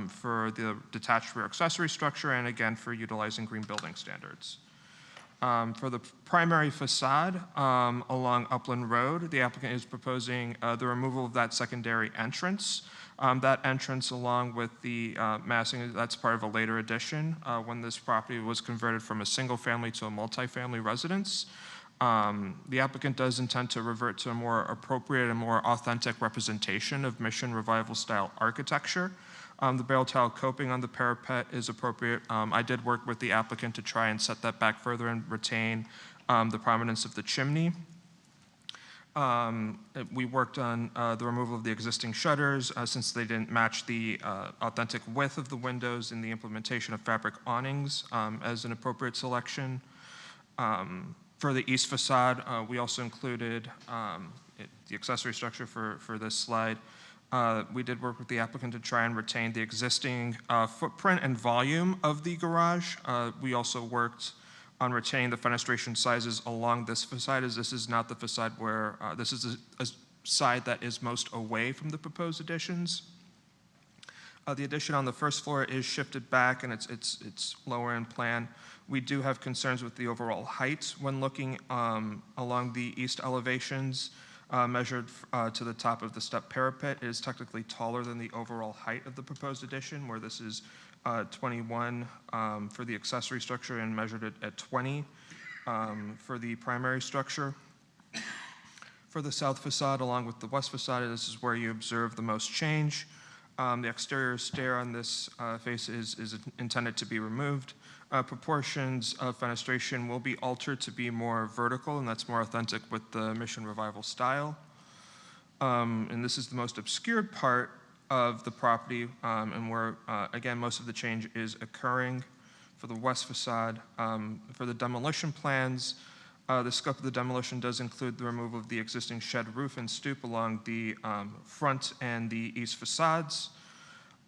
for the detached rear accessory structure and again for utilizing green building standards. For the primary facade along Upland Road, the applicant is proposing the removal of that secondary entrance. That entrance, along with the massing, that's part of a later addition when this property was converted from a single-family to a multifamily residence. The applicant does intend to revert to a more appropriate and more authentic representation of Mission Revival-style architecture. The barrel tile coping on the parapet is appropriate. I did work with the applicant to try and set that back further and retain the prominence of the chimney. We worked on the removal of the existing shutters since they didn't match the authentic width of the windows in the implementation of fabric awnings as an appropriate selection. For the east facade, we also included the accessory structure for this slide. We did work with the applicant to try and retain the existing footprint and volume of the garage. We also worked on retaining the fenestration sizes along this facade, as this is not the facade where, this is a side that is most away from the proposed additions. The addition on the first floor is shifted back and it's lower in plan. We do have concerns with the overall height when looking along the east elevations. Measured to the top of the step parapet, it is technically taller than the overall height of the proposed addition, where this is 21 for the accessory structure and measured at 20 for the primary structure. For the south facade, along with the west facade, this is where you observe the most change. The exterior stair on this face is intended to be removed. Proportions of fenestration will be altered to be more vertical, and that's more authentic with the Mission Revival style. And this is the most obscured part of the property, and where, again, most of the change is occurring. For the west facade, for the demolition plans, the scope of the demolition does include the removal of the existing shed roof and stoop along the front and the east facades,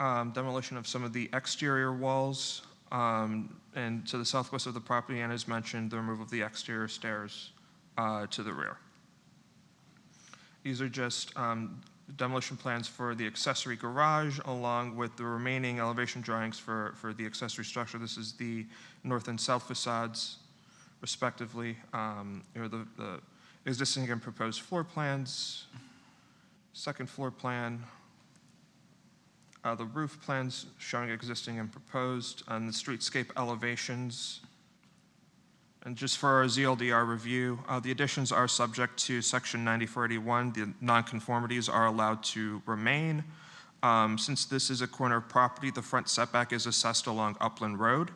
demolition of some of the exterior walls, and to the southwest of the property, and as mentioned, the removal of the exterior stairs to the rear. These are just demolition plans for the accessory garage, along with the remaining elevation drawings for the accessory structure. This is the north and south facades, respectively, or the existing and proposed floor plans, second floor plan, the roof plans showing existing and proposed, and the streetscape elevations. And just for our ZLDR review, the additions are subject to Section 9481. The nonconformities are allowed to remain. Since this is a corner property, the front setback is assessed along Upland Road.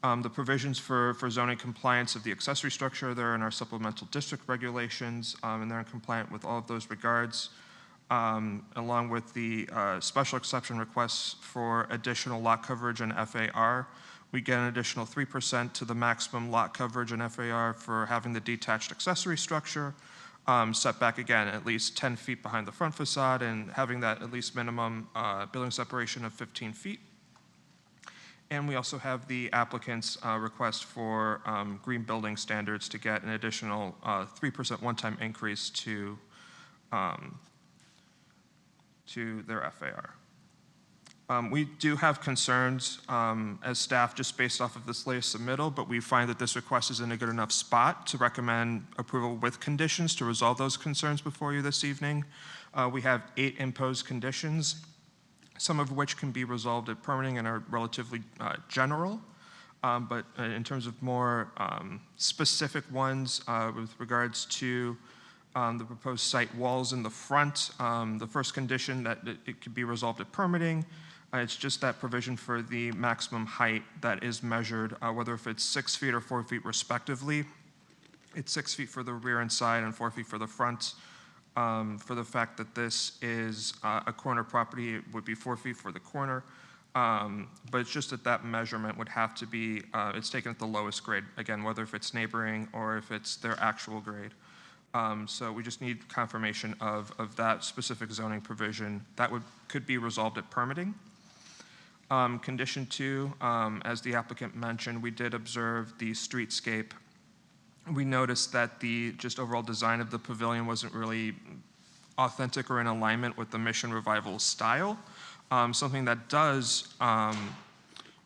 The provisions for zoning compliance of the accessory structure are there in our supplemental district regulations, and they're in compliant with all of those regards. Along with the special exception requests for additional lot coverage and FAR. We get an additional 3% to the maximum lot coverage and FAR for having the detached accessory structure, set back again at least 10 feet behind the front facade and having that at least minimum building separation of 15 feet. And we also have the applicant's request for green building standards to get an additional 3% one-time increase to their FAR. We do have concerns as staff just based off of this latest submittal, but we find that this request is in a good enough spot to recommend approval with conditions to resolve those concerns before you this evening. We have 8 imposed conditions, some of which can be resolved at permitting and are relatively general. But in terms of more specific ones with regards to the proposed site walls in the front, the first condition that it could be resolved at permitting. It's just that provision for the maximum height that is measured, whether if it's 6 feet or 4 feet respectively. It's 6 feet for the rear and side and 4 feet for the front. For the fact that this is a corner property, it would be 4 feet for the corner. But it's just that that measurement would have to be, it's taken at the lowest grade, again, whether if it's neighboring or if it's their actual grade. So we just need confirmation of that specific zoning provision. That could be resolved at permitting. Condition 2, as the applicant mentioned, we did observe the streetscape. We noticed that the just overall design of the pavilion wasn't really authentic or in alignment with the Mission Revival style. Something that does,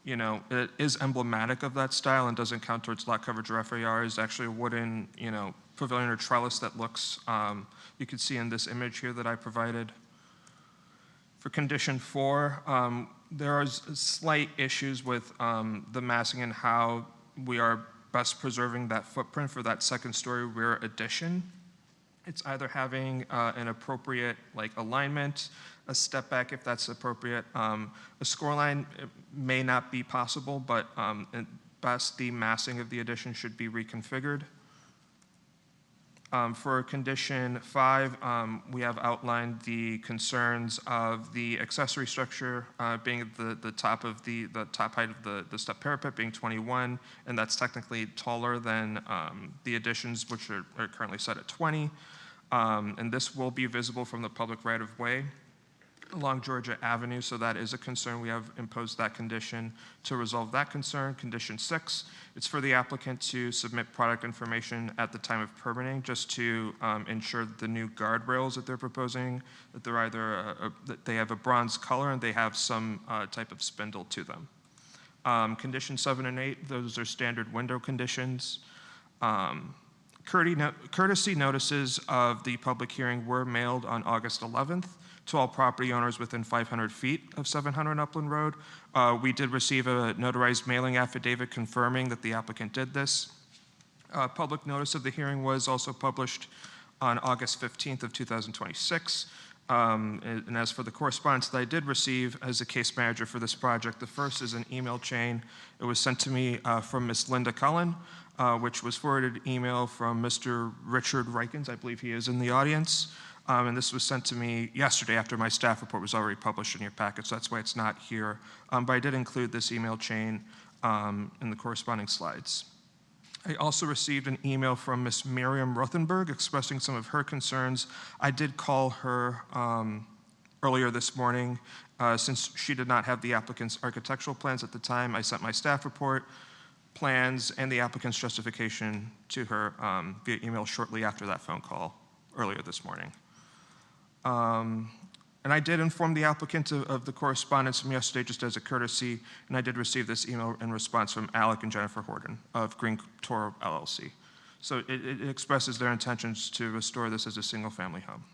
it is emblematic of that style and doesn't count towards lot coverage or FAR is actually a wooden, pavilion or trellis that looks, you can see in this image here that I provided. For condition 4, there are slight issues with the massing and how we are best preserving that footprint for that second story rear addition. It's either having an appropriate alignment, a step back if that's appropriate. A score line may not be possible, but at best the massing of the addition should be reconfigured. For condition 5, we have outlined the concerns of the accessory structure being the top of the top height of the step parapet being 21, and that's technically taller than the additions, which are currently set at 20. And this will be visible from the public right-of-way along Georgia Avenue, so that is a concern. We have imposed that condition to resolve that concern. Condition 6, it's for the applicant to submit product information at the time of permitting, just to ensure that the new guardrails that they're proposing, that they're either that they have a bronze color and they have some type of spindle to them. Condition 7 and 8, those are standard window conditions. Courtesy notices of the public hearing were mailed on August 11th to all property owners within 500 feet of 700 Upland Road. We did receive a notarized mailing affidavit confirming that the applicant did this. Public notice of the hearing was also published on August 15th of 2026. And as for the correspondence that I did receive as a case manager for this project, the first is an email chain. It was sent to me from Ms. Linda Cullen, which was forwarded email from Mr. Richard Rikens, I believe he is in the audience. And this was sent to me yesterday after my staff report was already published in your packet, so that's why it's not here. But I did include this email chain in the corresponding slides. I also received an email from Ms. Miriam Rothenberg expressing some of her concerns. I did call her earlier this morning. Since she did not have the applicant's architectural plans at the time, I sent my staff report, plans, and the applicant's justification to her via email shortly after that phone call earlier this morning. And I did inform the applicant of the correspondence from yesterday just as a courtesy, and I did receive this email in response from Alec and Jennifer Horton of Green Toro LLC. So it expresses their intentions to restore this as a single-family home.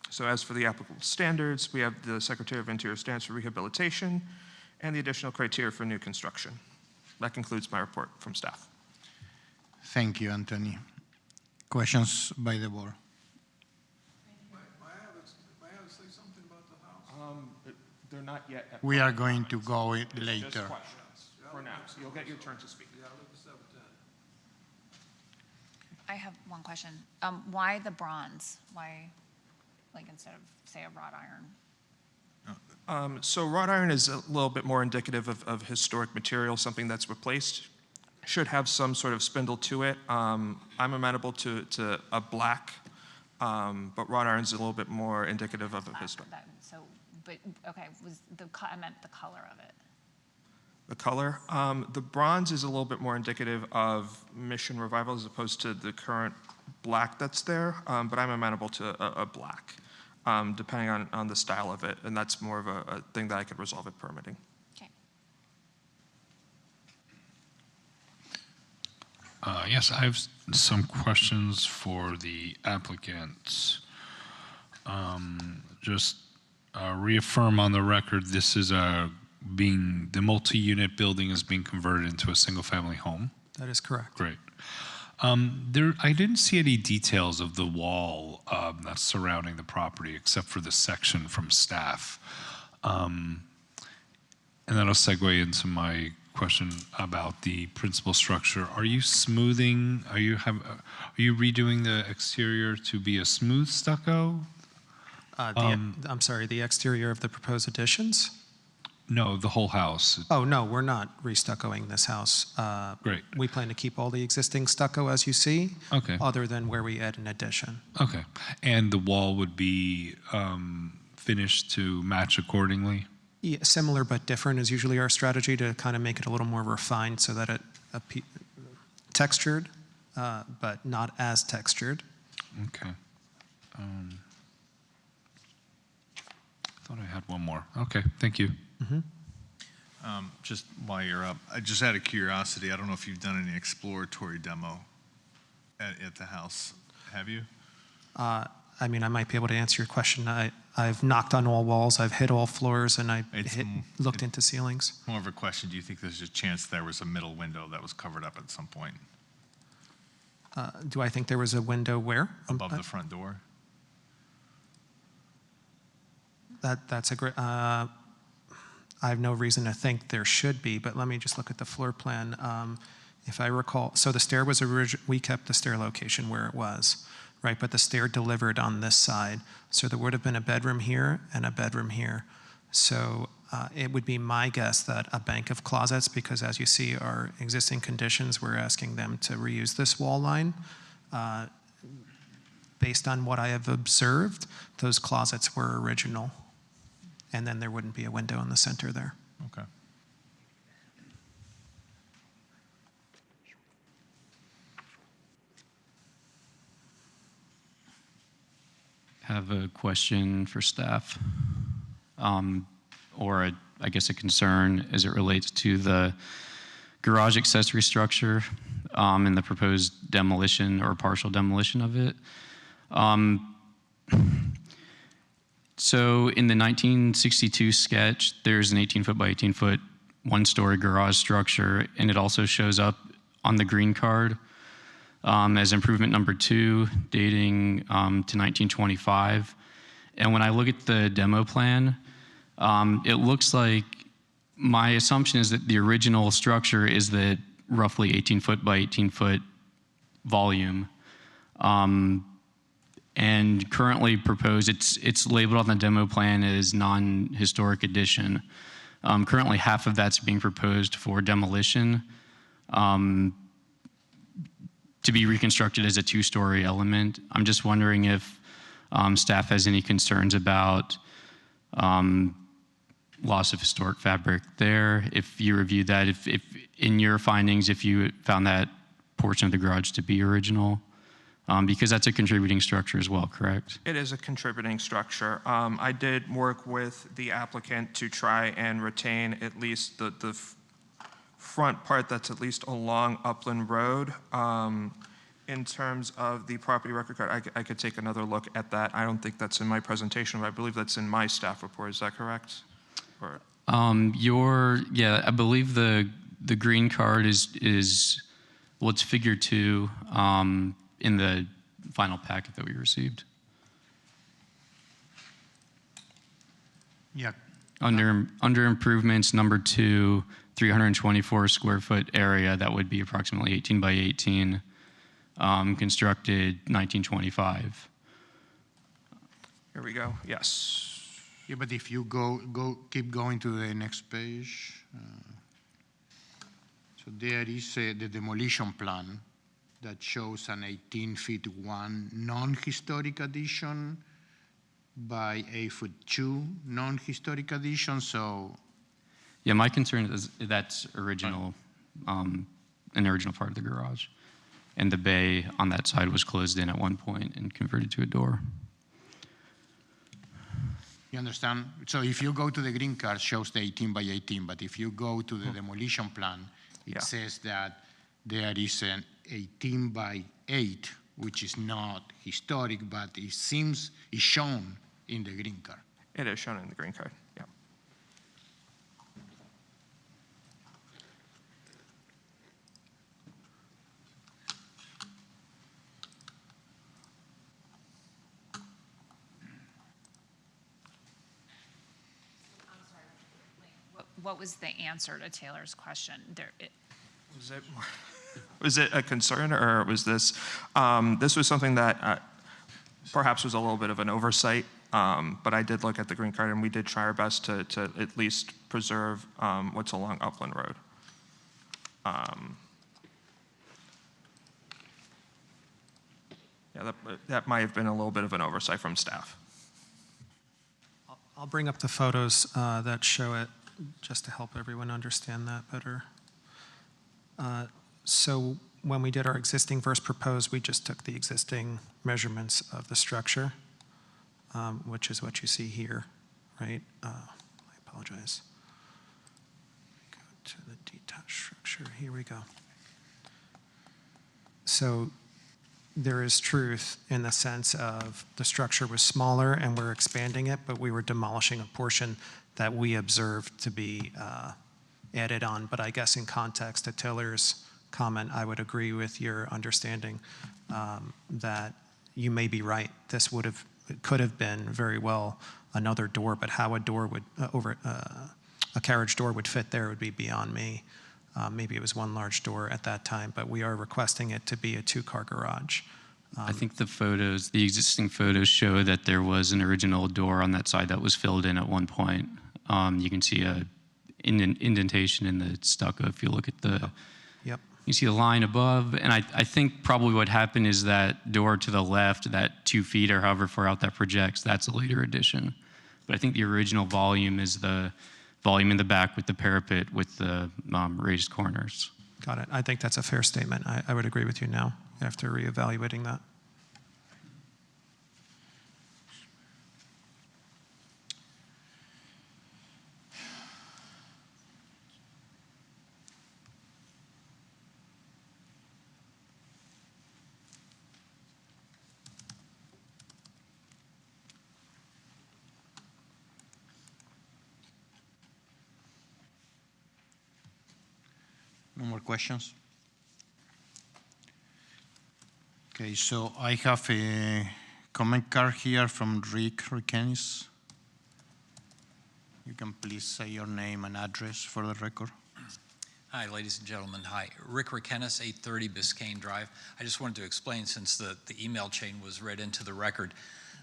So as for the applicable standards, we have the Secretary of Interior standards for rehabilitation and the additional criteria for new construction. That concludes my report from staff. Thank you, Anthony. Questions by the board? They're not yet. We are going to go later. Just questions for now. So you'll get your turn to speak. I have one question. Why the bronze? Why, instead of, say, a wrought iron? So wrought iron is a little bit more indicative of historic material, something that's replaced. Should have some sort of spindle to it. I'm amenable to a black, but wrought iron is a little bit more indicative of a historic. But, okay, I meant the color of it. The color? The bronze is a little bit more indicative of Mission Revival as opposed to the current black that's there, but I'm amenable to a black, depending on the style of it, and that's more of a thing that I could resolve at permitting. Okay. Yes, I have some questions for the applicant. Just reaffirm on the record, this is the multi-unit building is being converted into a single-family home? That is correct. Great. I didn't see any details of the wall that's surrounding the property except for the section from staff. And that'll segue into my question about the principal structure. Are you smoothing, are you redoing the exterior to be a smooth stucco? I'm sorry, the exterior of the proposed additions? No, the whole house. Oh, no, we're not restuccoing this house. Great. We plan to keep all the existing stucco as you see, Okay. other than where we add an addition. Okay. And the wall would be finished to match accordingly? Yeah, similar but different is usually our strategy to kind of make it a little more refined so that it textured, but not as textured. Okay. Thought I had one more. Okay, thank you. Just while you're up, just out of curiosity, I don't know if you've done any exploratory demo at the house. Have you? I mean, I might be able to answer your question. I've knocked on all walls, I've hit all floors, and looked into ceilings. More of a question, do you think there's a chance there was a middle window that was covered up at some point? Do I think there was a window where? Above the front door? That's a great, I have no reason to think there should be, but let me just look at the floor plan. If I recall, so the stair was we kept the stair location where it was, right? But the stair delivered on this side. So there would have been a bedroom here and a bedroom here. So it would be my guess that a bank of closets, because as you see, our existing conditions, we're asking them to reuse this wall line. Based on what I have observed, those closets were original. And then there wouldn't be a window in the center there. Okay. Have a question for staff, or I guess a concern as it relates to the garage accessory structure and the proposed demolition or partial demolition of it. So in the 1962 sketch, there's an 18-foot by 18-foot one-story garage structure, and it also shows up on the green card as improvement number 2, dating to 1925. And when I look at the demo plan, it looks like my assumption is that the original structure is the roughly 18-foot by 18-foot volume. And currently proposed, it's labeled on the demo plan as non-historic addition. Currently, half of that's being proposed for demolition to be reconstructed as a 2-story element. I'm just wondering if staff has any concerns about loss of historic fabric there. If you reviewed that, if in your findings, if you found that portion of the garage to be original. Because that's a contributing structure as well, correct? It is a contributing structure. I did work with the applicant to try and retain at least the front part that's at least along Upland Road. In terms of the property record card, I could take another look at that. I don't think that's in my presentation, but I believe that's in my staff report. Is that correct? Or? Yeah, I believe the green card is well, it's figure 2. In the final packet that we received. Yeah. Under improvements, number 2, 324 square foot area, that would be approximately 18 by 18, constructed 1925. Here we go, yes. Yeah, but if you keep going to the next page. So there is the demolition plan that shows an 18-feet 1 non-historic addition by 8-foot 2 non-historic addition, so. Yeah, my concern is that's original, an original part of the garage. And the bay on that side was closed in at one point and converted to a door. You understand? So if you go to the green card, it shows the 18 by 18, but if you go to the demolition plan, it says that there is an 18 by 8, which is not historic, but it seems is shown in the green card. It is shown in the green card, yeah. What was the answer to Taylor's question? Was it a concern, or was this, this was something that perhaps was a little bit of an oversight, but I did look at the green card and we did try our best to at least preserve what's along Upland Road. Yeah, that might have been a little bit of an oversight from staff. I'll bring up the photos that show it, just to help everyone understand that better. So when we did our existing versus proposed, we just took the existing measurements of the structure, which is what you see here, right? I apologize. Go to the detached structure. Here we go. So there is truth in the sense of the structure was smaller and we're expanding it, but we were demolishing a portion that we observed to be added on. But I guess in context to Taylor's comment, I would agree with your understanding that you may be right. This could have been very well another door, but how a door would a carriage door would fit there would be beyond me. Maybe it was one large door at that time, but we are requesting it to be a two-car garage. I think the existing photos show that there was an original door on that side that was filled in at one point. You can see an indentation in the stucco if you look at the, Yep. you see the line above. And I think probably what happened is that door to the left, that 2 feet or however far out that projects, that's a later addition. But I think the original volume is the volume in the back with the parapet with the raised corners. Got it. I think that's a fair statement. I would agree with you now after reevaluating that. No more questions? Okay, so I have a comment card here from Rick Rikenis. You can please say your name and address for the record. Hi, ladies and gentlemen. Hi, Rick Rikenis, 830 Biscayne Drive. I just wanted to explain, since the email chain was read into the record,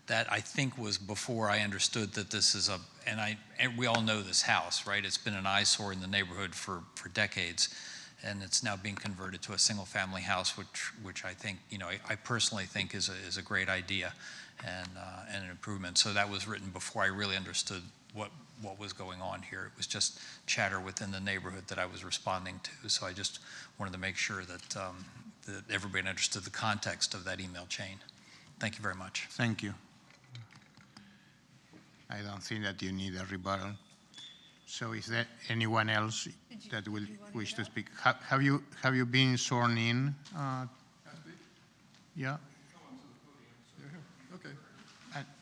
that I think was before I understood that this is and we all know this house, right? It's been an eyesore in the neighborhood for decades, and it's now being converted to a single-family house, which I think, I personally think is a great idea and an improvement. So that was written before I really understood what was going on here. It was just chatter within the neighborhood that I was responding to. So I just wanted to make sure that that everybody understood the context of that email chain. Thank you very much. Thank you. I don't think that you need a rebuttal. So is there anyone else that will wish to speak? Have you been sworn in? Yeah? Okay.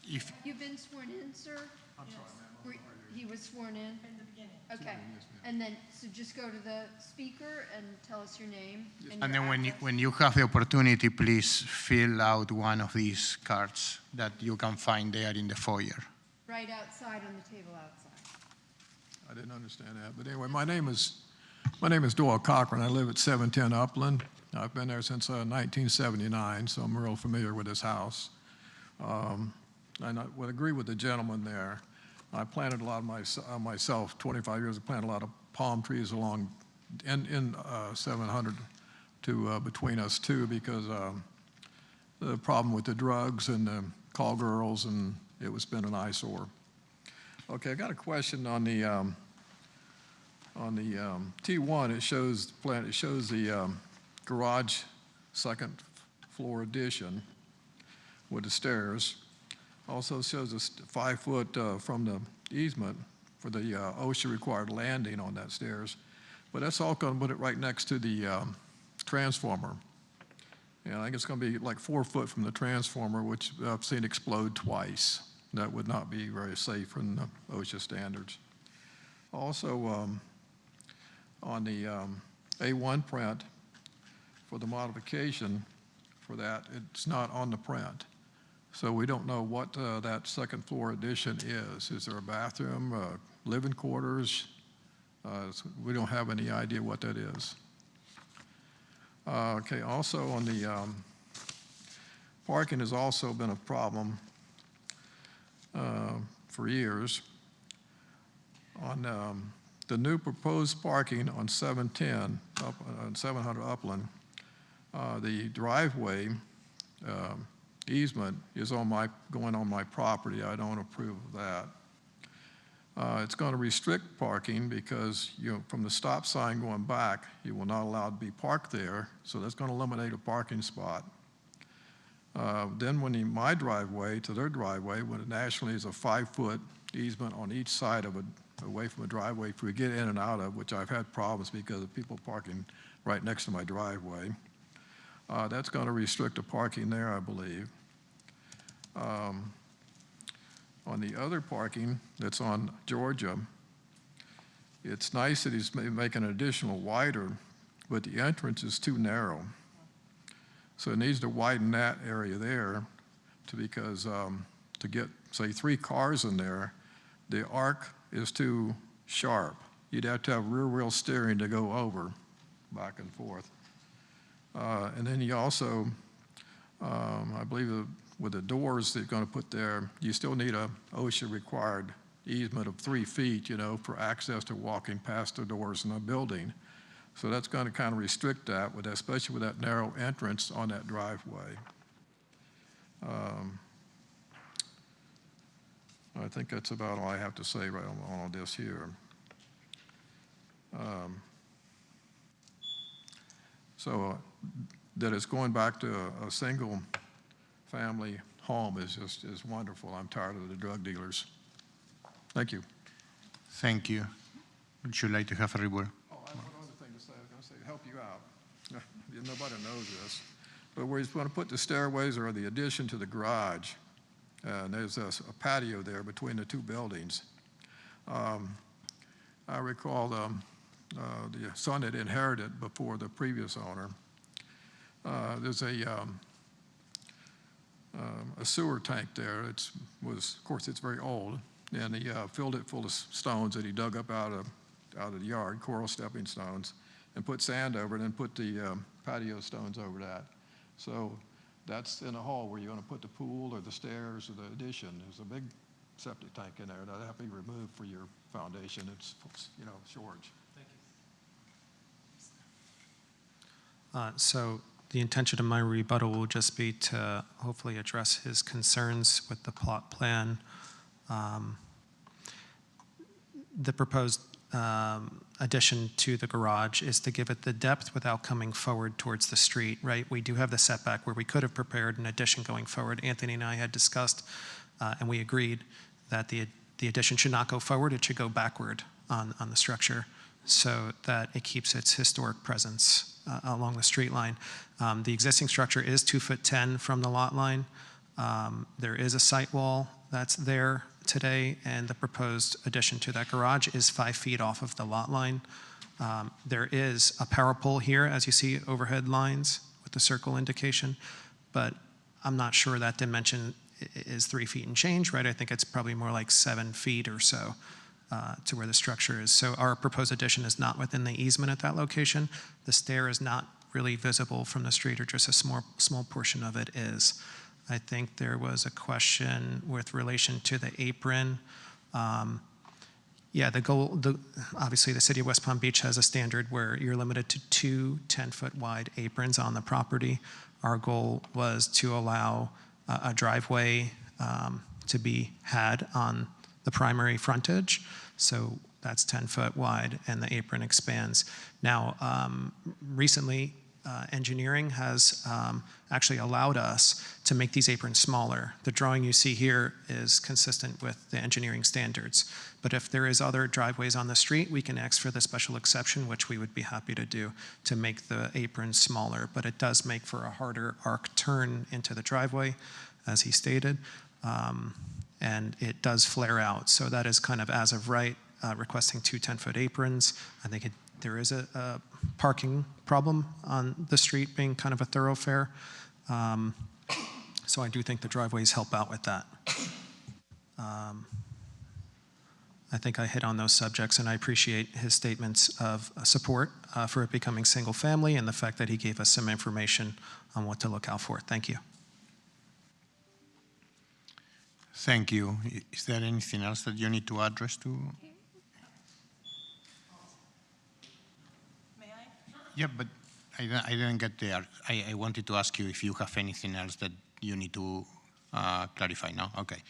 If You've been sworn in, sir? I'm sorry, ma'am. He was sworn in? In the beginning. Okay. And then, so just go to the speaker and tell us your name. And then when you have the opportunity, please fill out one of these cards that you can find there in the foyer. Right outside on the table outside. I didn't understand that. But anyway, my name is Doyle Cochran. I live at 710 Upland. I've been there since 1979, so I'm real familiar with this house. And I would agree with the gentleman there. I planted a lot of myself, 25 years, I planted a lot of palm trees along in 700 to between us too, because the problem with the drugs and the call girls, and it was been an eyesore. Okay, I got a question on the T1. It shows the garage second floor addition with the stairs. Also shows us 5 foot from the easement for the OSHA required landing on that stairs. But that's all going to put it right next to the transformer. And I think it's going to be like 4 foot from the transformer, which I've seen explode twice. That would not be very safe from the OSHA standards. Also, on the A1 print for the modification for that, it's not on the print. So we don't know what that second floor addition is. Is there a bathroom, living quarters? We don't have any idea what that is. Okay, also on the parking has also been a problem for years. On the new proposed parking on 710, on 700 Upland, the driveway easement is going on my property. I don't approve of that. It's going to restrict parking because, from the stop sign going back, you will not allow to be parked there, so that's going to eliminate a parking spot. Then my driveway to their driveway, when it nationally is a 5-foot easement on each side of it, away from a driveway for we get in and out of, which I've had problems because of people parking right next to my driveway. That's going to restrict the parking there, I believe. On the other parking that's on Georgia, it's nice that he's making an additional wider, but the entrance is too narrow. So it needs to widen that area there because to get, say, 3 cars in there, the arc is too sharp. You'd have to have rear wheel steering to go over back and forth. And then you also, I believe with the doors they're going to put there, you still need a OSHA required easement of 3 feet, for access to walking past the doors in the building. So that's going to kind of restrict that, especially with that narrow entrance on that driveway. I think that's about all I have to say right on all this here. So that it's going back to a single family home is wonderful. I'm tired of the drug dealers. Thank you. Thank you. Would you like to have a report? Oh, I have one other thing to say. I was going to say, help you out. Nobody knows this. But where he's going to put the stairways or the addition to the garage, and there's a patio there between the 2 buildings. I recall the son had inherited before the previous owner. There's a sewer tank there. Of course, it's very old, and he filled it full of stones that he dug up out of the yard, coral stepping stones, and put sand over it and put the patio stones over that. So that's in the hall where you're going to put the pool or the stairs or the addition. There's a big septic tank in there that'll have to be removed for your foundation. It's, shortage. Thank you. So the intention of my rebuttal will just be to hopefully address his concerns with the plot plan. The proposed addition to the garage is to give it the depth without coming forward towards the street, right? We do have the setback where we could have prepared an addition going forward. Anthony and I had discussed, and we agreed that the addition should not go forward, it should go backward on the structure so that it keeps its historic presence along the street line. The existing structure is 2'10" from the lot line. There is a site wall that's there today, and the proposed addition to that garage is 5 feet off of the lot line. There is a power pole here, as you see overhead lines with the circle indication, but I'm not sure that dimension is 3 feet and change, right? I think it's probably more like 7 feet or so to where the structure is. So our proposed addition is not within the easement at that location. The stair is not really visible from the street, or just a small portion of it is. I think there was a question with relation to the apron. Yeah, obviously the city of West Palm Beach has a standard where you're limited to 2 10-foot wide aprons on the property. Our goal was to allow a driveway to be had on the primary frontage. So that's 10 foot wide and the apron expands. Now, recently, engineering has actually allowed us to make these aprons smaller. The drawing you see here is consistent with the engineering standards. But if there is other driveways on the street, we can ask for the special exception, which we would be happy to do, to make the apron smaller. But it does make for a harder arc turn into the driveway, as he stated. And it does flare out. So that is kind of, as of right, requesting 2 10-foot aprons. I think there is a parking problem on the street being kind of a thoroughfare. So I do think the driveways help out with that. I think I hit on those subjects, and I appreciate his statements of support for it becoming single family and the fact that he gave us some information on what to look out for. Thank you. Thank you. Is there anything else that you need to address to? Yeah, but I didn't get there. I wanted to ask you if you have anything else that you need to clarify now. Okay.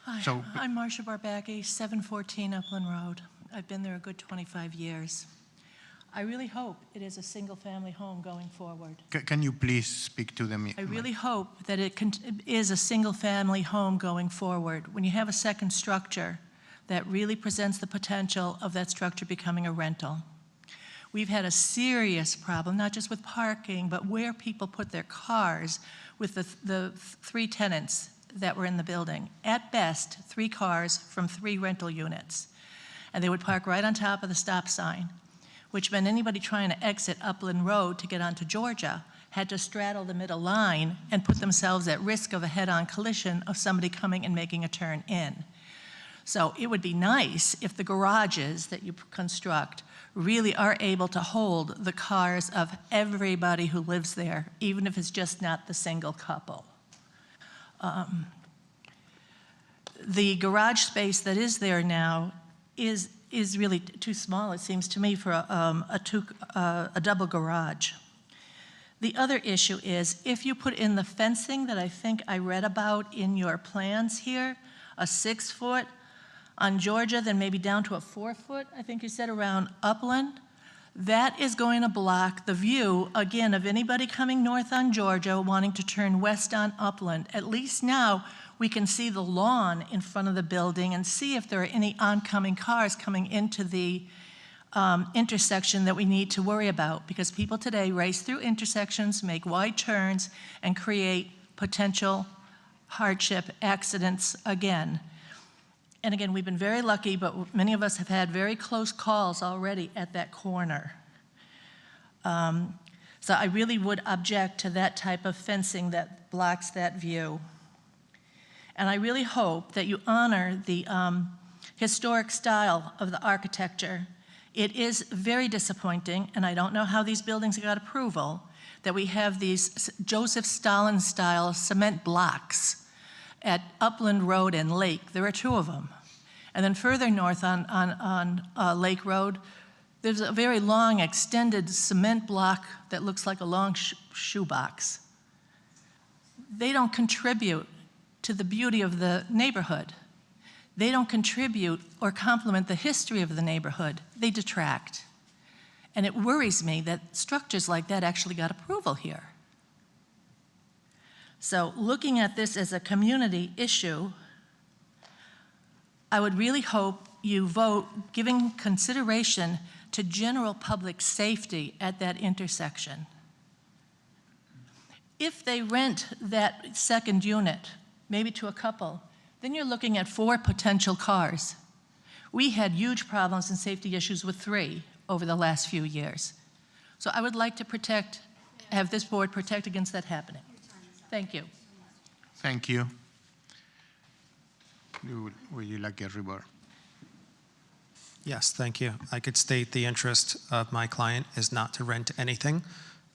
Hi, So- I'm Marcia Barbacki, 714 Upland Road. I've been there a good 25 years. I really hope it is a single-family home going forward. Can you please speak to them? I really hope that it is a single-family home going forward. When you have a second structure, that really presents the potential of that structure becoming a rental. We've had a serious problem, not just with parking, but where people put their cars with the 3 tenants that were in the building. At best, 3 cars from 3 rental units. And they would park right on top of the stop sign, which meant anybody trying to exit Upland Road to get onto Georgia had to straddle the middle line and put themselves at risk of a head-on collision of somebody coming and making a turn in. So it would be nice if the garages that you construct really are able to hold the cars of everybody who lives there, even if it's just not the single couple. The garage space that is there now is really too small, it seems to me, for a double garage. The other issue is if you put in the fencing that I think I read about in your plans here, a 6-foot on Georgia, then maybe down to a 4-foot, I think you said, around Upland, that is going to block the view, again, of anybody coming north on Georgia wanting to turn west on Upland. At least now we can see the lawn in front of the building and see if there are any oncoming cars coming into the intersection that we need to worry about, because people today race through intersections, make wide turns, and create potential hardship accidents again. And again, we've been very lucky, but many of us have had very close calls already at that corner. So I really would object to that type of fencing that blocks that view. And I really hope that you honor the historic style of the architecture. It is very disappointing, and I don't know how these buildings got approval, that we have these Joseph Stalin-style cement blocks at Upland Road and Lake. There are 2 of them. And then further north on Lake Road, there's a very long extended cement block that looks like a long shoebox. They don't contribute to the beauty of the neighborhood. They don't contribute or complement the history of the neighborhood. They detract. And it worries me that structures like that actually got approval here. So looking at this as a community issue, I would really hope you vote giving consideration to general public safety at that intersection. If they rent that second unit, maybe to a couple, then you're looking at 4 potential cars. We had huge problems and safety issues with 3 over the last few years. So I would like to have this board protect against that happening. Thank you. Thank you. Would you like a rebuttal? Yes, thank you. I could state the interest of my client is not to rent anything.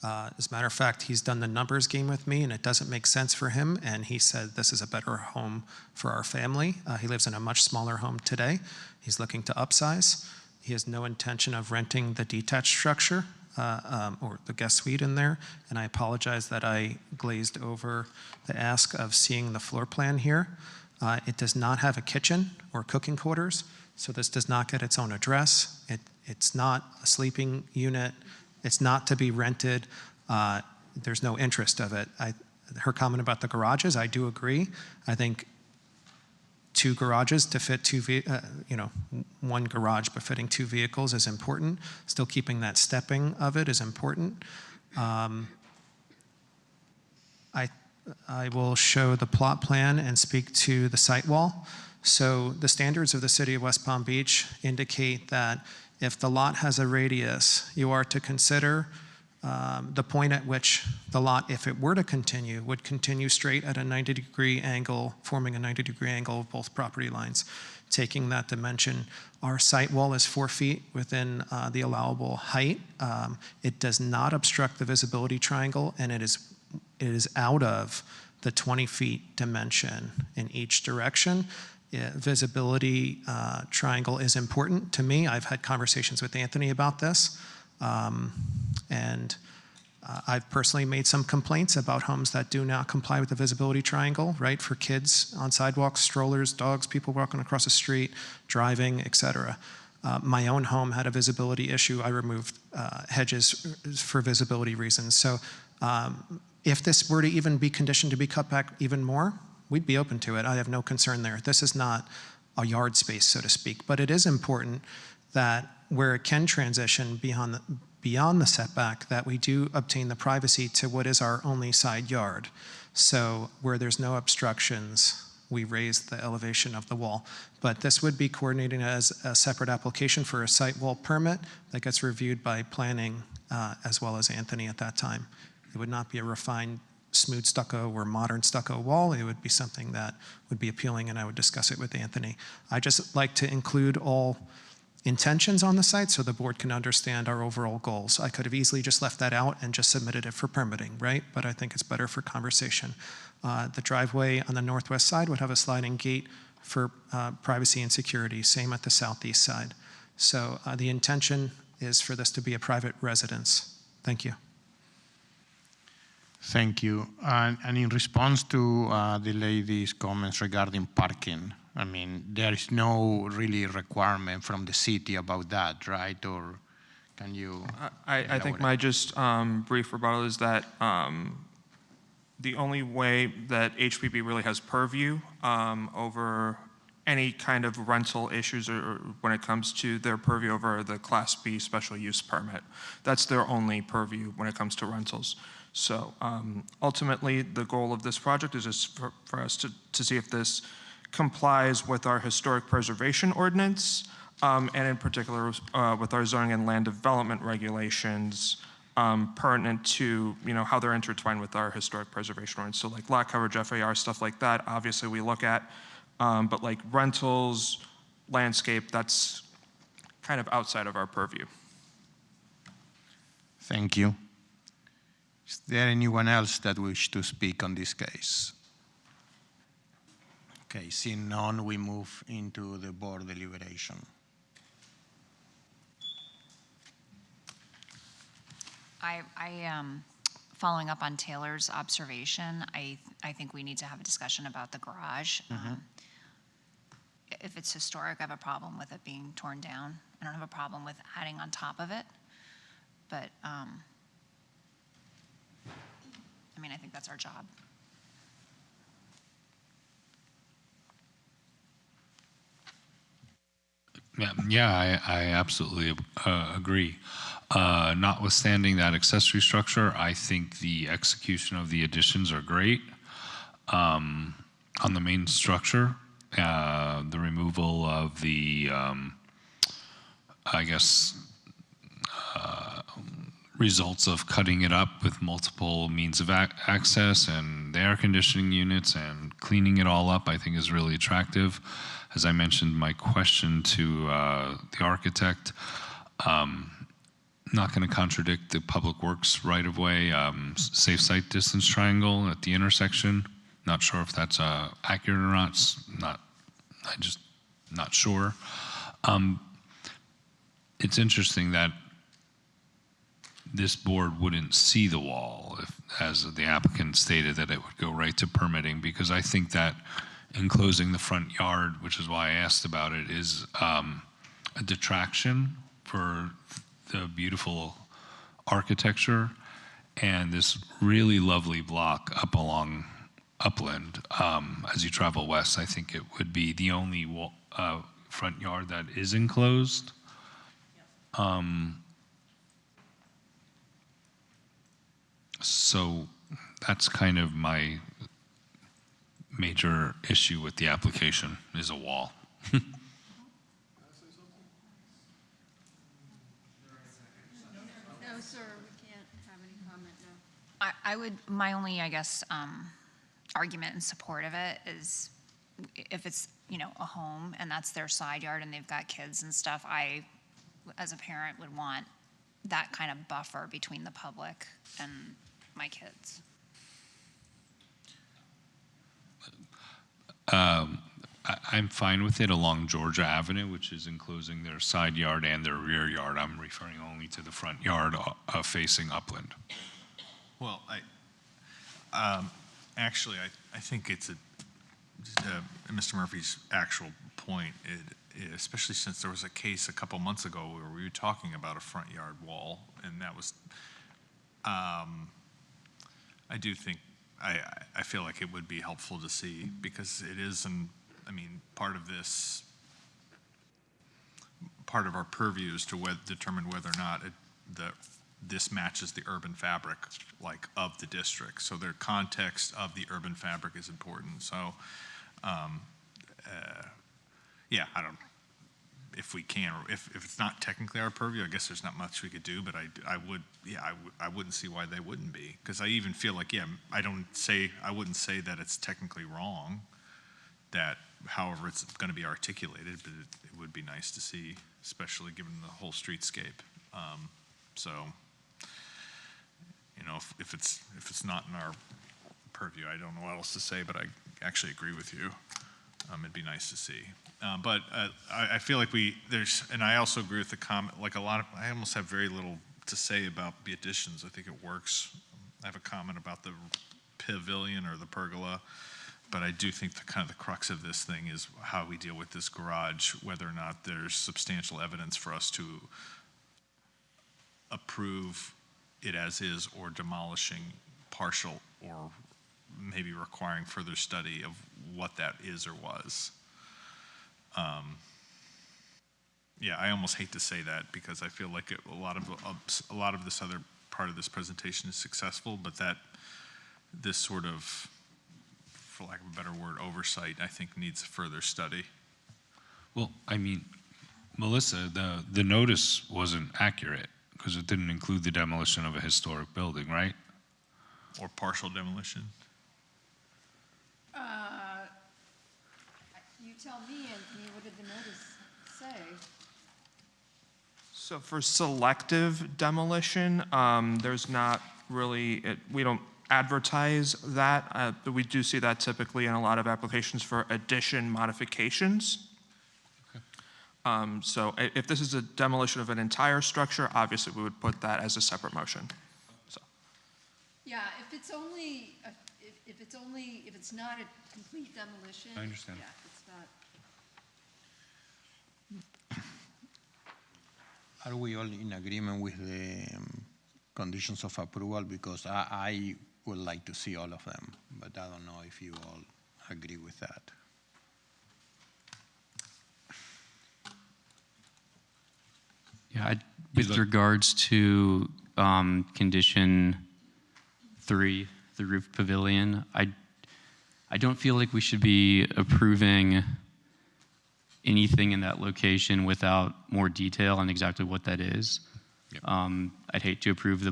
As a matter of fact, he's done the numbers game with me, and it doesn't make sense for him, and he said this is a better home for our family. He lives in a much smaller home today. He's looking to upsize. He has no intention of renting the detached structure or the guest suite in there, and I apologize that I glazed over the ask of seeing the floor plan here. It does not have a kitchen or cooking quarters, so this does not get its own address. It's not a sleeping unit. It's not to be rented. There's no interest of it. Her comment about the garages, I do agree. I think 2 garages to fit 1 garage befitting 2 vehicles is important. Still keeping that stepping of it is important. I will show the plot plan and speak to the site wall. So the standards of the City of West Palm Beach indicate that if the lot has a radius, you are to consider the point at which the lot, if it were to continue, would continue straight at a 90-degree angle, forming a 90-degree angle of both property lines. Taking that dimension, our site wall is 4 feet within the allowable height. It does not obstruct the visibility triangle, and it is out of the 20 feet dimension in each direction. Visibility triangle is important to me. I've had conversations with Anthony about this. And I've personally made some complaints about homes that do not comply with the visibility triangle, right, for kids on sidewalks, strollers, dogs, people walking across the street, driving, et cetera. My own home had a visibility issue. I removed hedges for visibility reasons. So if this were to even be conditioned to be cut back even more, we'd be open to it. I have no concern there. This is not a yard space, so to speak, but it is important that where it can transition beyond the setback, that we do obtain the privacy to what is our only side yard. So where there's no obstructions, we raise the elevation of the wall. But this would be coordinated as a separate application for a site wall permit that gets reviewed by planning as well as Anthony at that time. It would not be a refined smooth stucco or modern stucco wall. It would be something that would be appealing, and I would discuss it with Anthony. I just like to include all intentions on the site so the board can understand our overall goals. I could have easily just left that out and just submitted it for permitting, right? But I think it's better for conversation. The driveway on the northwest side would have a sliding gate for privacy and security, same at the southeast side. So the intention is for this to be a private residence. Thank you. Thank you. And in response to the lady's comments regarding parking, I mean, there is no really requirement from the city about that, right? Or can you? I think my just brief rebuttal is that the only way that HPB really has purview over any kind of rental issues or when it comes to their purview over the Class B special use permit. That's their only purview when it comes to rentals. So ultimately, the goal of this project is just for us to see if this complies with our historic preservation ordinance, and in particular with our zoning and land development regulations pertinent to how they're intertwined with our historic preservation ordinance. So like lot coverage, FAR, stuff like that, obviously we look at, but like rentals, landscape, that's kind of outside of our purview. Thank you. Is there anyone else that wishes to speak on this case? Okay, seeing none, we move into the board deliberation. Following up on Taylor's observation, I think we need to have a discussion about the garage. If it's historic, I have a problem with it being torn down. I don't have a problem with adding on top of it, but I mean, I think that's our job. Yeah, I absolutely agree. Notwithstanding that accessory structure, I think the execution of the additions are great. On the main structure, the removal of the, I guess, results of cutting it up with multiple means of access and the air conditioning units and cleaning it all up, I think is really attractive. As I mentioned, my question to the architect, not going to contradict the Public Works right-of-way safe site distance triangle at the intersection. Not sure if that's accurate or not. I'm just not sure. It's interesting that this board wouldn't see the wall, as the applicant stated that it would go right to permitting, because I think that enclosing the front yard, which is why I asked about it, is a detraction for the beautiful architecture and this really lovely block up along Upland. As you travel west, I think it would be the only front yard that is enclosed. So that's kind of my major issue with the application, is a wall. No, sir, we can't have any comment now. I would, my only, I guess, argument in support of it is if it's, a home and that's their side yard and they've got kids and stuff, I, as a parent, would want that kind of buffer between the public and my kids. I'm fine with it along Georgia Avenue, which is enclosing their side yard and their rear yard. I'm referring only to the front yard facing upland. Well, actually, I think it's Mr. Murphy's actual point, especially since there was a case a couple months ago where we were talking about a front yard wall, and that was, I do think, I feel like it would be helpful to see, because it is, part of our purview is to determine whether or not this matches the urban fabric, of the district. So the context of the urban fabric is important. So, yeah, if we can, or if it's not technically our purview, I guess there's not much we could do, but I wouldn't see why they wouldn't be. Because I even feel like, I wouldn't say that it's technically wrong, that however it's going to be articulated, but it would be nice to see, especially given the whole streetscape. So, if it's not in our purview, I don't know what else to say, but I actually agree with you. It'd be nice to see. But I feel like and I also agree with the comment, I almost have very little to say about the additions. I think it works. I have a comment about the pavilion or the pergola, but I do think the crux of this thing is how we deal with this garage, whether or not there's substantial evidence for us to approve it as is, or demolishing partial, or maybe requiring further study of what that is or was. Yeah, I almost hate to say that, because I feel like a lot of this other part of this presentation is successful, but this sort of, for lack of a better word, oversight, I think needs further study. Well, Melissa, the notice wasn't accurate, because it didn't include the demolition of a historic building, right? Or partial demolition. You tell me, Anthony, what did the notice say? So for selective demolition, there's not really, we don't advertise that, but we do see that typically in a lot of applications for addition modifications. So if this is a demolition of an entire structure, obviously we would put that as a separate motion. So. Yeah, if it's not a complete demolition. I understand. Yeah, it's not. Are we all in agreement with the conditions of approval? Because I would like to see all of them, but I don't know if you all agree with that. Yeah, with regards to condition 3, the roof pavilion, I don't feel like we should be approving anything in that location without more detail on exactly what that is. Yep. I'd hate to approve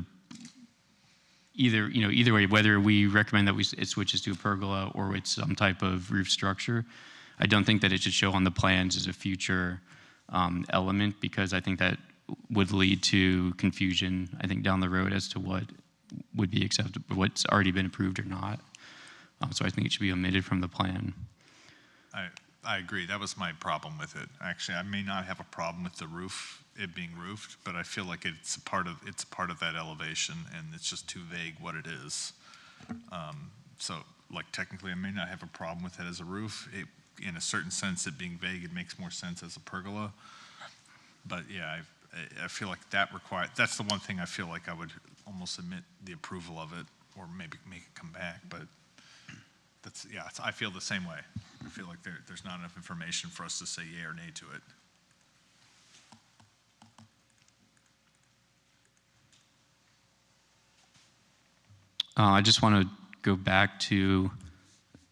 either way, whether we recommend that it switches to a pergola or it's some type of roof structure. I don't think that it should show on the plans as a future element, because I think that would lead to confusion, I think, down the road as to what would be acceptable, what's already been approved or not. So I think it should be omitted from the plan. I agree. That was my problem with it. Actually, I may not have a problem with the roof, it being roofed, but I feel like it's part of that elevation, and it's just too vague what it is. So, technically, I may not have a problem with it as a roof. In a certain sense, it being vague, it makes more sense as a pergola. But yeah, I feel like that's the one thing I feel like I would almost admit the approval of it, or maybe make it come back. But I feel the same way. I feel like there's not enough information for us to say yay or nay to it. I just want to go back to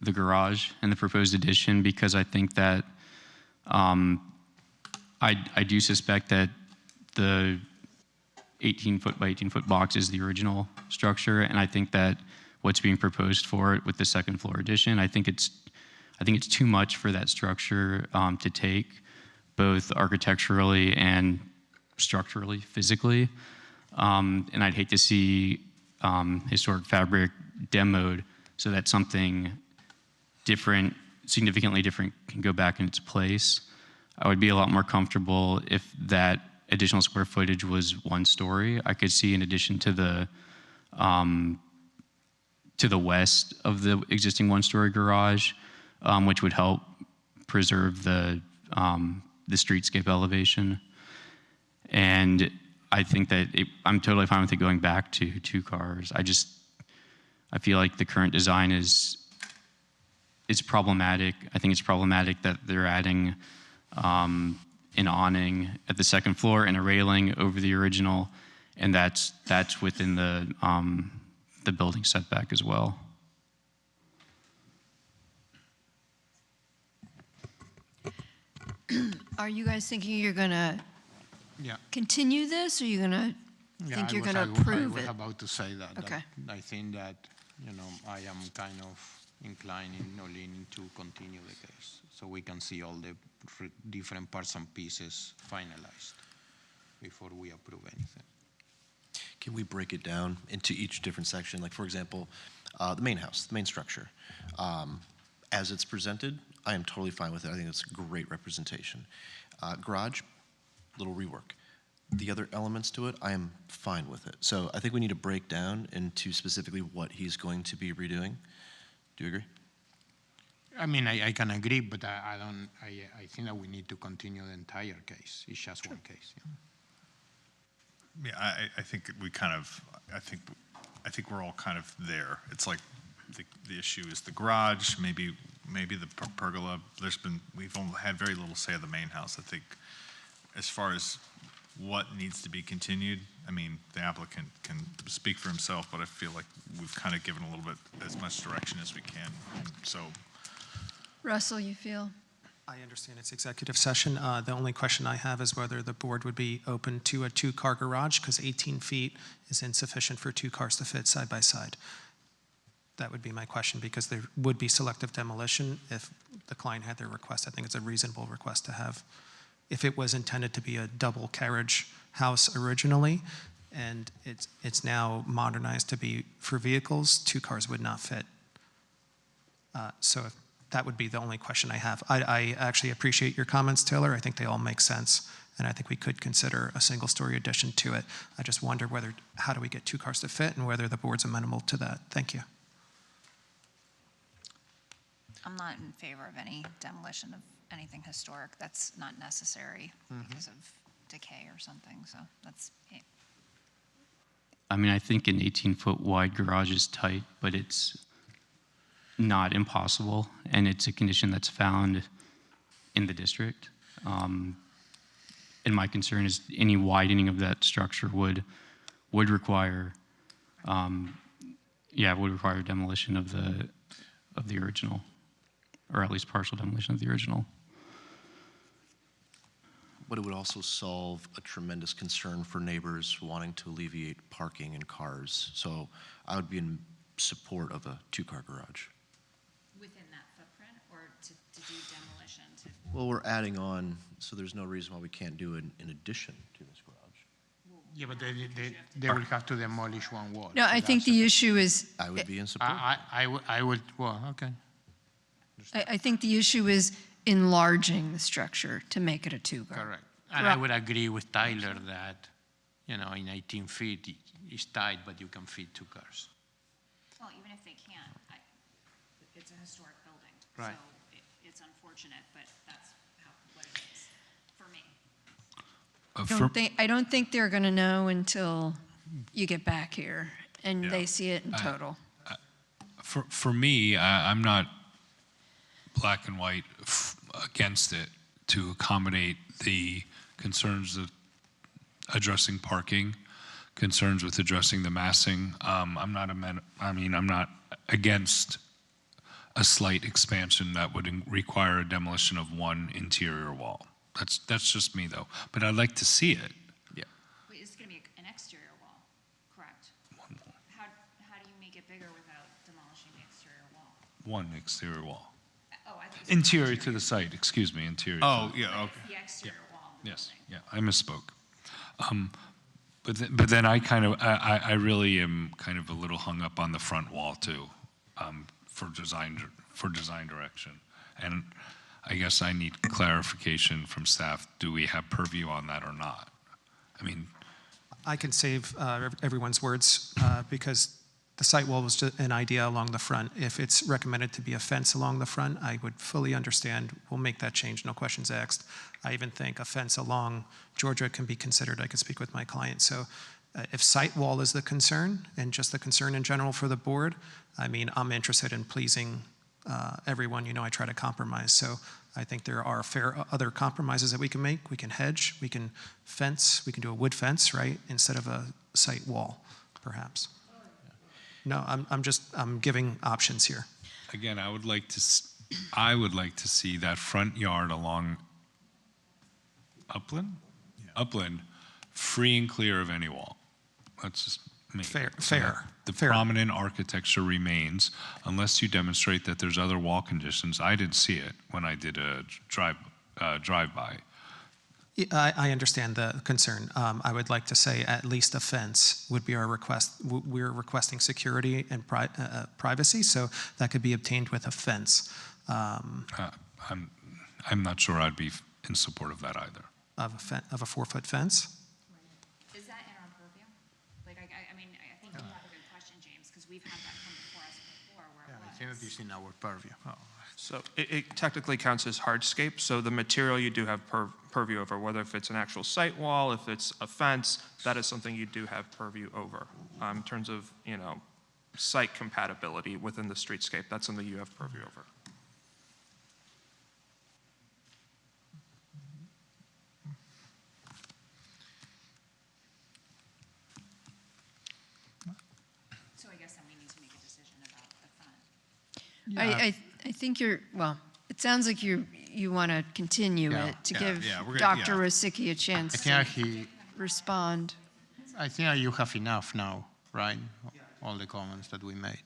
the garage and the proposed addition, because I think that I do suspect that the 18-foot by 18-foot box is the original structure, and I think that what's being proposed for it with the second floor addition, I think it's too much for that structure to take, both architecturally and structurally, physically. And I'd hate to see historic fabric demoed so that something different significantly different can go back in its place. I would be a lot more comfortable if that additional square footage was 1 story. I could see in addition to the west of the existing 1-story garage, which would help preserve the streetscape elevation. And I think that I'm totally fine with it going back to 2 cars. I feel like the current design is problematic. I think it's problematic that they're adding an awning at the 2nd floor and a railing over the original, and that's within the building setback as well. Are you guys thinking you're gonna Yeah. continue this, or you're gonna think you're gonna approve I was it? about to say that. Okay. I think that, I am kind of inclining or leaning to continue the case, so we can see all the different parts and pieces finalized before we approve anything. Can we break it down into each different section? Like, for example, the main house, the main structure. As it's presented, I am totally fine with it. I think it's great representation. Garage, little rework. The other elements to it, I am fine with it. So I think we need to break down into specifically what he's going to be redoing. Do you agree? I mean, I can agree, but I think that we need to continue the entire case. It's just one case. Yeah, I think we I think we're all kind of there. It's like the issue is the garage, maybe the pergola. We've only had very little say of the main house. I think as far as what needs to be continued, I mean, the applicant can speak for himself, but I feel like we've kind of given a little bit as much direction as we can. So, Russell, you feel? I understand it's executive session. The only question I have is whether the board would be open to a 2-car garage, because 18 feet is insufficient for 2 cars to fit side by side. That would be my question, because there would be selective demolition if the client had their request. I think it's a reasonable request to have. If it was intended to be a double carriage house originally, and it's now modernized to be for vehicles, 2 cars would not fit. So that would be the only question I have. I actually appreciate your comments, Taylor. I think they all make sense, and I think we could consider a single-story addition to it. I just wonder how do we get 2 cars to fit, and whether the board's amenable to that. Thank you. I'm not in favor of any demolition of anything historic. That's not necessary because of decay or something, so that's it. I mean, I think an 18-foot wide garage is tight, but it's not impossible, and it's a condition that's found in the district. And my concern is any widening of that structure would require, would require demolition of the original, or at least partial demolition of the original. But it would also solve a tremendous concern for neighbors wanting to alleviate parking and cars. So I would be in support of a 2-car garage. Within that footprint, or to do demolition? Well, we're adding on, so there's no reason why we can't do it in addition to this garage. Yeah, but they will have to demolish one wall. No, so I think the issue is, I would be in support. I would, well, okay. I think the issue is enlarging the structure to make it a 2-car. Correct. And I would agree with Tyler that, in 18 feet, it's tight, but you can fit 2 cars. Well, even if they can't, it's a historic building. Right. So it's unfortunate, but that's what it is for me. I don't think they're going to know until you get back here and they see it in total. For me, I'm not black and white against it to accommodate the concerns of addressing parking, concerns with addressing the massing. I'm not against a slight expansion that would require a demolition of 1 interior wall. That's just me, though. But I'd like to see it. Yeah. Wait, it's going to be an exterior wall, correct? How do you make it bigger without demolishing the exterior wall? 1 exterior wall. Oh, I think Interior to the site, excuse me, interior. Oh, yeah, okay. the exterior wall. Yes, yeah, I misspoke. But then I really am kind of a little hung up on the front wall too, for design direction. And I guess I need clarification from staff. Do we have purview on that or not? I mean, I can save everyone's words because the site wall was just an idea along the front. If it's recommended to be a fence along the front, I would fully understand. We'll make that change, no questions asked. I even think a fence along Georgia can be considered. I could speak with my client. So if site wall is the concern and just the concern in general for the board, I mean, I'm interested in pleasing everyone. You know, I try to compromise. So I think there are other compromises that we can make. We can hedge, we can fence, we can do a wood fence, right, instead of a site wall, perhaps. No, I'm giving options here. again, I would like to see that front yard along Upland? Upland, free and clear of any wall. That's just me. Fair. The prominent architecture remains unless you demonstrate that there's other wall conditions. I didn't see it when I did a drive-by. I understand the concern. I would like to say at least a fence would be our request. We're requesting security and privacy, so that could be obtained with a fence. I'm not sure I'd be in support of that either. Of a 4-foot fence? Is that in our purview? Like, I mean, I think you have a good question, James, because we've had that come before us before where it was. I think that is in our purview. So it technically counts as hardscape, so the material you do have purview over, whether if it's an actual site wall, if it's a fence, that is something you do have purview over. In terms of, you know, site compatibility within the streetscape, that's something you have purview over. So I guess then we need to make a decision about the front. I think well, it sounds like you want to continue it to give Dr. Rosicki a chance to respond. I think you have enough now, right? All the comments that we made.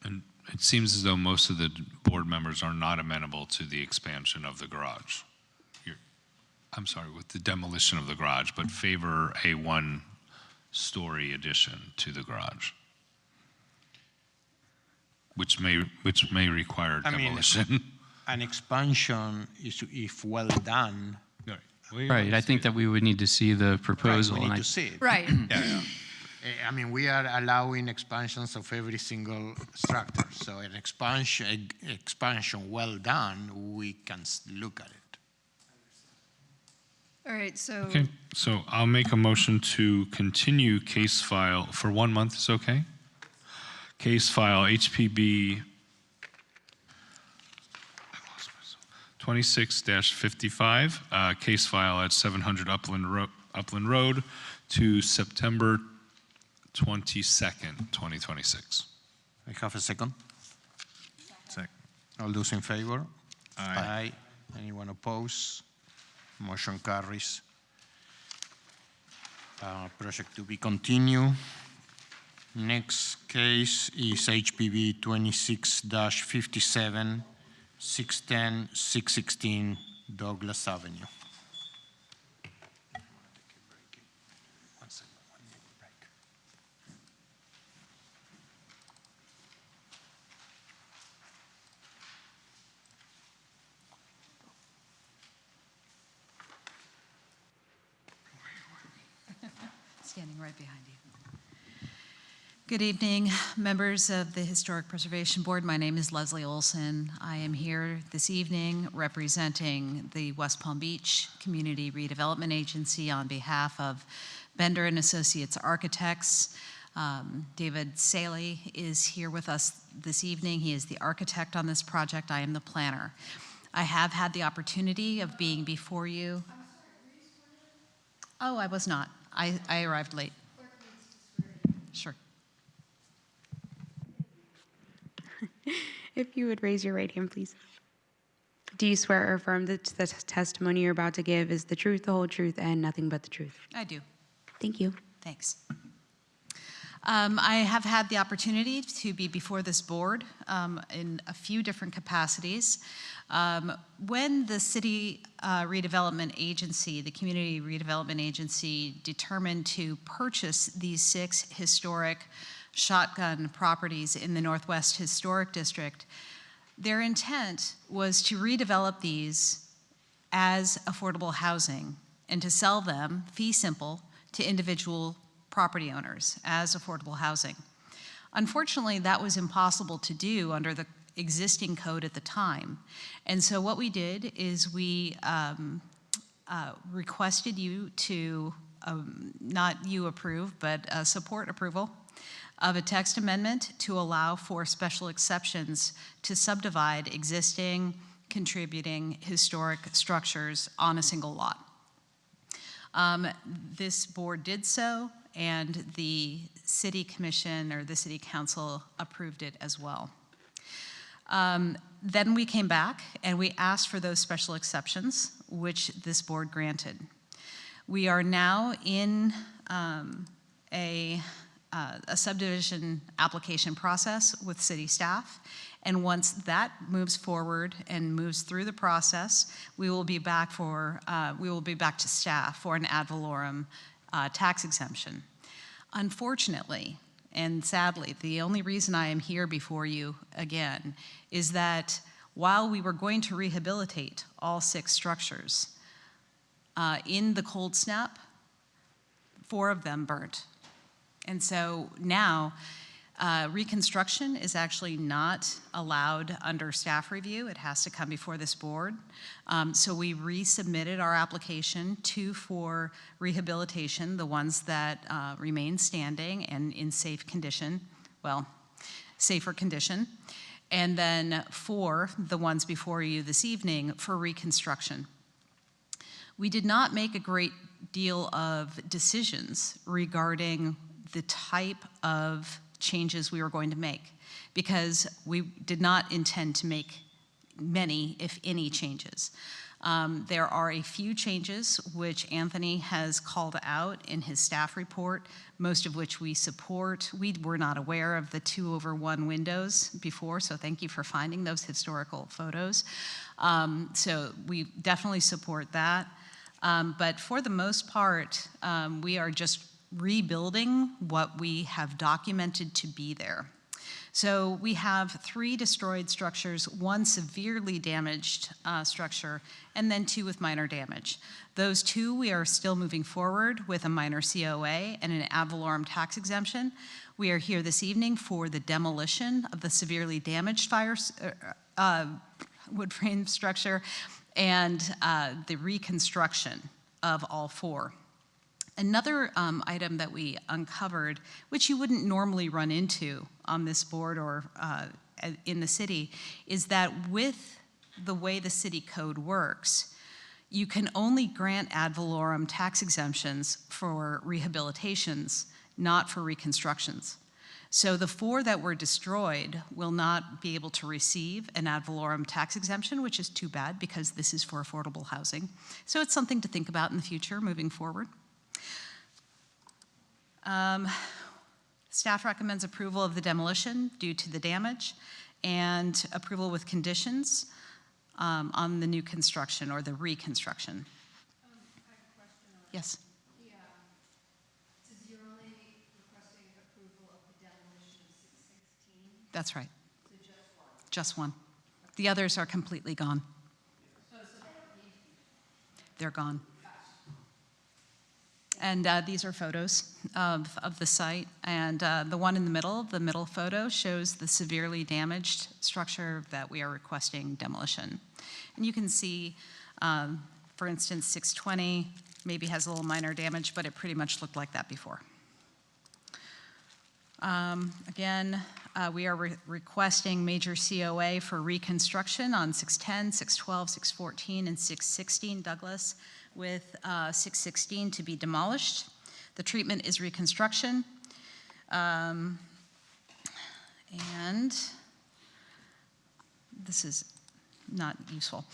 And it seems as though most of the board members are not amenable to the expansion of the garage. I'm sorry, with the demolition of the garage, but favor a one-story addition to the garage, which may require demolition. I mean, an expansion is, if well done. Right, I think that we would need to see the proposal. Right, we need to see it. Right. I mean, we are allowing expansions of every single structure. So an expansion well done, we can look at it. All right, so. Okay, so I'll make a motion to continue case file for 1 month, is okay? Case file HPB 26-55, case file at 700 Upland Road to September 22nd, 2026. I have a second. Second. All those in favor? Aye. Anyone oppose? Motion carries. Project to be continued. Next case is HPB 26-57, 610, 616 Douglas Avenue. Standing right behind you. Good evening, members of the Historic Preservation Board. My name is Leslie Olson. I am here this evening representing the West Palm Beach Community Redevelopment Agency on behalf of Bender and Associates Architects. David Saley is here with us this evening. He is the architect on this project. I am the planner. I have had the opportunity of being before you. Oh, I was not. I arrived late. Sure. If you would raise your right hand, please. Do you swear or affirm that the testimony you're about to give is the truth, the whole truth, and nothing but the truth? I do. Thank you. Thanks. I have had the opportunity to be before this board in a few different capacities. When the City Redevelopment Agency, the Community Redevelopment Agency, determined to purchase these 6 historic shotgun properties in the Northwest Historic District. Their intent was to redevelop these as affordable housing and to sell them fee simple to individual property owners as affordable housing. Unfortunately, that was impossible to do under the existing code at the time. And so what we did is we requested you to, not you approve, but support approval of a text amendment to allow for special exceptions to subdivide existing contributing historic structures on a single lot. This board did so, and the city commission or the city council approved it as well. Then we came back and we asked for those special exceptions, which this board granted. We are now in a subdivision application process with city staff, and once that moves forward and moves through the process, we will be back to staff for an ad valorem tax exemption. Unfortunately, and sadly, the only reason I am here before you again is that while we were going to rehabilitate all 6 structures, in the cold snap, 4 of them burnt. And so now, reconstruction is actually not allowed under staff review. It has to come before this board. So we resubmitted our application for rehabilitation, the ones that remain standing and in safe condition, well, safer condition. And then 4, the ones before you this evening, for reconstruction. We did not make a great deal of decisions regarding the type of changes we were going to make, because we did not intend to make many, if any, changes. There are a few changes which Anthony has called out in his staff report, most of which we support. We were not aware of the 2/1 windows before, so thank you for finding those historical photos. So we definitely support that. But for the most part, we are just rebuilding what we have documented to be there. So we have 3 destroyed structures, 1 severely damaged structure, and then 2 with minor damage. Those 2, we are still moving forward with a minor COA and an ad valorem tax exemption. We are here this evening for the demolition of the severely damaged wood frame structure and the reconstruction of all 4. Another item that we uncovered, which you wouldn't normally run into on this board or in the city, is that with the way the city code works, you can only grant ad valorem tax exemptions for rehabilitations, not for reconstructions. So the 4 that were destroyed will not be able to receive an ad valorem tax exemption, which is too bad because this is for affordable housing. So it's something to think about in the future moving forward. Staff recommends approval of the demolition due to the damage and approval with conditions on the new construction or the reconstruction. I have a question on Yes. So you're only requesting approval of the demolition of 616? That's right. So just 1? Just 1. The others are completely gone. So they don't need to be. They're gone. And these are photos of the site. And the one in the middle photo shows the severely damaged structure that we are requesting demolition. And you can see, for instance, 620 maybe has a little minor damage, but it pretty much looked like that before. Again, we are requesting major COA for reconstruction on 610, 612, 614, and 616 Douglas, with 616 to be demolished. The treatment is reconstruction. And this is not useful.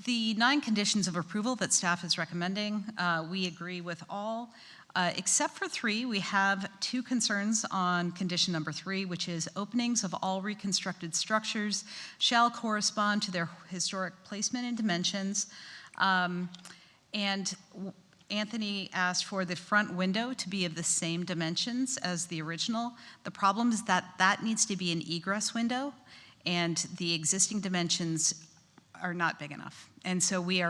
The 9 conditions of approval that staff is recommending, we agree with all. Except for 3, we have 2 concerns on condition number 3, which is openings of all reconstructed structures shall correspond to their historic placement and dimensions. And Anthony asked for the front window to be of the same dimensions as the original. The problem is that that needs to be an egress window, and the existing dimensions are not big enough. And so we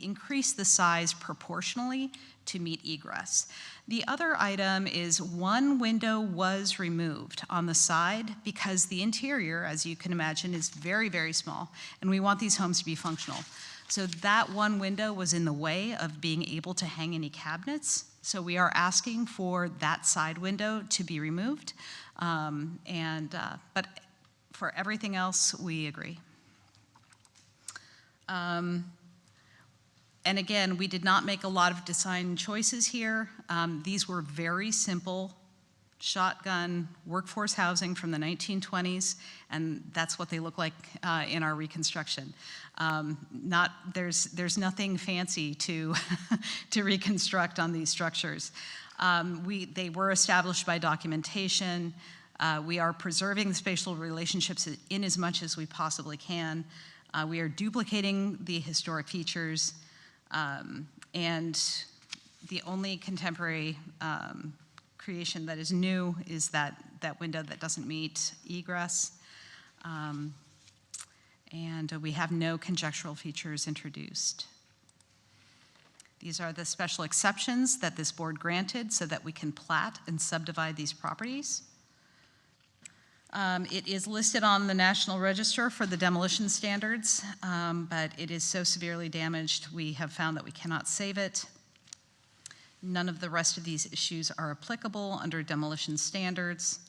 increase the size proportionally to meet egress. The other item is one window was removed on the side because the interior, as you can imagine, is very, very small, and we want these homes to be functional. So that one window was in the way of being able to hang any cabinets. So we are asking for that side window to be removed. But for everything else, we agree. And again, we did not make a lot of design choices here. These were very simple shotgun workforce housing from the 1920s, and that's what they look like in our reconstruction. There's nothing fancy to, to reconstruct on these structures. They were established by documentation. We are preserving the spatial relationships in as much as we possibly can. We are duplicating the historic features, and the only contemporary creation that is new is that window that doesn't meet egress. And we have no conjectural features introduced. These are the special exceptions that this board granted so that we can plat and subdivide these properties. It is listed on the National Register for the demolition standards, but it is so severely damaged, we have found that we cannot save it. None of the rest of these issues are applicable under demolition standards.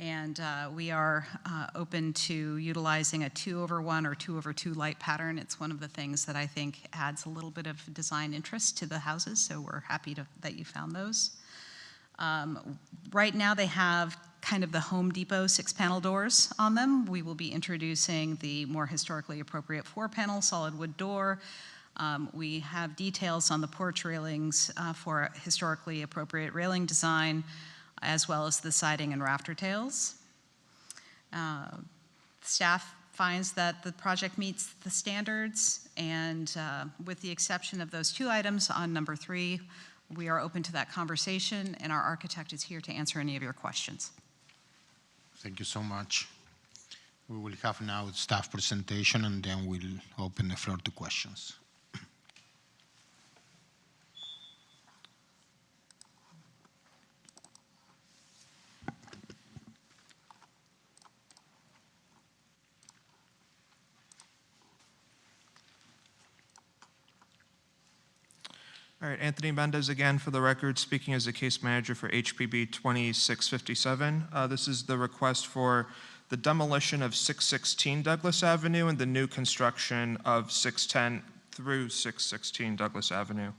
And we are open to utilizing a 2/1 or 2/2 light pattern. It's one of the things that I think adds a little bit of design interest to the houses, so we're happy that you found those. Right now they have kind of the Home Depot 6-panel doors on them. We will be introducing the more historically appropriate 4-panel solid wood door. We have details on the porch railings for historically appropriate railing design, as well as the siding and rafter tails. Staff finds that the project meets the standards, and with the exception of those 2 items on number 3, we are open to that conversation, and our architect is here to answer any of your questions. Thank you so much. We will have now staff presentation, and then we'll open the floor to questions. All right, Anthony Mendez again for the record, speaking as the case manager for HPB 2657. This is the request for the demolition of 616 Douglas Avenue and the new construction of 610 through 616 Douglas Avenue.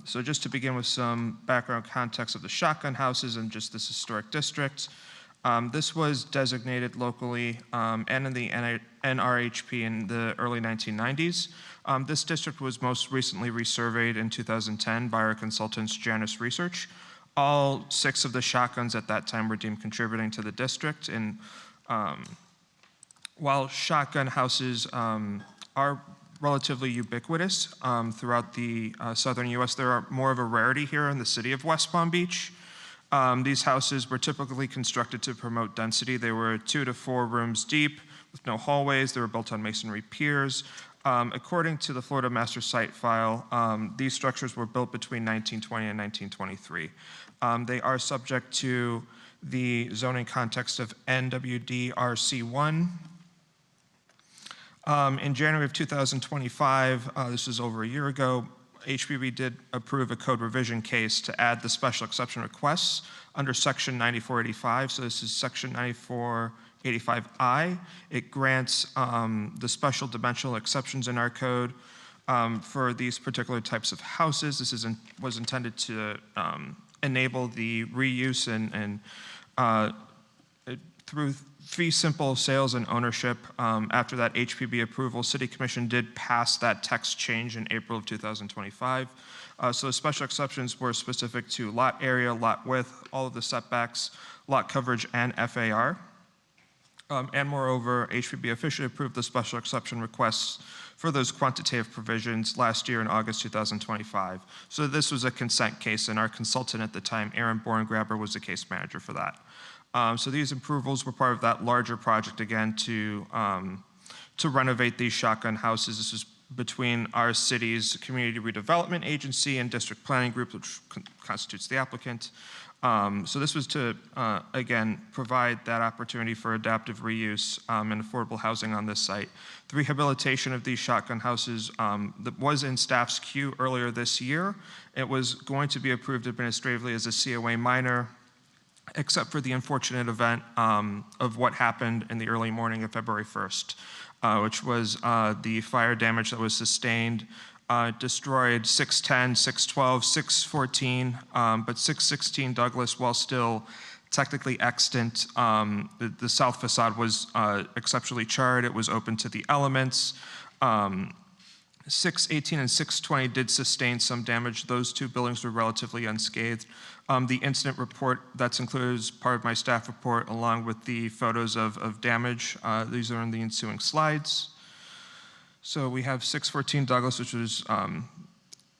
So just to begin with some background context of the shotgun houses and just this historic district. This was designated locally and in the NRHP in the early 1990s. This district was most recently resurveyed in 2010 by our consultants Janus Research. All 6 of the shotguns at that time were deemed contributing to the district. And while shotgun houses are relatively ubiquitous throughout the southern U.S., there are more of a rarity here in the city of West Palm Beach. These houses were typically constructed to promote density. They were 2 to 4 rooms deep with no hallways. They were built on masonry piers. According to the Florida Master Site File, these structures were built between 1920 and 1923. They are subject to the zoning context of NWDRC1. In January of 2025, this was over a year ago, HPB did approve a code revision case to add the special exception requests under section 9485. So this is section 9485I. It grants the special dimensional exceptions in our code for these particular types of houses. This was intended to enable the reuse and through fee simple sales and ownership. After that HPB approval, City Commission did pass that text change in April of 2025. So the special exceptions were specific to lot area, lot width, all of the setbacks, lot coverage, and FAR. And moreover, HPB officially approved the special exception requests for those quantitative provisions last year in August 2025. So this was a consent case, and our consultant at the time, Aaron Borngraber, was the case manager for that. So these approvals were part of that larger project, again, to renovate these shotgun houses. This is between our city's Community Redevelopment Agency and District Planning Group, which constitutes the applicant. So this was to, again, provide that opportunity for adaptive reuse and affordable housing on this site. The rehabilitation of these shotgun houses that was in staff's queue earlier this year. It was going to be approved administratively as a COA minor, except for the unfortunate event of what happened in the early morning of February 1st, which was the fire damage that was sustained. Destroyed 610, 612, 614, but 616 Douglas, while still technically extant, the south facade was exceptionally charred. It was open to the elements. 618 and 620 did sustain some damage. Those two buildings were relatively unscathed. The incident report that's included as part of my staff report, along with the photos of damage. These are in the ensuing slides. So we have 614 Douglas, which was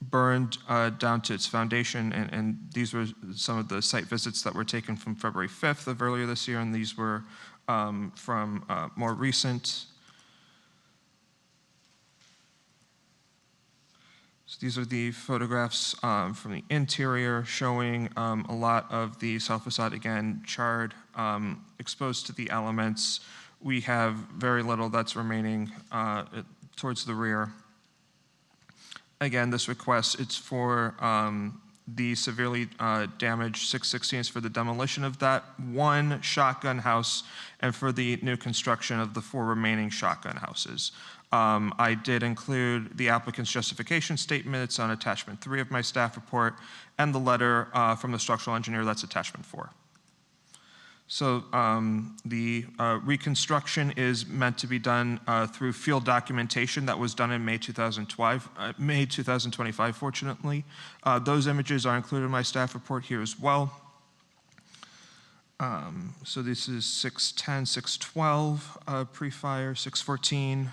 burned down to its foundation, and these were some of the site visits that were taken from February 5th of earlier this year, and these were from more recent. So these are the photographs from the interior showing a lot of the south facade, again, charred, exposed to the elements. We have very little that's remaining towards the rear. Again, this request, it's for the severely damaged 616 is for the demolition of that one shotgun house and for the new construction of the 4 remaining shotgun houses. I did include the applicant's justification statement. It's on attachment 3 of my staff report, and the letter from the structural engineer, that's attachment 4. So the reconstruction is meant to be done through field documentation that was done in May 2025, fortunately. Those images are included in my staff report here as well. So this is 610, 612 pre-fire, 614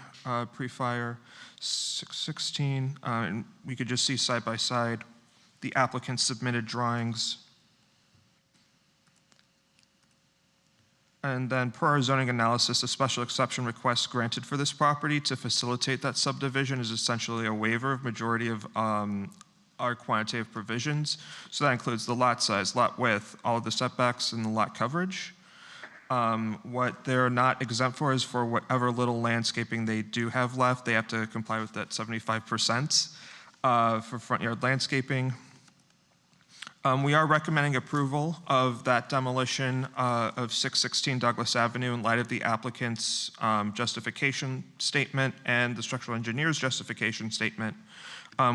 pre-fire, 616. And we could just see side by side the applicant's submitted drawings. And then per our zoning analysis, a special exception request granted for this property to facilitate that subdivision is essentially a waiver of majority of our quantitative provisions. So that includes the lot size, lot width, all of the setbacks, and the lot coverage. What they're not exempt for is for whatever little landscaping they do have left. They have to comply with that 75% for front yard landscaping. We are recommending approval of that demolition of 616 Douglas Avenue in light of the applicant's justification statement and the structural engineer's justification statement.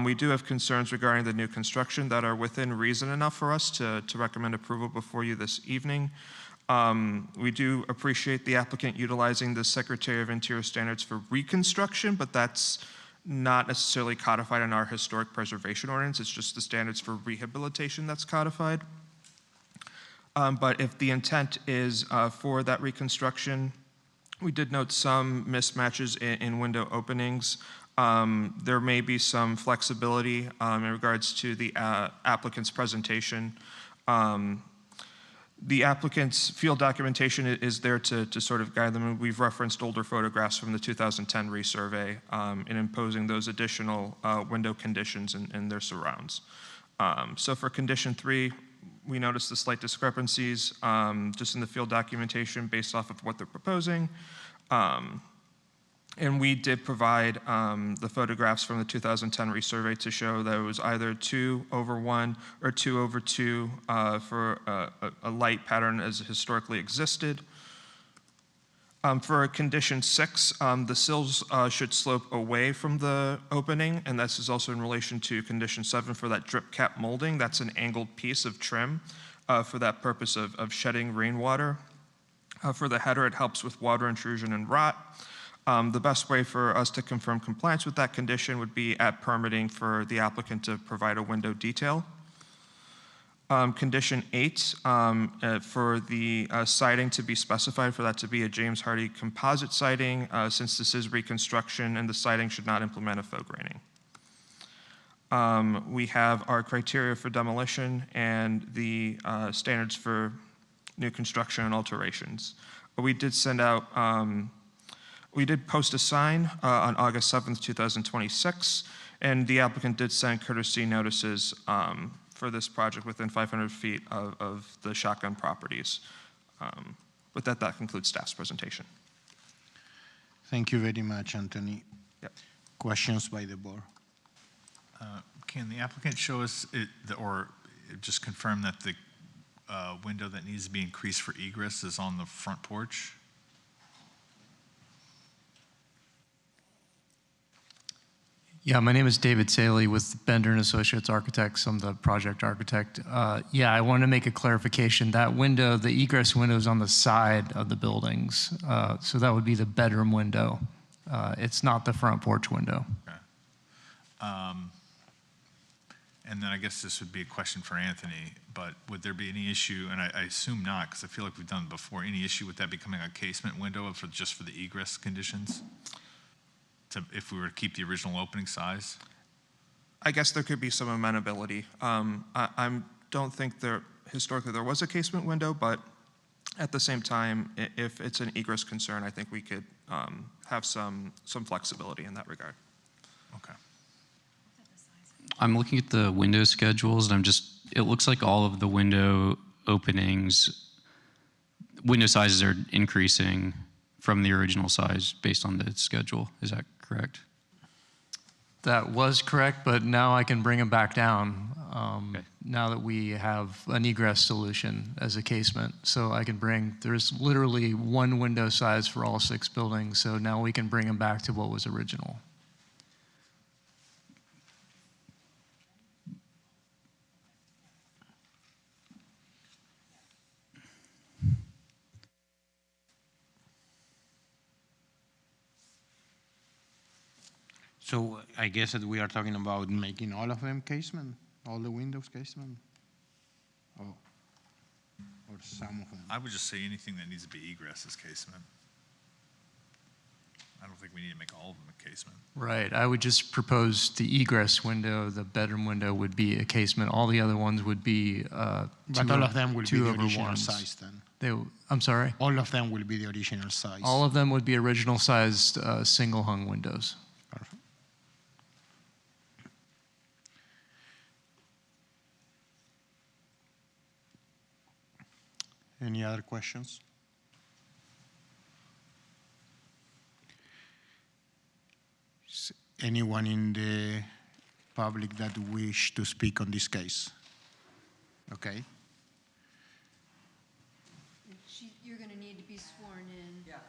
We do have concerns regarding the new construction that are within reason enough for us to recommend approval before you this evening. We do appreciate the applicant utilizing the Secretary of Interior standards for reconstruction, but that's not necessarily codified in our historic preservation ordinance. It's just the standards for rehabilitation that's codified. But if the intent is for that reconstruction, we did note some mismatches in window openings. There may be some flexibility in regards to the applicant's presentation. The applicant's field documentation is there to sort of guide them. We've referenced older photographs from the 2010 resurvey in imposing those additional window conditions in their surrounds. So for condition 3, we noticed the slight discrepancies just in the field documentation based off of what they're proposing. And we did provide the photographs from the 2010 resurvey to show that it was either 2/1 or 2/2 for a light pattern as historically existed. For condition 6, the sills should slope away from the opening, and this is also in relation to condition 7 for that drip cap molding. That's an angled piece of trim for that purpose of shedding rainwater. For the header, it helps with water intrusion and rot. The best way for us to confirm compliance with that condition would be at permitting for the applicant to provide a window detail. Condition 8, for the siding to be specified, for that to be a James Hardy composite siding, since this is reconstruction and the siding should not implement a faux graining. We have our criteria for demolition and the standards for new construction and alterations. We did send out, we did post a sign on August 7th, 2026, and the applicant did send courtesy notices for this project within 500 feet of the shotgun properties. With that, that concludes staff's presentation. Thank you very much, Anthony. Yep. Questions by the board? Can the applicant show us, or just confirm that the window that needs to be increased for egress is on the front porch? Yeah, my name is David Saley with Bender and Associates Architects. I'm the project architect. Yeah, I want to make a clarification. That window, the egress window is on the side of the buildings. So that would be the bedroom window. It's not the front porch window. Okay. And then I guess this would be a question for Anthony, but would there be any issue, and I assume not, because I feel like we've done it before, any issue with that becoming a casement window just for the egress conditions? If we were to keep the original opening size? I guess there could be some amenability. I don't think historically there was a casement window, but at the same time, if it's an egress concern, I think we could have some flexibility in that regard. Okay. I'm looking at the window schedules, and it looks like all of the window openings, window sizes are increasing from the original size based on the schedule. Is that correct? That was correct, but now I can bring them back down Okay. now that we have an egress solution as a casement. So I can there's literally one window size for all 6 buildings, so now we can bring them back to what was original. So I guess that we are talking about making all of them casement, all the windows casement? Or some of them? I would just say anything that needs to be egress is casement. I don't think we need to make all of them a casement. Right, I would just propose the egress window, the bedroom window would be a casement. All the other ones would be But all of them will be the original 2/1s. size then? I'm sorry? All of them will be the original size? All of them would be original sized single hung windows. Perfect. Any other questions? Anyone in the public that wish to speak on this case? Okay. You're going to need to be sworn in. Yes.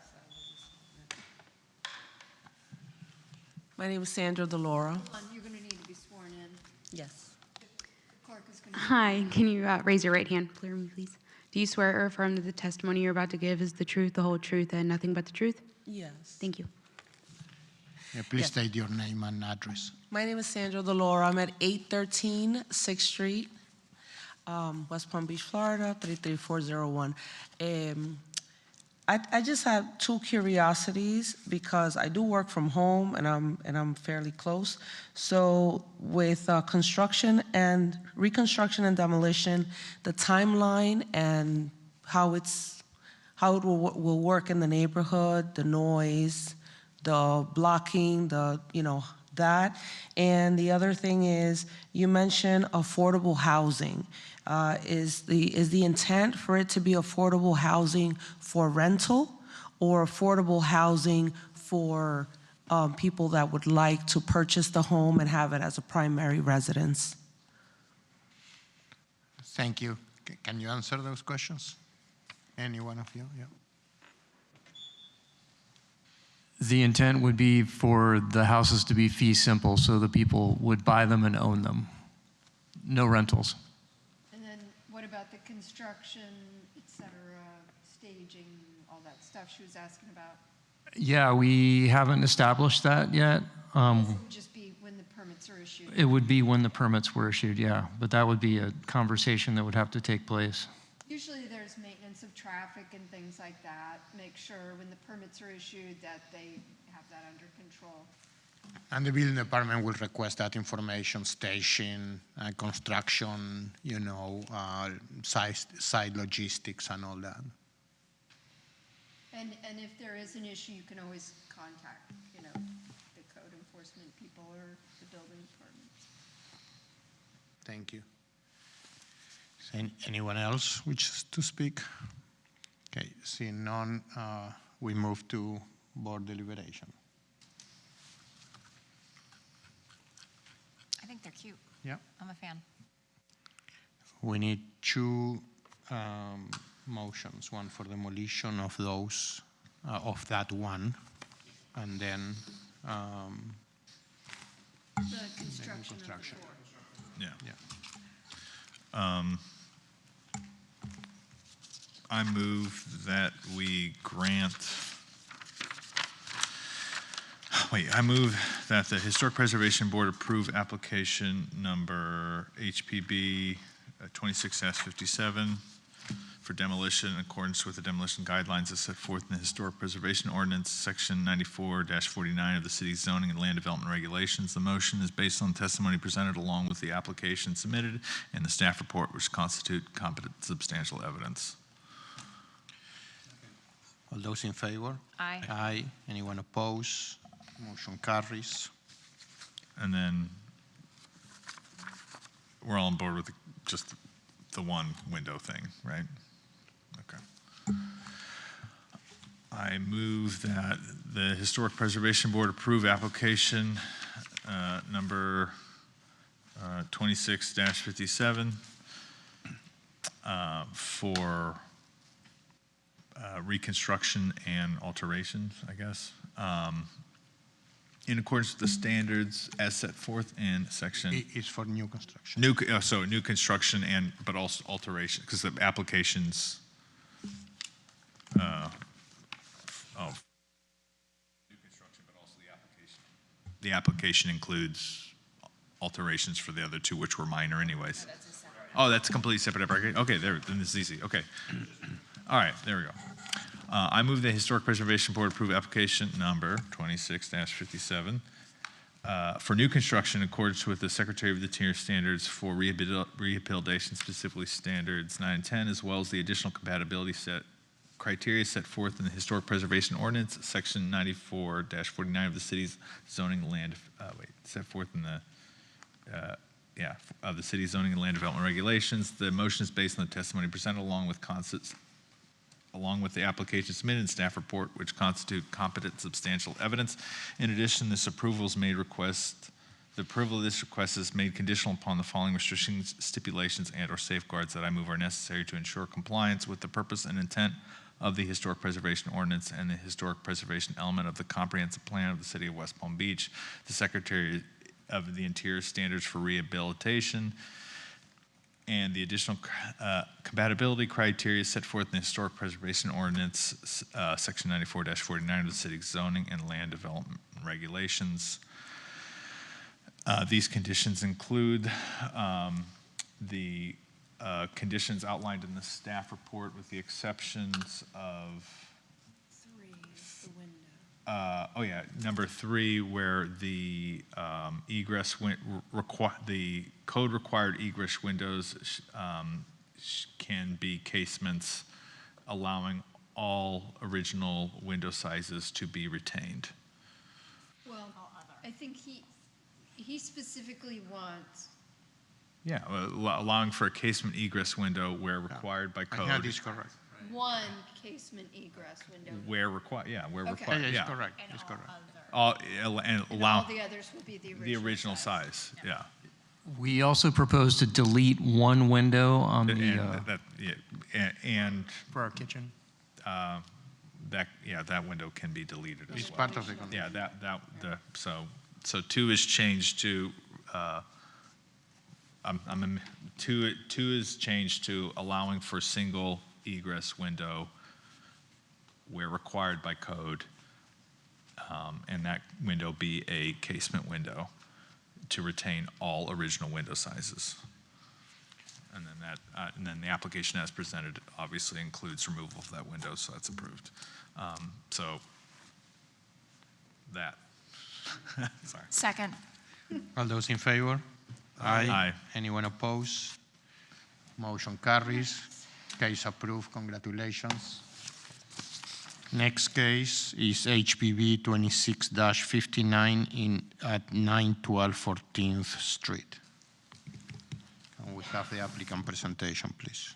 My name is Sandra Delora. You're going to need to be sworn in. Yes. The clerk is going to. Hi, can you raise your right hand for me, please? Do you swear or affirm that the testimony you're about to give is the truth, the whole truth, and nothing but the truth? Yes. Thank you. Yeah, please Yes. state your name and address. My name is Sandra Delora. I'm at 813 6th Street, West Palm Beach, Florida, 33401. I just have 2 curiosities because I do work from home and I'm fairly close. So with construction and reconstruction and demolition, the timeline and how it will work in the neighborhood, the noise, the blocking, that. And the other thing is, you mentioned affordable housing. Is the intent for it to be affordable housing for rental or affordable housing for people that would like to purchase the home and have it as a primary residence? Thank you. Can you answer those questions? Any one of you? Yeah. The intent would be for the houses to be fee simple, so the people would buy them and own them. No rentals. And then what about the construction, et cetera, staging, all that stuff she was asking about? Yeah, we haven't established that yet. It would just be when the permits are issued. It would be when the permits were issued, yeah, but that would be a conversation that would have to take place. Usually there's maintenance of traffic and things like that. Make sure when the permits are issued that they have that under control. And the building department will request that information, station, construction, site logistics and all that. And if there is an issue, you can always contact, the code enforcement people or the building departments. Thank you. Anyone else wishes to speak? Okay, seeing none, we move to board deliberation. I think they're cute. Yeah. I'm a fan. We need two motions, one for demolition of those, of that one, and then The construction. Yeah. I move that we grant, I move that the Historic Preservation Board approve application number HPB 26-57 for demolition in accordance with the demolition guidelines as set forth in the Historic Preservation Ordinance, Section 94-49 of the city's zoning and land development regulations. The motion is based on testimony presented along with the application submitted and the staff report, which constitute competent substantial evidence. All those in favor? Aye. Aye. Anyone oppose? Motion carries. And then we're all on board with just the one window thing, right? Okay. I move that the Historic Preservation Board approve application number 26-57 for reconstruction and alterations, I guess, in accordance with the standards as set forth in section. It's for new construction. New construction but also alteration, because the applications. New construction, but also the application. The application includes alterations for the other two, which were minor anyways. Oh, that's a completely separate application. Okay, then this is easy. Okay. All right, there we go. I move the Historic Preservation Board approve application number 26-57 for new construction in accordance with the Secretary of the Interior standards for rehabilitation, specifically standards 9 and 10, as well as the additional compatibility criteria set forth in the Historic Preservation Ordinance, Section 94-49 of the city's zoning land, set forth in the of the city's zoning and land development regulations. The motion is based on the testimony presented along with the application submitted and staff report, which constitute competent substantial evidence. In addition, the approval of this request is made conditional upon the following restrictions, stipulations, and/or safeguards that I move are necessary to ensure compliance with the purpose and intent of the Historic Preservation Ordinance and the Historic Preservation element of the comprehensive plan of the City of West Palm Beach, the Secretary of the Interior standards for rehabilitation, and the additional compatibility criteria set forth in the Historic Preservation Ordinance, Section 94-49 of the city's zoning and land development regulations. These conditions include the conditions outlined in the staff report with the exceptions of number 3, where the the code required egress windows can be casements, allowing all original window sizes to be retained. Well, I think he specifically wants. Yeah, allowing for a casement egress window where required by code. That is correct. One casement egress window. Where required, yeah, where Okay. required, Yeah, yeah. it's correct. It's correct. And And allow all the others will be the original size, yeah. We also propose to delete one window on And for our kitchen. That window can be deleted as well. It's part of the Yeah, so 2 is changed to, 2 is changed to allowing for single egress window where required by code, and that window be a casement window to retain all original window sizes. And then the application as presented obviously includes removal of that window, so that's approved. So that. Sorry. Second. All those in favor? Aye. Anyone opposed? Motion carries. Case approved. Congratulations. Next case is HPB 26-59 at 912 14th Street. Can we have the applicant presentation, please?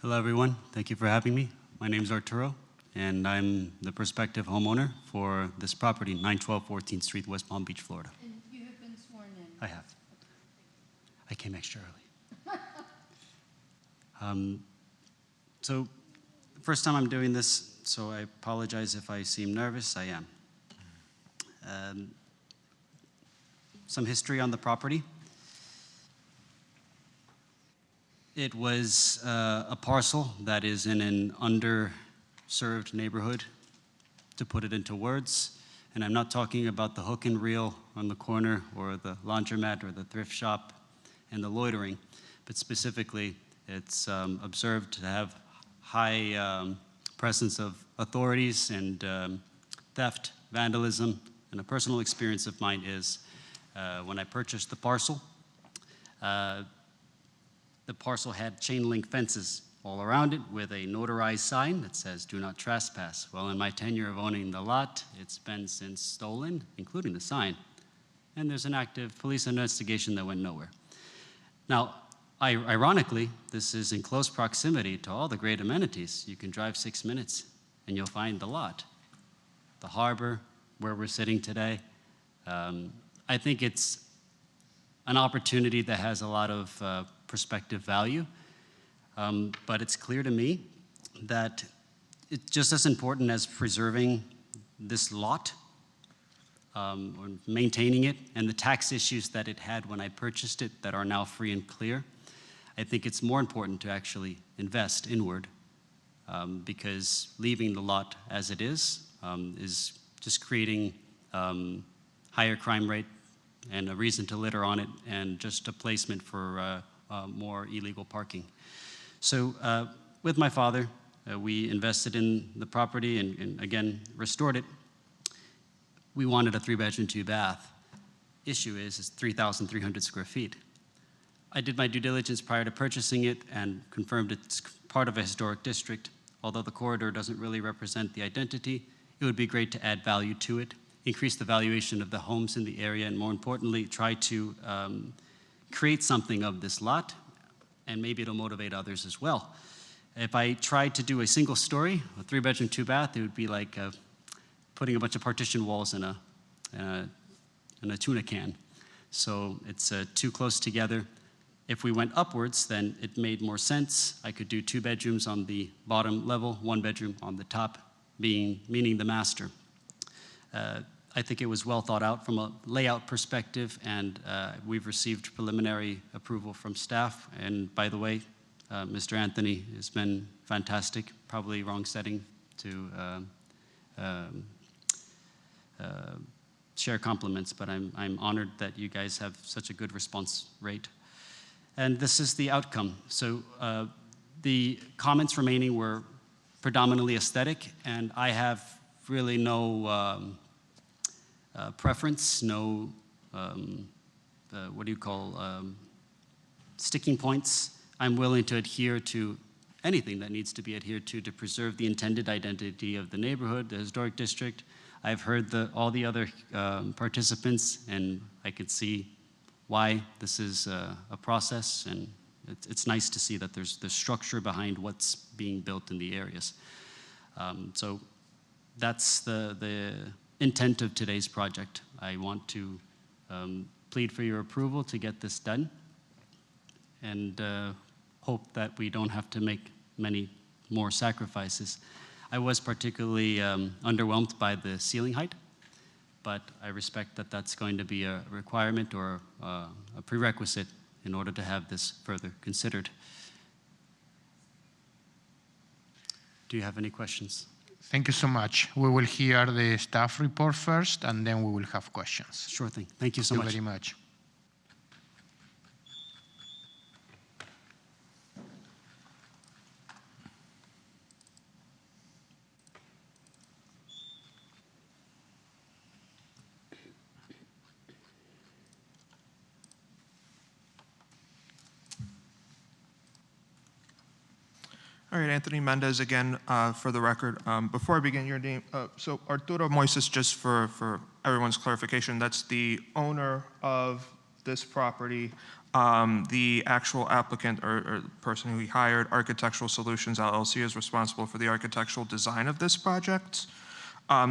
Hello, everyone. Thank you for having me. My name is Arturo, and I'm the prospective homeowner for this property, 912 14th Street, West Palm Beach, Florida. And you have been sworn in? I have. I came extra early. So, first time I'm doing this, so I apologize if I seem nervous. I am. Some history on the property. It was a parcel that is in an underserved neighborhood, to put it into words. And I'm not talking about the hook and reel on the corner or the laundromat or the thrift shop and the loitering, but specifically it's observed to have high presence of authorities and theft, vandalism, and a personal experience of mine is when I purchased the parcel had chain link fences all around it with a notarized sign that says, "Do not trespass." Well, in my tenure of owning the lot, it's been since stolen, including the sign. And there's an active police investigation that went nowhere. Now, ironically, this is in close proximity to all the great amenities. You can drive 6 minutes and you'll find the lot, the harbor, where we're sitting today. I think it's an opportunity that has a lot of prospective value, but it's clear to me that it's just as important as preserving this lot, or maintaining it, and the tax issues that it had when I purchased it that are now free and clear. I think it's more important to actually invest inward, because leaving the lot as it is just creating higher crime rate and a reason to litter on it, and just a placement for more illegal parking. So with my father, we invested in the property and again, restored it. We wanted a 3-bedroom, 2-bath. Issue is it's 3,300 square feet. I did my due diligence prior to purchasing it and confirmed it's part of a historic district. Although the corridor doesn't really represent the identity, it would be great to add value to it, increase the valuation of the homes in the area, and more importantly, try to create something of this lot, and maybe it'll motivate others as well. If I tried to do a single story, a 3-bedroom, 2-bath, it would be like putting a bunch of partition walls in a tuna can. So it's too close together. If we went upwards, then it made more sense. I could do 2 bedrooms on the bottom level, 1 bedroom on the top, meaning the master. I think it was well thought out from a layout perspective, and we've received preliminary approval from staff. And by the way, Mr. Anthony has been fantastic, probably wrong setting to share compliments, but I'm honored that you guys have such a good response rate. And this is the outcome. So the comments remaining were predominantly aesthetic, and I have really no preference, no, sticking points. I'm willing to adhere to anything that needs to be adhered to preserve the intended identity of the neighborhood, the historic district. I've heard all the other participants, and I could see why this is a process, and it's nice to see that there's the structure behind what's being built in the areas. So that's the intent of today's project. I want to plead for your approval to get this done, and hope that we don't have to make many more sacrifices. I was particularly underwhelmed by the ceiling height, but I respect that that's going to be a requirement or a prerequisite in order to have this further considered. Do you have any questions? Thank you so much. We will hear the staff report first, and then we will have questions. Sure thing. Thank you so much. Thank you very much. All right, Anthony Mendez again, for the record. Before I begin, your name, so Arturo Moises, just for everyone's clarification, that's the owner of this property. The actual applicant or person who he hired, Architectural Solutions LLC, is responsible for the architectural design of this project.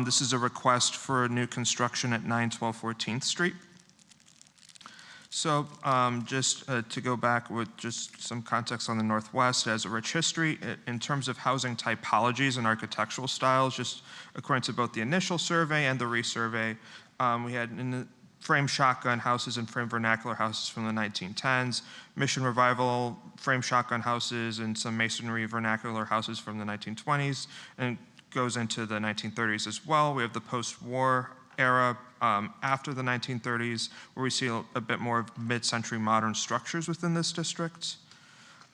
This is a request for new construction at 912 14th Street. So just to go back with just some context on the Northwest, it has a rich history in terms of housing typologies and architectural styles, just according to both the initial survey and the resurvey. We had in the frame shotgun houses and frame vernacular houses from the 1910s, Mission Revival frame shotgun houses and some masonry vernacular houses from the 1920s, and goes into the 1930s as well. We have the post-war era after the 1930s, where we see a bit more of mid-century modern structures within this district.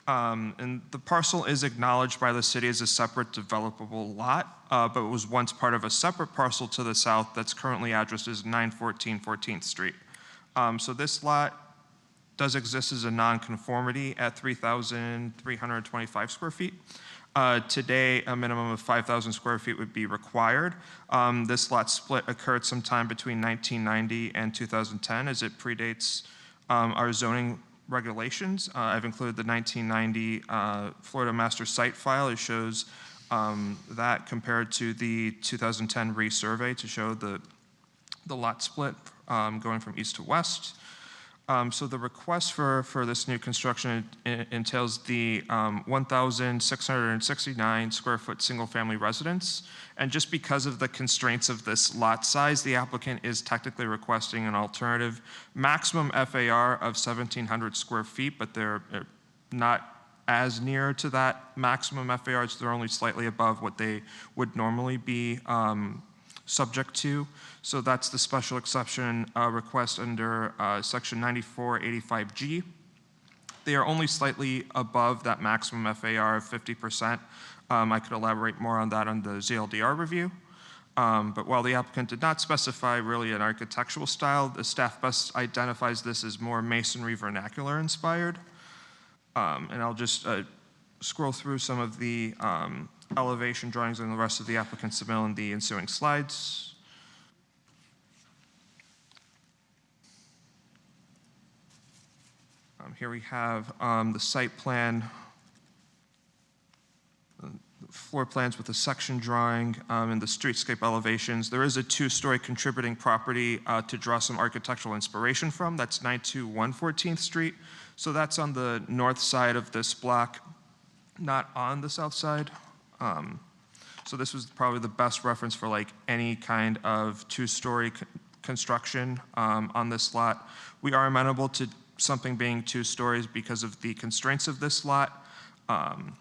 And the parcel is acknowledged by the city as a separate developable lot, but it was once part of a separate parcel to the south that's currently addressed as 914 14th Street. So this lot does exist as a nonconformity at 3,325 square feet. Today, a minimum of 5,000 square feet would be required. This lot split occurred sometime between 1990 and 2010, as it predates our zoning regulations. I've included the 1990 Florida Master Site file. It shows that compared to the 2010 resurvey to show the lot split going from east to west. So the request for this new construction entails the 1,669 square foot single family residence. And just because of the constraints of this lot size, the applicant is technically requesting an alternative maximum FAR of 1,700 square feet, but they're not as near to that maximum FAR. They're only slightly above what they would normally be subject to. So that's the special exception request under section 9485G. They are only slightly above that maximum FAR of 50%. I could elaborate more on that on the ZLDR review. But while the applicant did not specify really an architectural style, the staff best identifies this as more masonry vernacular inspired. And I'll just scroll through some of the elevation drawings and the rest of the applicant's submittal in the ensuing slides. Here we have the site plan, floor plans with a section drawing and the streetscape elevations. There is a two-story contributing property to draw some architectural inspiration from. That's 921 14th Street. So that's on the north side of this block, not on the south side. So this was probably the best reference for like any kind of two-story construction on this lot. We are amenable to something being 2 stories because of the constraints of this lot. And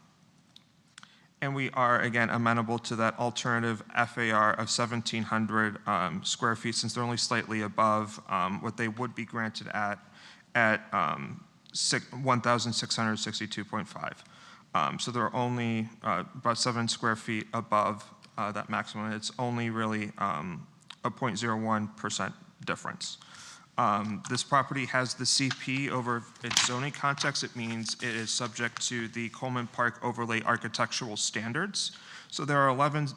we are, again, amenable to that alternative FAR of 1,700 square feet, since they're only slightly above what they would be granted at 1,662.5. So they're only about 7 square feet above that maximum. It's only really a 0.01% difference. This property has the CP over its zoning context. It means it is subject to the Coleman Park Overlay Architectural Standards. So there are 11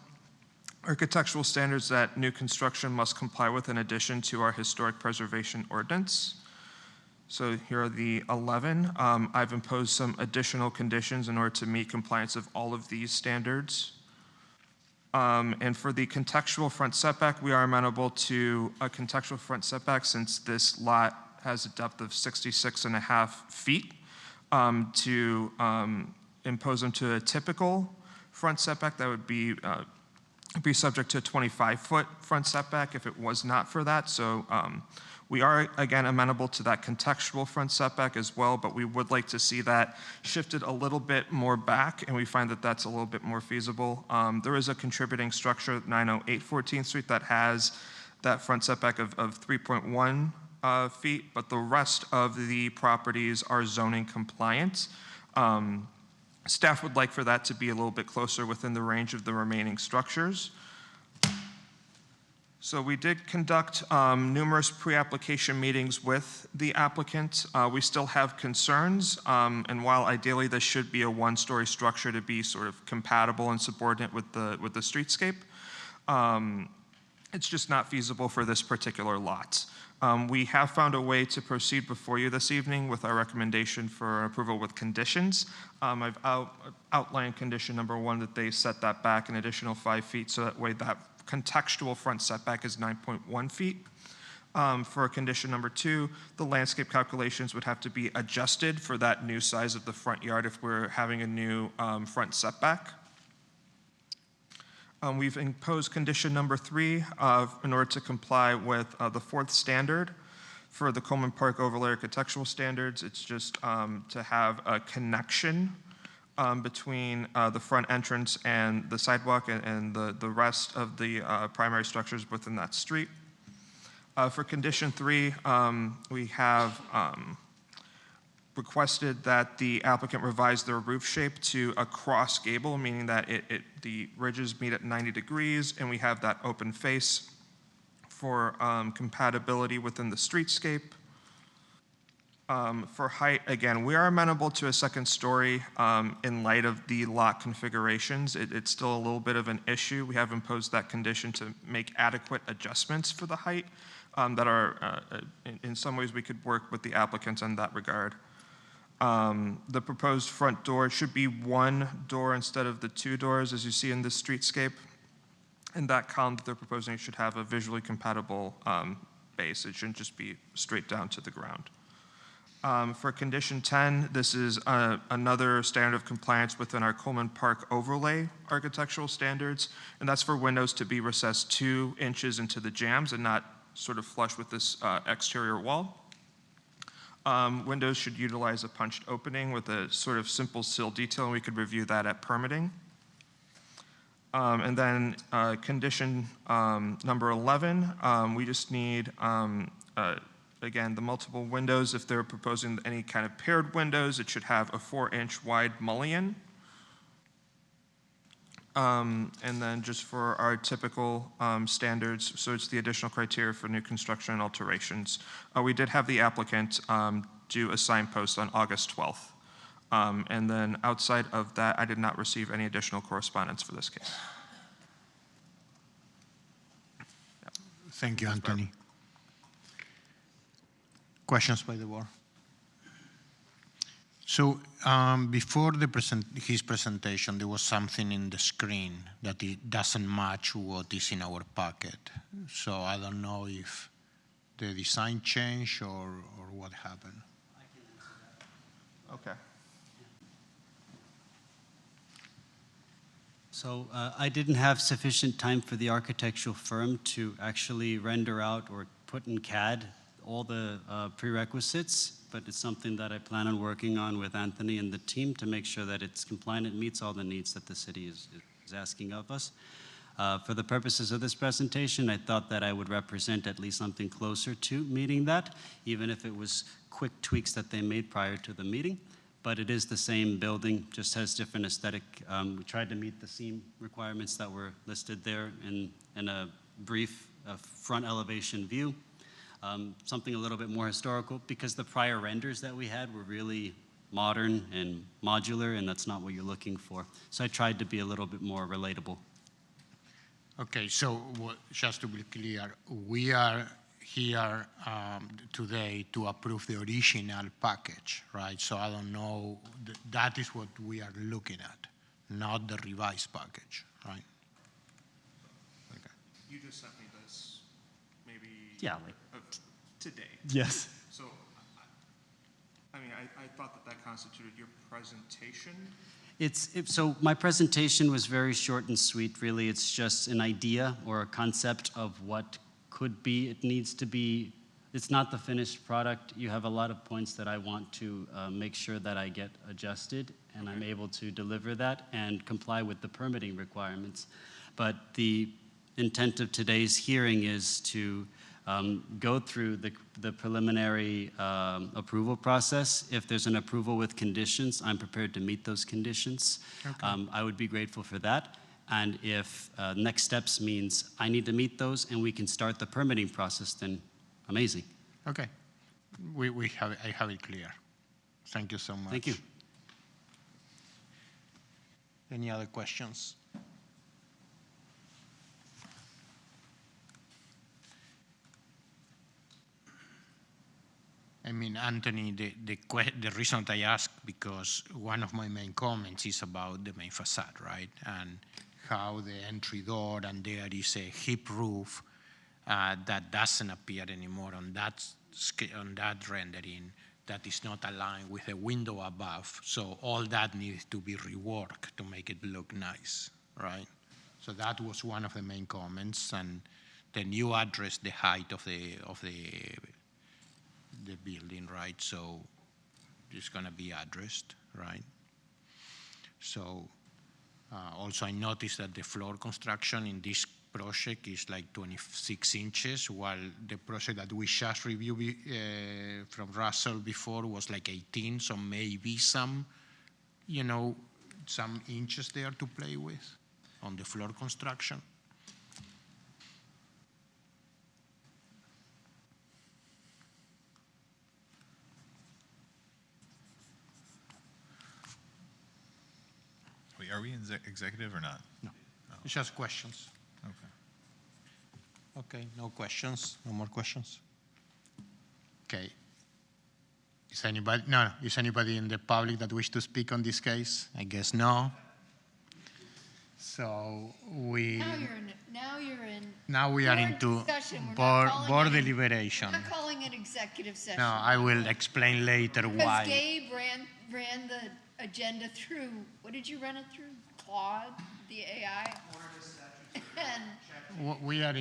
architectural standards that new construction must comply with in addition to our historic preservation ordinance. So here are the 11. I've imposed some additional conditions in order to meet compliance of all of these standards. And for the contextual front setback, we are amenable to a contextual front setback since this lot has a depth of 66.5 feet. To impose them to a typical front setback, that would be subject to a 25-foot front setback if it was not for that. So we are, again, amenable to that contextual front setback as well, but we would like to see that shifted a little bit more back, and we find that that's a little bit more feasible. There is a contributing structure at 908 14th Street that has that front setback of 3.1 feet, but the rest of the properties are zoning compliant. Staff would like for that to be a little bit closer within the range of the remaining structures. So we did conduct numerous pre-application meetings with the applicant. We still have concerns, and while ideally this should be a one-story structure to be sort of compatible and subordinate with the streetscape, it's just not feasible for this particular lot. We have found a way to proceed before you this evening with our recommendation for approval with conditions. I've outlined condition number 1 that they set that back an additional 5 feet, so that way that contextual front setback is 9.1 feet. For condition number 2, the landscape calculations would have to be adjusted for that new size of the front yard if we're having a new front setback. We've imposed condition number 3 in order to comply with the 4th standard for the Coleman Park Overlay Architectural Standards. It's just to have a connection between the front entrance and the sidewalk and the rest of the primary structures within that street. For condition 3, we have requested that the applicant revise their roof shape to a cross gable, meaning that the ridges meet at 90 degrees, and we have that open face for compatibility within the streetscape. For height, again, we are amenable to a second story in light of the lot configurations. It's still a little bit of an issue. We have imposed that condition to make adequate adjustments for the height that are, in some ways, we could work with the applicants in that regard. The proposed front door should be 1 door instead of the 2 doors, as you see in this streetscape. And that column that they're proposing should have a visually compatible base. It shouldn't just be straight down to the ground. For condition 10, this is another standard of compliance within our Coleman Park Overlay Architectural Standards, and that's for windows to be recessed 2 inches into the jambs and not sort of flush with this exterior wall. Windows should utilize a punched opening with a sort of simple sill detail, and we could review that at permitting. And then condition number 11, we just need, again, the multiple windows. If they're proposing any kind of paired windows, it should have a 4-inch wide mullion. And then just for our typical standards, so it's the additional criteria for new construction and alterations. We did have the applicant do a signpost on August 12th. And then outside of that, I did not receive any additional correspondence for this case. Thank you, Anthony. Questions by the board? So before his presentation, there was something in the screen that it doesn't match what is in our packet. So I don't know if the design changed or what happened. Okay. So I didn't have sufficient time for the architectural firm to actually render out or put in CAD all the prerequisites, but it's something that I plan on working on with Anthony and the team to make sure that it's compliant and meets all the needs that the city is asking of us. For the purposes of this presentation, I thought that I would represent at least something closer to meeting that, even if it was quick tweaks that they made prior to the meeting. But it is the same building, just has different aesthetic. We tried to meet the seam requirements that were listed there in a brief front elevation view. Something a little bit more historical, because the prior renders that we had were really modern and modular, and that's not what you're looking for. So I tried to be a little bit more relatable. Okay, so just to be clear, we are here today to approve the original package, right? So I don't know, that is what we are looking at, not the revised package, right? you just sent me this maybe Yeah, like today. yes. So, I mean, I thought that constituted your presentation. So my presentation was very short and sweet, really. It's just an idea or a concept of what could be. It needs to be, it's not the finished product. You have a lot of points that I want to make sure that I get adjusted, and I'm able to deliver that and comply with the permitting requirements. But the intent of today's hearing is to go through the preliminary approval process. If there's an approval with conditions, I'm prepared to meet those conditions. Okay. I would be grateful for that. And if next steps means I need to meet those and we can start the permitting process, then amazing. Okay. I have it clear. Thank you so much. Thank you. Any other questions? I mean, Anthony, the reason I ask, because one of my main comments is about the main facade, right? And how the entry door and there is a hip roof that doesn't appear anymore on that rendering, that is not aligned with a window above. So all that needs to be reworked to make it look nice, right? So that was one of the main comments. And then you address the height of the building, right? So it's going to be addressed, right? So also I noticed that the floor construction in this project is like 26 inches, while the project that we just reviewed from Russell before was like 18, so maybe some inches there to play with on the floor construction. Wait, are we in executive or not? No, it's just questions. Okay. Okay, no questions, no more questions? Okay. Is anybody in the public that wish to speak on this case? I guess no. So Now we are board into discussion. We're not calling board it- deliberation. We're not calling it executive session. No, I will explain later Because why. Gabe ran the agenda through, what did you run it through? Claude, the AI? And We are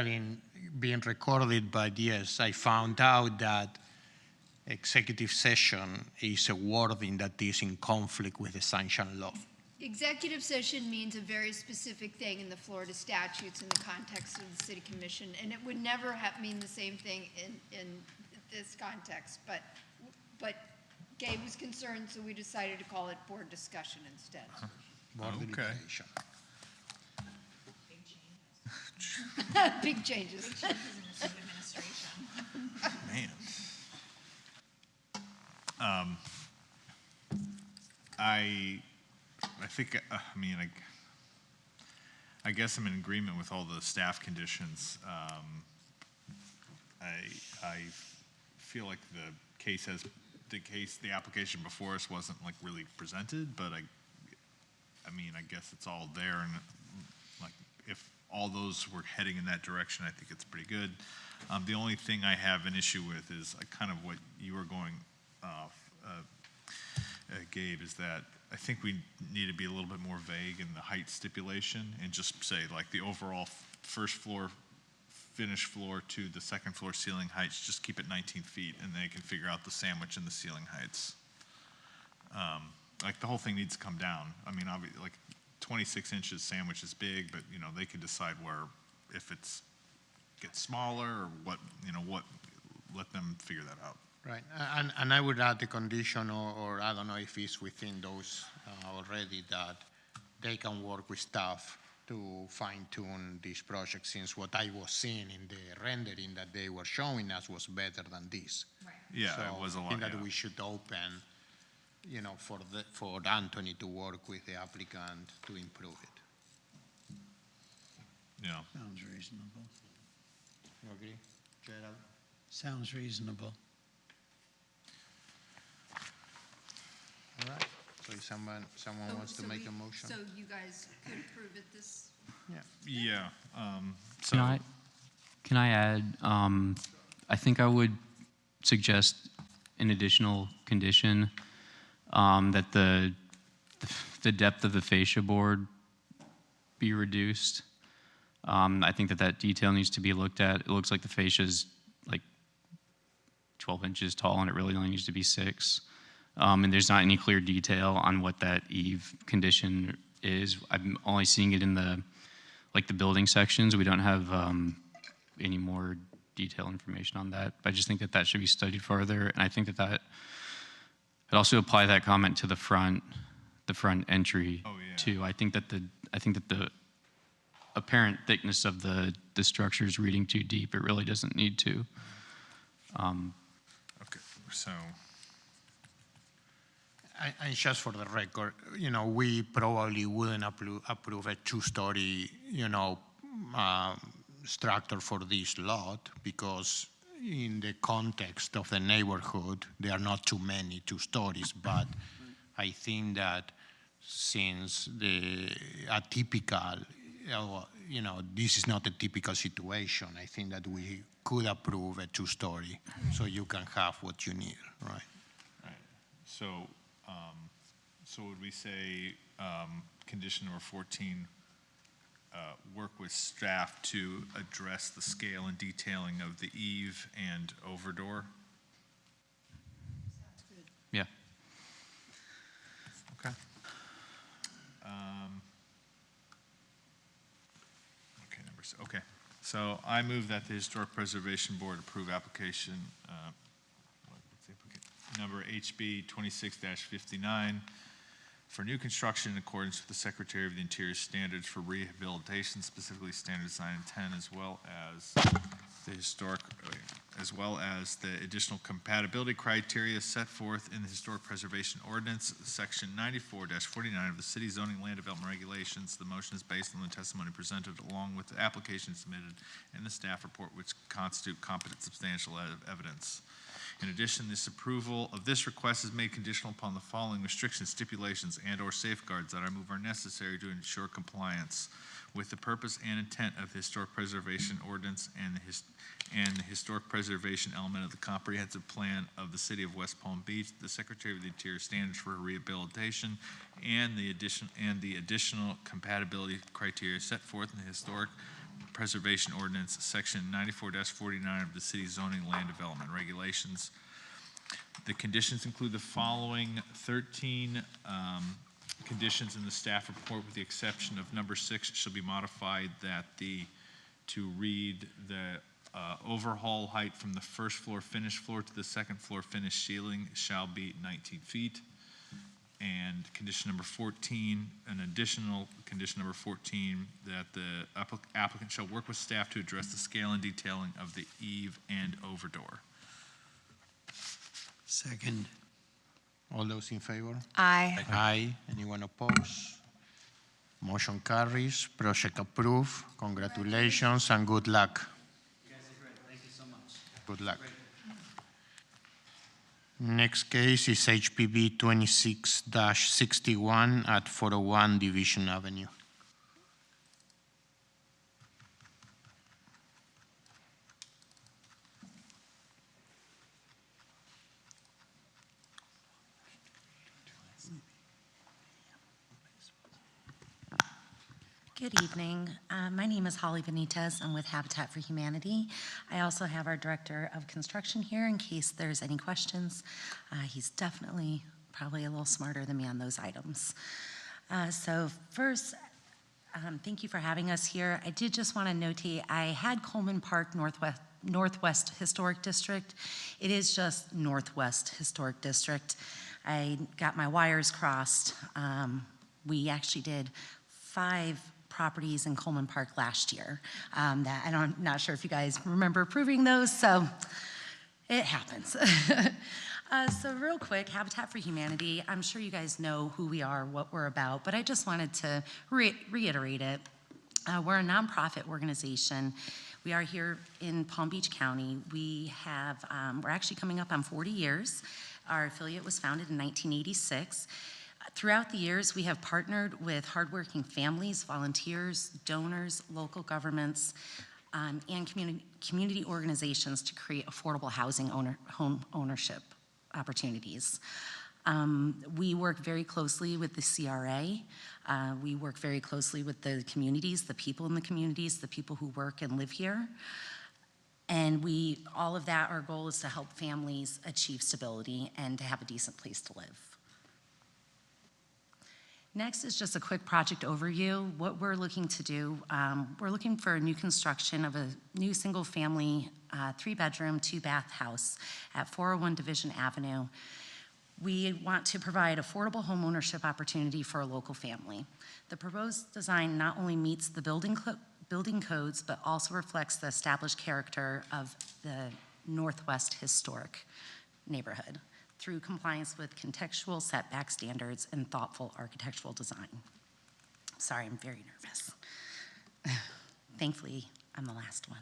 in being recorded, but yes, I found out that executive session is a wording that is in conflict with the sunshine law. executive session means a very specific thing in the Florida statutes in the context of the city commission, and it would never mean the same thing in this context, but Gabe was concerned, so we decided to call it board discussion instead. Board deliberation. Big changes. Man. I think, I guess I'm in agreement with all the staff conditions. I feel like the application before us wasn't like really presented, but I guess it's all there, and like if all those were heading in that direction, I think it's pretty good. The only thing I have an issue with is kind of what you were going Gabe, is that I think we need to be a little bit more vague in the height stipulation and just say like the overall first floor, finished floor to the second floor ceiling heights, just keep it 19 feet and they can figure out the sandwich and the ceiling heights. Like the whole thing needs to come down. I mean, obviously, like 26 inches sandwich is big, but they can decide where, if it's gets smaller or what, let them figure that out. Right, and I would add the condition, or I don't know if it's within those already, that they can work with staff to fine-tune this project, since what I was seeing in the rendering that they were showing us was better than this. Right. Yeah, so it was a lot. I think that yeah. we should open, for Anthony to work with the applicant to improve it. Yeah. Sounds reasonable. You agree, Gerald? Sounds reasonable. All right, so So if someone wants to make a motion. So you guys could approve it this? Yeah. Can I add, I think I would suggest an additional condition, that the depth of the fascia board be reduced. I think that detail needs to be looked at. It looks like the fascia is like 12 inches tall, and it really only needs to be 6. And there's not any clear detail on what that eave condition is. I'm only seeing it in the building sections. We don't have any more detailed information on that. But I just think that should be studied further. And I think that I'd also apply that comment to the front entry too. I think that the apparent thickness of the structure is reading too deep. It really doesn't need to. Okay, so. And just for the record, we probably wouldn't approve a 2-story, structure for this lot because in the context of the neighborhood, there are not too many 2 stories. But I think that since a typical, this is not a typical situation, I think that we could approve a 2-story so you can have what you need, right? Right. So would we say condition number 14, work with staff to address the scale and detailing of the eave and overdoor? Yeah. Okay. Okay. So I move that the Historic Preservation Board approve application number HB 26-59 for new construction in accordance with the Secretary of the Interior standards for rehabilitation, specifically standard design and 10, as well as the additional compatibility criteria set forth in the Historic Preservation Ordinance, Section 94-49 of the City Zoning Land Development Regulations. The motion is based on the testimony presented along with the application submitted and the staff report, which constitute competent substantial evidence. In addition, this approval of this request is made conditional upon the following restrictions, stipulations, and/or safeguards that I move are necessary to ensure compliance with the purpose and intent of the Historic Preservation Ordinance and the Historic Preservation element of the comprehensive plan of the City of West Palm Beach, the Secretary of the Interior standards for rehabilitation, and the additional compatibility criteria set forth in the Historic Preservation Ordinance, Section 94-49 of the City Zoning Land Development Regulations. The conditions include the following 13 conditions in the staff report, with the exception of number 6 shall be modified to read the overhaul height from the first floor finished floor to the second floor finished ceiling shall be 19 feet. And condition number 14, an additional condition number 14, that the applicant shall work with staff to address the scale and detailing of the eave and overdoor. Second. All those in favor? Aye. Aye. Anyone opposed? Motion carries. Project approved. Congratulations and good luck. You guys are great. Thank you so much. Good luck. Next case is HPB 26-61 at 401 Division Avenue. Good evening. My name is Holly Benitez. I'm with Habitat for Humanity. I also have our Director of Construction here in case there's any questions. He's definitely probably a little smarter than me on those items. So first, thank you for having us here. I did just want to notate, I had Coleman Park Northwest Historic District. It is just Northwest Historic District. I got my wires crossed. We actually did 5 properties in Coleman Park last year. I'm not sure if you guys remember approving those, so it happens. So real quick, Habitat for Humanity, I'm sure you guys know who we are, what we're about, but I just wanted to reiterate it. We're a nonprofit organization. We are here in Palm Beach County. We're actually coming up on 40 years. Our affiliate was founded in 1986. Throughout the years, we have partnered with hardworking families, volunteers, donors, local governments, and community organizations to create affordable housing home ownership opportunities. We work very closely with the CRA. We work very closely with the communities, the people in the communities, the people who work and live here. And all of that, our goal is to help families achieve stability and to have a decent place to live. Next is just a quick project overview. What we're looking to do, we're looking for a new construction of a new single-family, 3-bedroom, 2-bath house at 401 Division Avenue. We want to provide affordable home ownership opportunity for a local family. The proposed design not only meets the building codes, but also reflects the established character of the Northwest Historic neighborhood through compliance with contextual setback standards and thoughtful architectural design. Sorry, I'm very nervous. Thankfully, I'm the last one.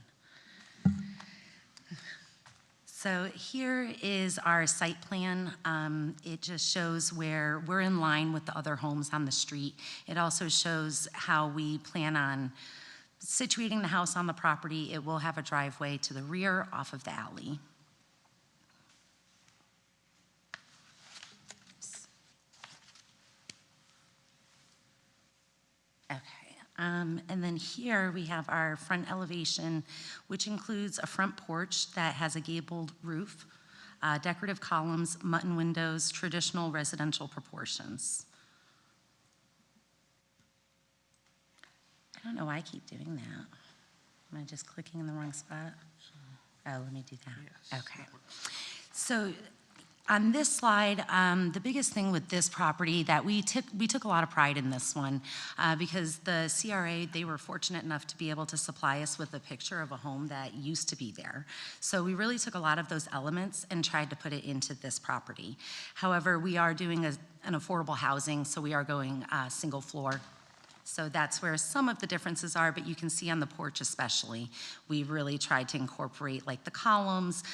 So here is our site plan. It just shows where we're in line with the other homes on the street. It also shows how we plan on situating the house on the property. It will have a driveway to the rear off of the alley. And then here we have our front elevation, which includes a front porch that has a gabled roof, decorative columns, mutton windows, traditional residential proportions. I don't know why I keep doing that. Am I just clicking in the wrong spot? Oh, let me do that. Yes. Okay. So on this slide, the biggest thing with this property that we took a lot of pride in this one because the CRA, they were fortunate enough to be able to supply us with a picture of a home that used to be there. So we really took a lot of those elements and tried to put it into this property. However, we are doing an affordable housing, so we are going single floor. So that's where some of the differences are, but you can see on the porch especially, we really tried to incorporate like the columns,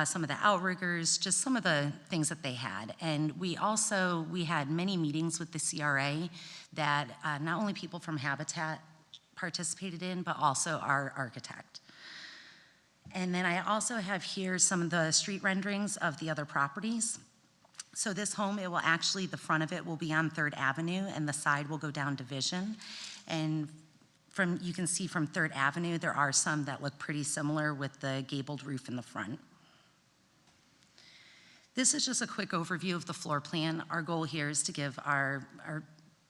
some of the outriggers, just some of the things that they had. And we had many meetings with the CRA that not only people from Habitat participated in, but also our architect. And then I also have here some of the street renderings of the other properties. So this home, the front of it will be on 3rd Avenue and the side will go down Division. And you can see from 3rd Avenue, there are some that look pretty similar with the gabled roof in the front. This is just a quick overview of the floor plan. Our goal here is to give our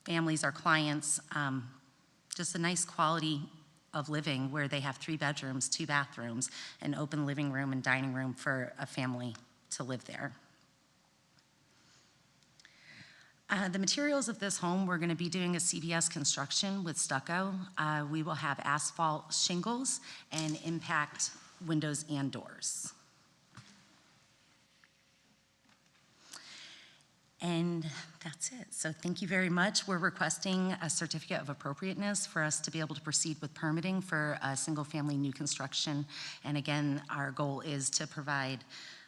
families, our clients, just a nice quality of living where they have 3 bedrooms, 2 bathrooms, an open living room and dining room for a family to live there. The materials of this home, we're going to be doing a CBS construction with stucco. We will have asphalt shingles and impact windows and doors. And that's it. So thank you very much. We're requesting a certificate of appropriateness for us to be able to proceed with permitting for a single-family new construction. And again, our goal is to provide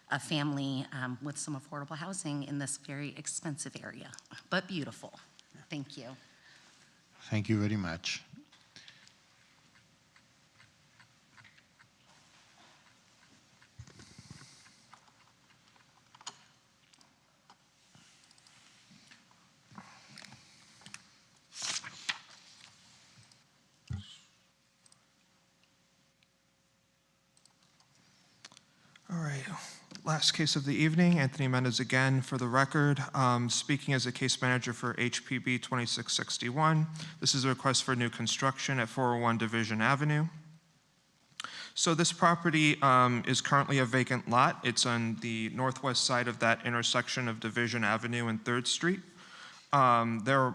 a family with some affordable housing in this very expensive area, but beautiful. Thank you. Thank you very much. All right. Last case of the evening, Anthony Mendez again for the record, speaking as a case manager for HPB 2661. This is a request for new construction at 401 Division Avenue. So this property is currently a vacant lot. It's on the northwest side of that intersection of Division Avenue and 3rd Street. There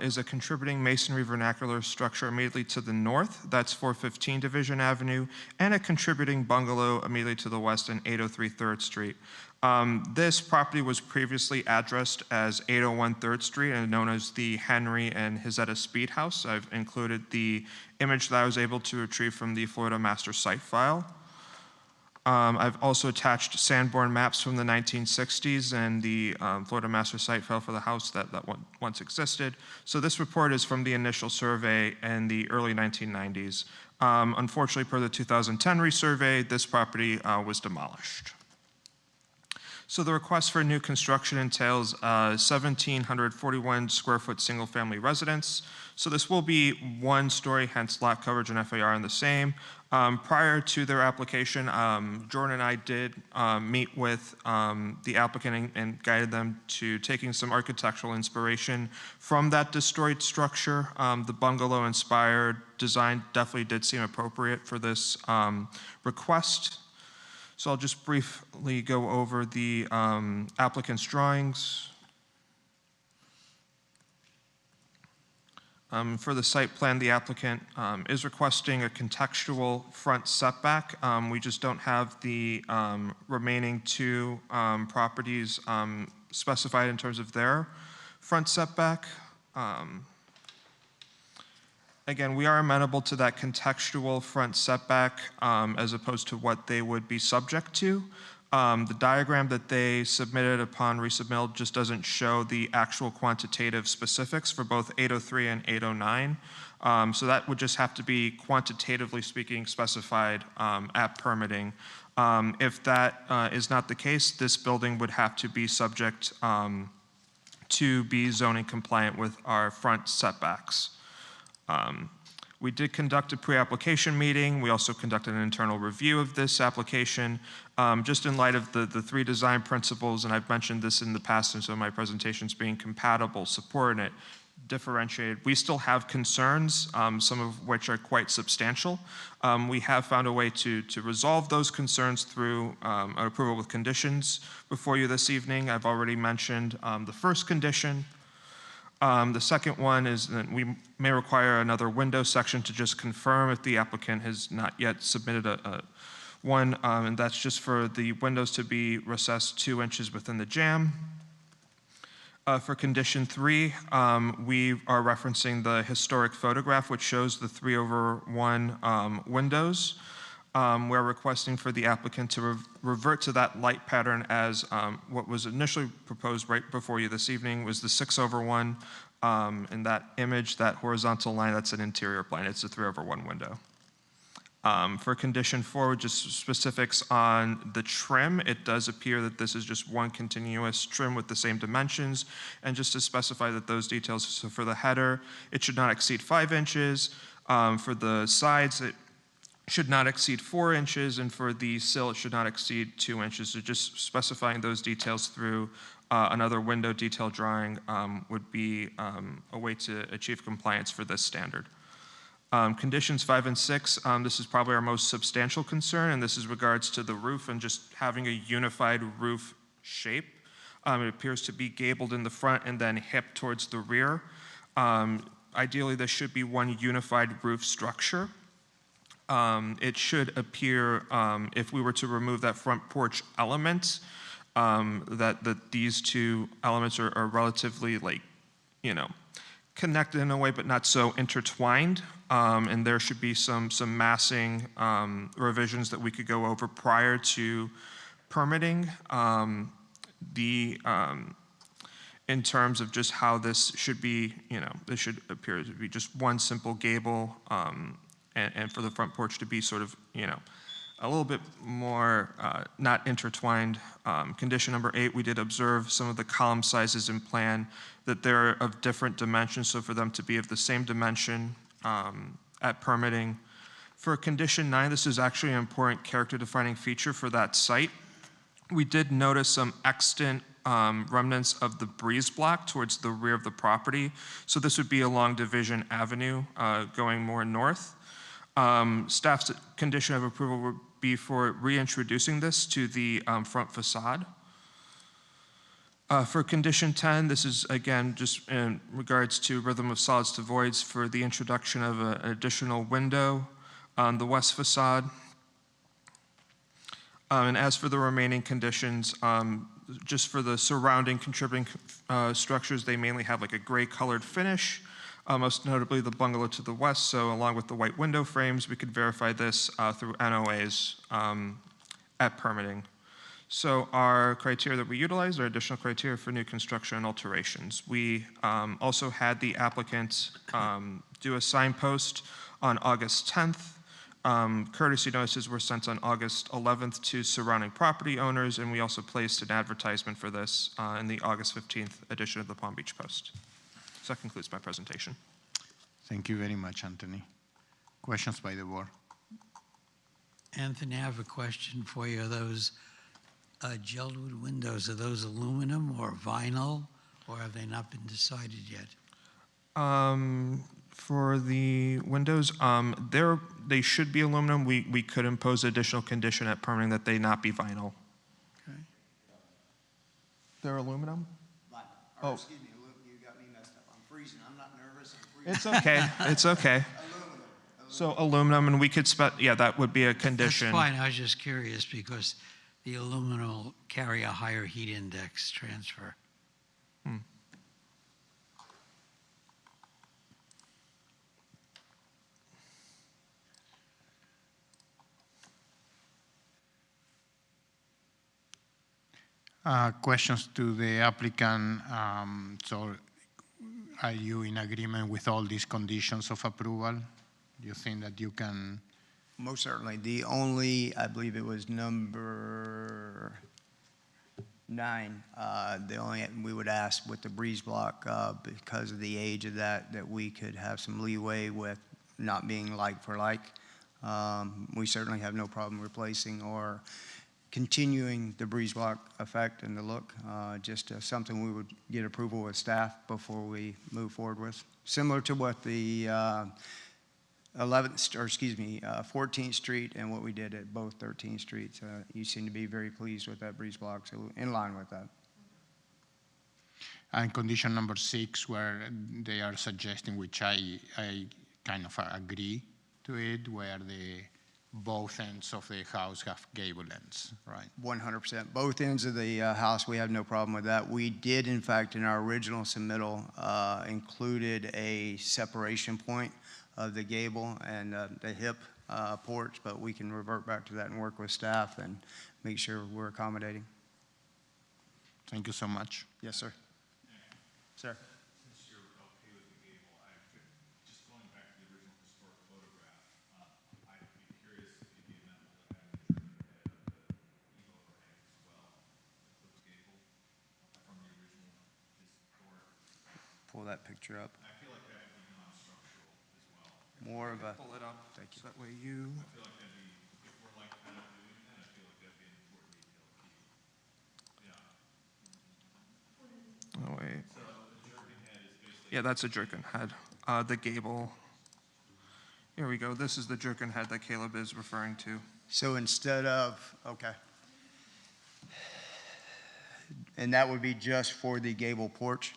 is a contributing masonry vernacular structure immediately to the north, that's 415 Division Avenue, and a contributing bungalow immediately to the west in 803 3rd Street. This property was previously addressed as 801 3rd Street and known as the Henry and Hizetta Speed House. I've included the image that I was able to retrieve from the Florida Master Site File. I've also attached Sanborn maps from the 1960s and the Florida Master Site File for the house that once existed. So this report is from the initial survey in the early 1990s. Unfortunately, per the 2010 resurvey, this property was demolished. So the request for new construction entails 1,741 square foot single family residence. So this will be 1 story, hence lot coverage and FAR in the same. Prior to their application, Jordan and I did meet with the applicant and guided them to taking some architectural inspiration from that destroyed structure. The bungalow inspired design definitely did seem appropriate for this request. So I'll just briefly go over the applicant's drawings. For the site plan, the applicant is requesting a contextual front setback. We just don't have the remaining 2 properties specified in terms of their front setback. Again, we are amenable to that contextual front setback as opposed to what they would be subject to. The diagram that they submitted upon resubmittal just doesn't show the actual quantitative specifics for both 803 and 809. So that would just have to be quantitatively speaking specified at permitting. If that is not the case, this building would have to be subject to be zoning compliant with our front setbacks. We did conduct a pre-application meeting. We also conducted an internal review of this application. Just in light of the 3 design principles, and I've mentioned this in the past in some of my presentations, being compatible, subordinate, differentiated. We still have concerns, some of which are quite substantial. We have found a way to resolve those concerns through an approval with conditions before you this evening. I've already mentioned the first condition. The second one is that we may require another window section to just confirm if the applicant has not yet submitted one, and that's just for the windows to be recessed 2 inches within the jamb. For condition 3, we are referencing the historic photograph which shows the 3/1 windows. We're requesting for the applicant to revert to that light pattern as what was initially proposed right before you this evening was the 6/1, and that image, that horizontal line, that's an interior plane. It's a 3/1 window. For condition 4, just specifics on the trim, it does appear that this is just one continuous trim with the same dimensions, and just to specify that those details, so for the header, it should not exceed 5 inches. For the sides, it should not exceed 4 inches, and for the sill, it should not exceed 2 inches. So just specifying those details through another window detail drawing would be a way to achieve compliance for this standard. Conditions 5 and 6, this is probably our most substantial concern, and this is regards to the roof and just having a unified roof shape. It appears to be gabled in the front and then hip towards the rear. Ideally, this should be one unified roof structure. It should appear, if we were to remove that front porch element, that these 2 elements are relatively, like, connected in a way, but not so intertwined. And there should be some massing revisions that we could go over prior to permitting. In terms of just how this should be, this should appear to be just one simple gable, and for the front porch to be sort of, a little bit more not intertwined. Condition number 8, we did observe some of the column sizes in plan, that they're of different dimensions, so for them to be of the same dimension at permitting. For condition 9, this is actually an important character defining feature for that site. We did notice some extant remnants of the breeze block towards the rear of the property. So this would be along Division Avenue going more north. Staff's condition of approval would be for reintroducing this to the front facade. For condition 10, this is again just in regards to rhythm of solids to voids for the introduction of an additional window on the west facade. And as for the remaining conditions, just for the surrounding contributing structures, they mainly have like a gray colored finish. Most notably the bungalow to the west, so along with the white window frames, we could verify this through NOAs at permitting. So our criteria that we utilized are additional criteria for new construction and alterations. We also had the applicant do a signpost on August 10th. Courtesy notices were sent on August 11th to surrounding property owners, and we also placed an advertisement for this in the August 15th edition of the Palm Beach Post. So that concludes my presentation. Thank you very much, Anthony. Questions by the board? Anthony, I have a question for you. Are those gelled wood windows, are those aluminum or vinyl, or have they not been decided yet? For the windows, they should be aluminum. We could impose additional condition at permitting that they not be vinyl. Okay. They're aluminum? Oh, excuse me, you got me messed up. I'm freezing. I'm not nervous. I'm freezing. It's okay. It's okay. So aluminum, and we could yeah, that would be a condition. That's fine. I was just curious because the aluminum will carry a higher heat index transfer. Questions to the applicant. So are you in agreement with all these conditions of approval? Do you think that you can? Most certainly. The only, I believe it was number 9, the only, we would ask with the breeze block, because of the age of that we could have some leeway with not being like for like. We certainly have no problem replacing or continuing the breeze block effect and the look, just something we would get approval with staff before we move forward with. Similar to what the 14th Street and what we did at both 13th Streets. You seem to be very pleased with that breeze block, so in line with that. And condition number 6, where they are suggesting, which I kind of agree to it, where both ends of the house have gable ends, right? 100%. Both ends of the house, we have no problem with that. We did, in fact, in our original submittal, included a separation point of the gable and the hip porch, but we can revert back to that and work with staff and make sure we're accommodating. Thank you so much. Yes, sir. Sir. Since you're okay with the gable, just going back to the original historic photograph, I'd be curious if you'd be amenable to having the head of the eave overhang as well, with the gable from the original historic. Pull that picture up. I feel like that would be non-structural as well. More of a. Pull it up. Thank you. So that way you. I feel like that'd be, if we're like kind of doing that, I feel like that'd be an important detail to keep. Yeah. Oh, wait. So the jerkin head is basically. Yeah, that's a jerkin head. The gable. Here we go. This is the jerkin head that Caleb is referring to. So instead of, okay. And that would be just for the gable porch?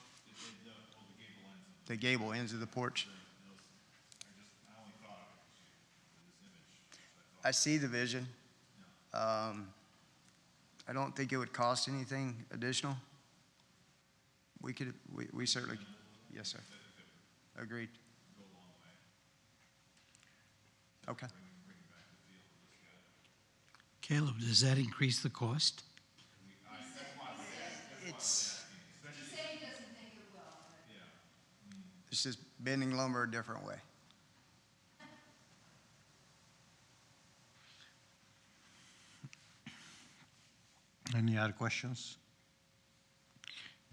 The gable ends of the porch? I see the vision. I don't think it would cost anything additional. We certainly, yes, sir. Agreed. Okay. Caleb, does that increase the cost? It's just bending lumber a different way. Any other questions?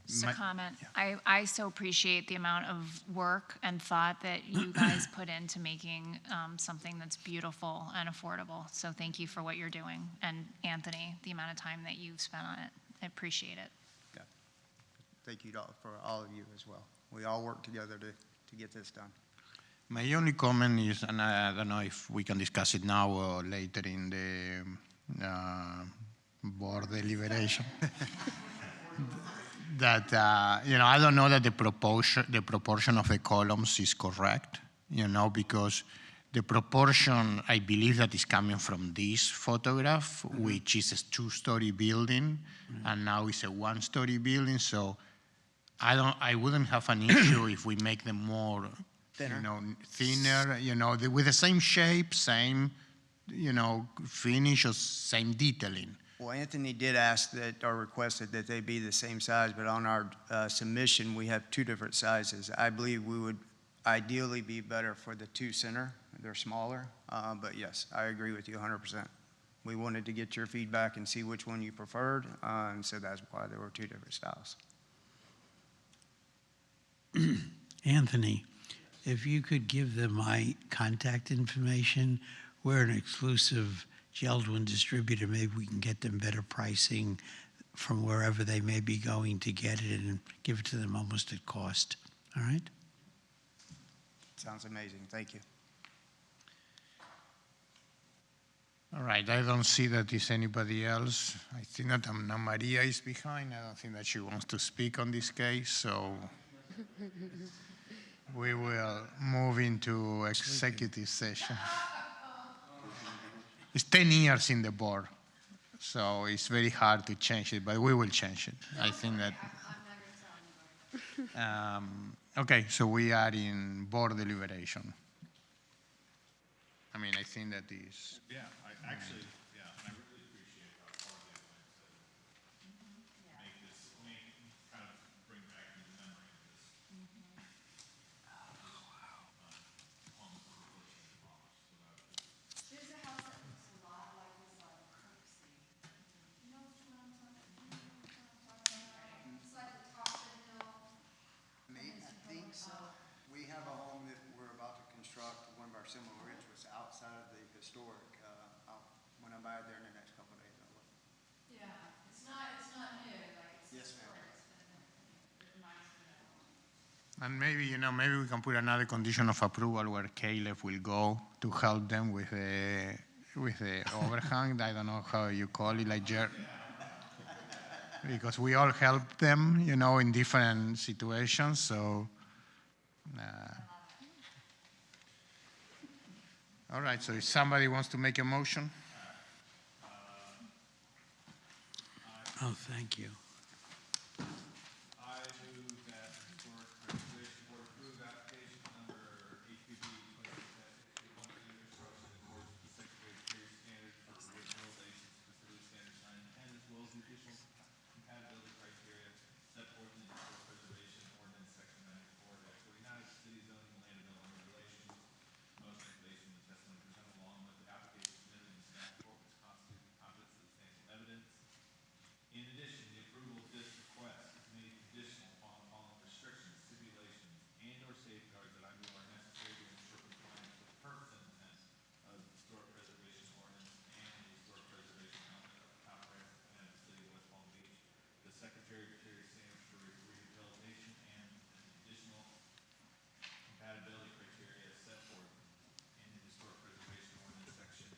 Just a comment. I so appreciate the amount of work and thought that you guys put into making something that's beautiful and affordable. So thank you for what you're doing. And Anthony, the amount of time that you've spent on it. I appreciate it. Yeah. Thank you for all of you as well. We all work together to get this done. My only comment is, and I don't know if we can discuss it now or later in the board deliberation, that, I don't know that the proportion of the columns is correct, because the proportion, I believe that is coming from this photograph, which is a 2-story building, and now it's a 1-story building, so I wouldn't have an issue if we make them more thinner, with the same shape, same finish or same detailing. Well, Anthony did ask that, or requested that they be the same size, but on our submission, we have two different sizes. I believe we would ideally be better for the two center. They're smaller, but yes, I agree with you 100%. We wanted to get your feedback and see which one you preferred, and so that's why there were two different styles. Anthony, if you could give them my contact information, we're an exclusive Geldwin distributor. Maybe we can get them better pricing from wherever they may be going to get it and give it to them almost at cost. All right? Sounds amazing. Thank you. All right, I don't see that there's anybody else. I think that Ana Maria is behind. I don't think that she wants to speak on this case, so we will move into executive session. It's 10 years in the board, so it's very hard to change it, but we will change it. I think that. Okay, so we are in board deliberation. I mean, I think that is. Yeah, and I really appreciate how far they went to kind of bring back the memory of this. There's a house that looks a lot like this on Kirksey. You know which one I'm talking about? It's like the top of the hill. I think so. We have a home that we're about to construct, one of our similar interests outside of the historic. When I'm by there in the next couple of days, I'll look. Yeah, it's not new, like it's Yes, ma'am. historic. It's been there. It reminds me of that. And maybe, maybe we can put another condition of approval where Caleb will go to help them with the overhang. I don't know how you call it, like because we all help them, in different situations. So, all right. So, if somebody wants to make a motion, Oh, thank you. I move that the Historic Preservation Board approve application number HPB 20-61 construction in accordance with the Secretary of State standard for the regulations, facility standards 9 and 10, as well as the additional compatibility criteria set forth in the Historic Preservation Ordinance Section 94-49 of the City Zoning and Land Development Regulations. Motion based on the testimony presented along with the application submitted in the staff report, which constitutes competent substantial evidence. In addition, the approval of this request is made conditional upon the following restrictions, stipulations, and/or safeguards that I believe are necessary to ensure compliance with the purpose and intent of the Historic Preservation Ordinance and the Historic Preservation element of the comprehensive plan of the City of West Palm Beach, the Secretary of Interior standards for rehabilitation, and additional compatibility criteria set forth in the Historic Preservation Ordinance Section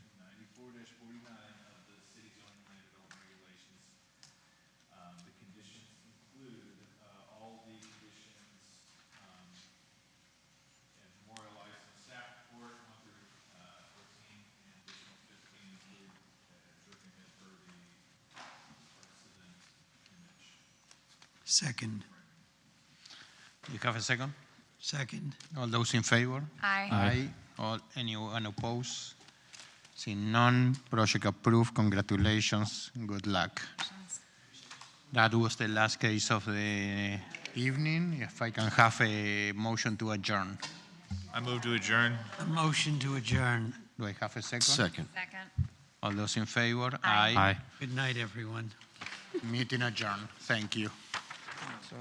94-49 of the City Zoning and Land Development Regulations. The conditions include all the conditions as memorialized in the staff report, 1 through 14, and additional 15 include dripping it for the precedent image. Second. you have a second? Second. All those in favor? Aye. Aye. Anyone opposed? Seeing none, project approved. Congratulations. Good luck. That was the last case of the evening. If I can have a motion to adjourn. I move to adjourn. A motion to adjourn. Do I have a second? Second. Second. All those in favor? Aye. Aye. Good night, everyone. Meeting adjourned. Thank you. So.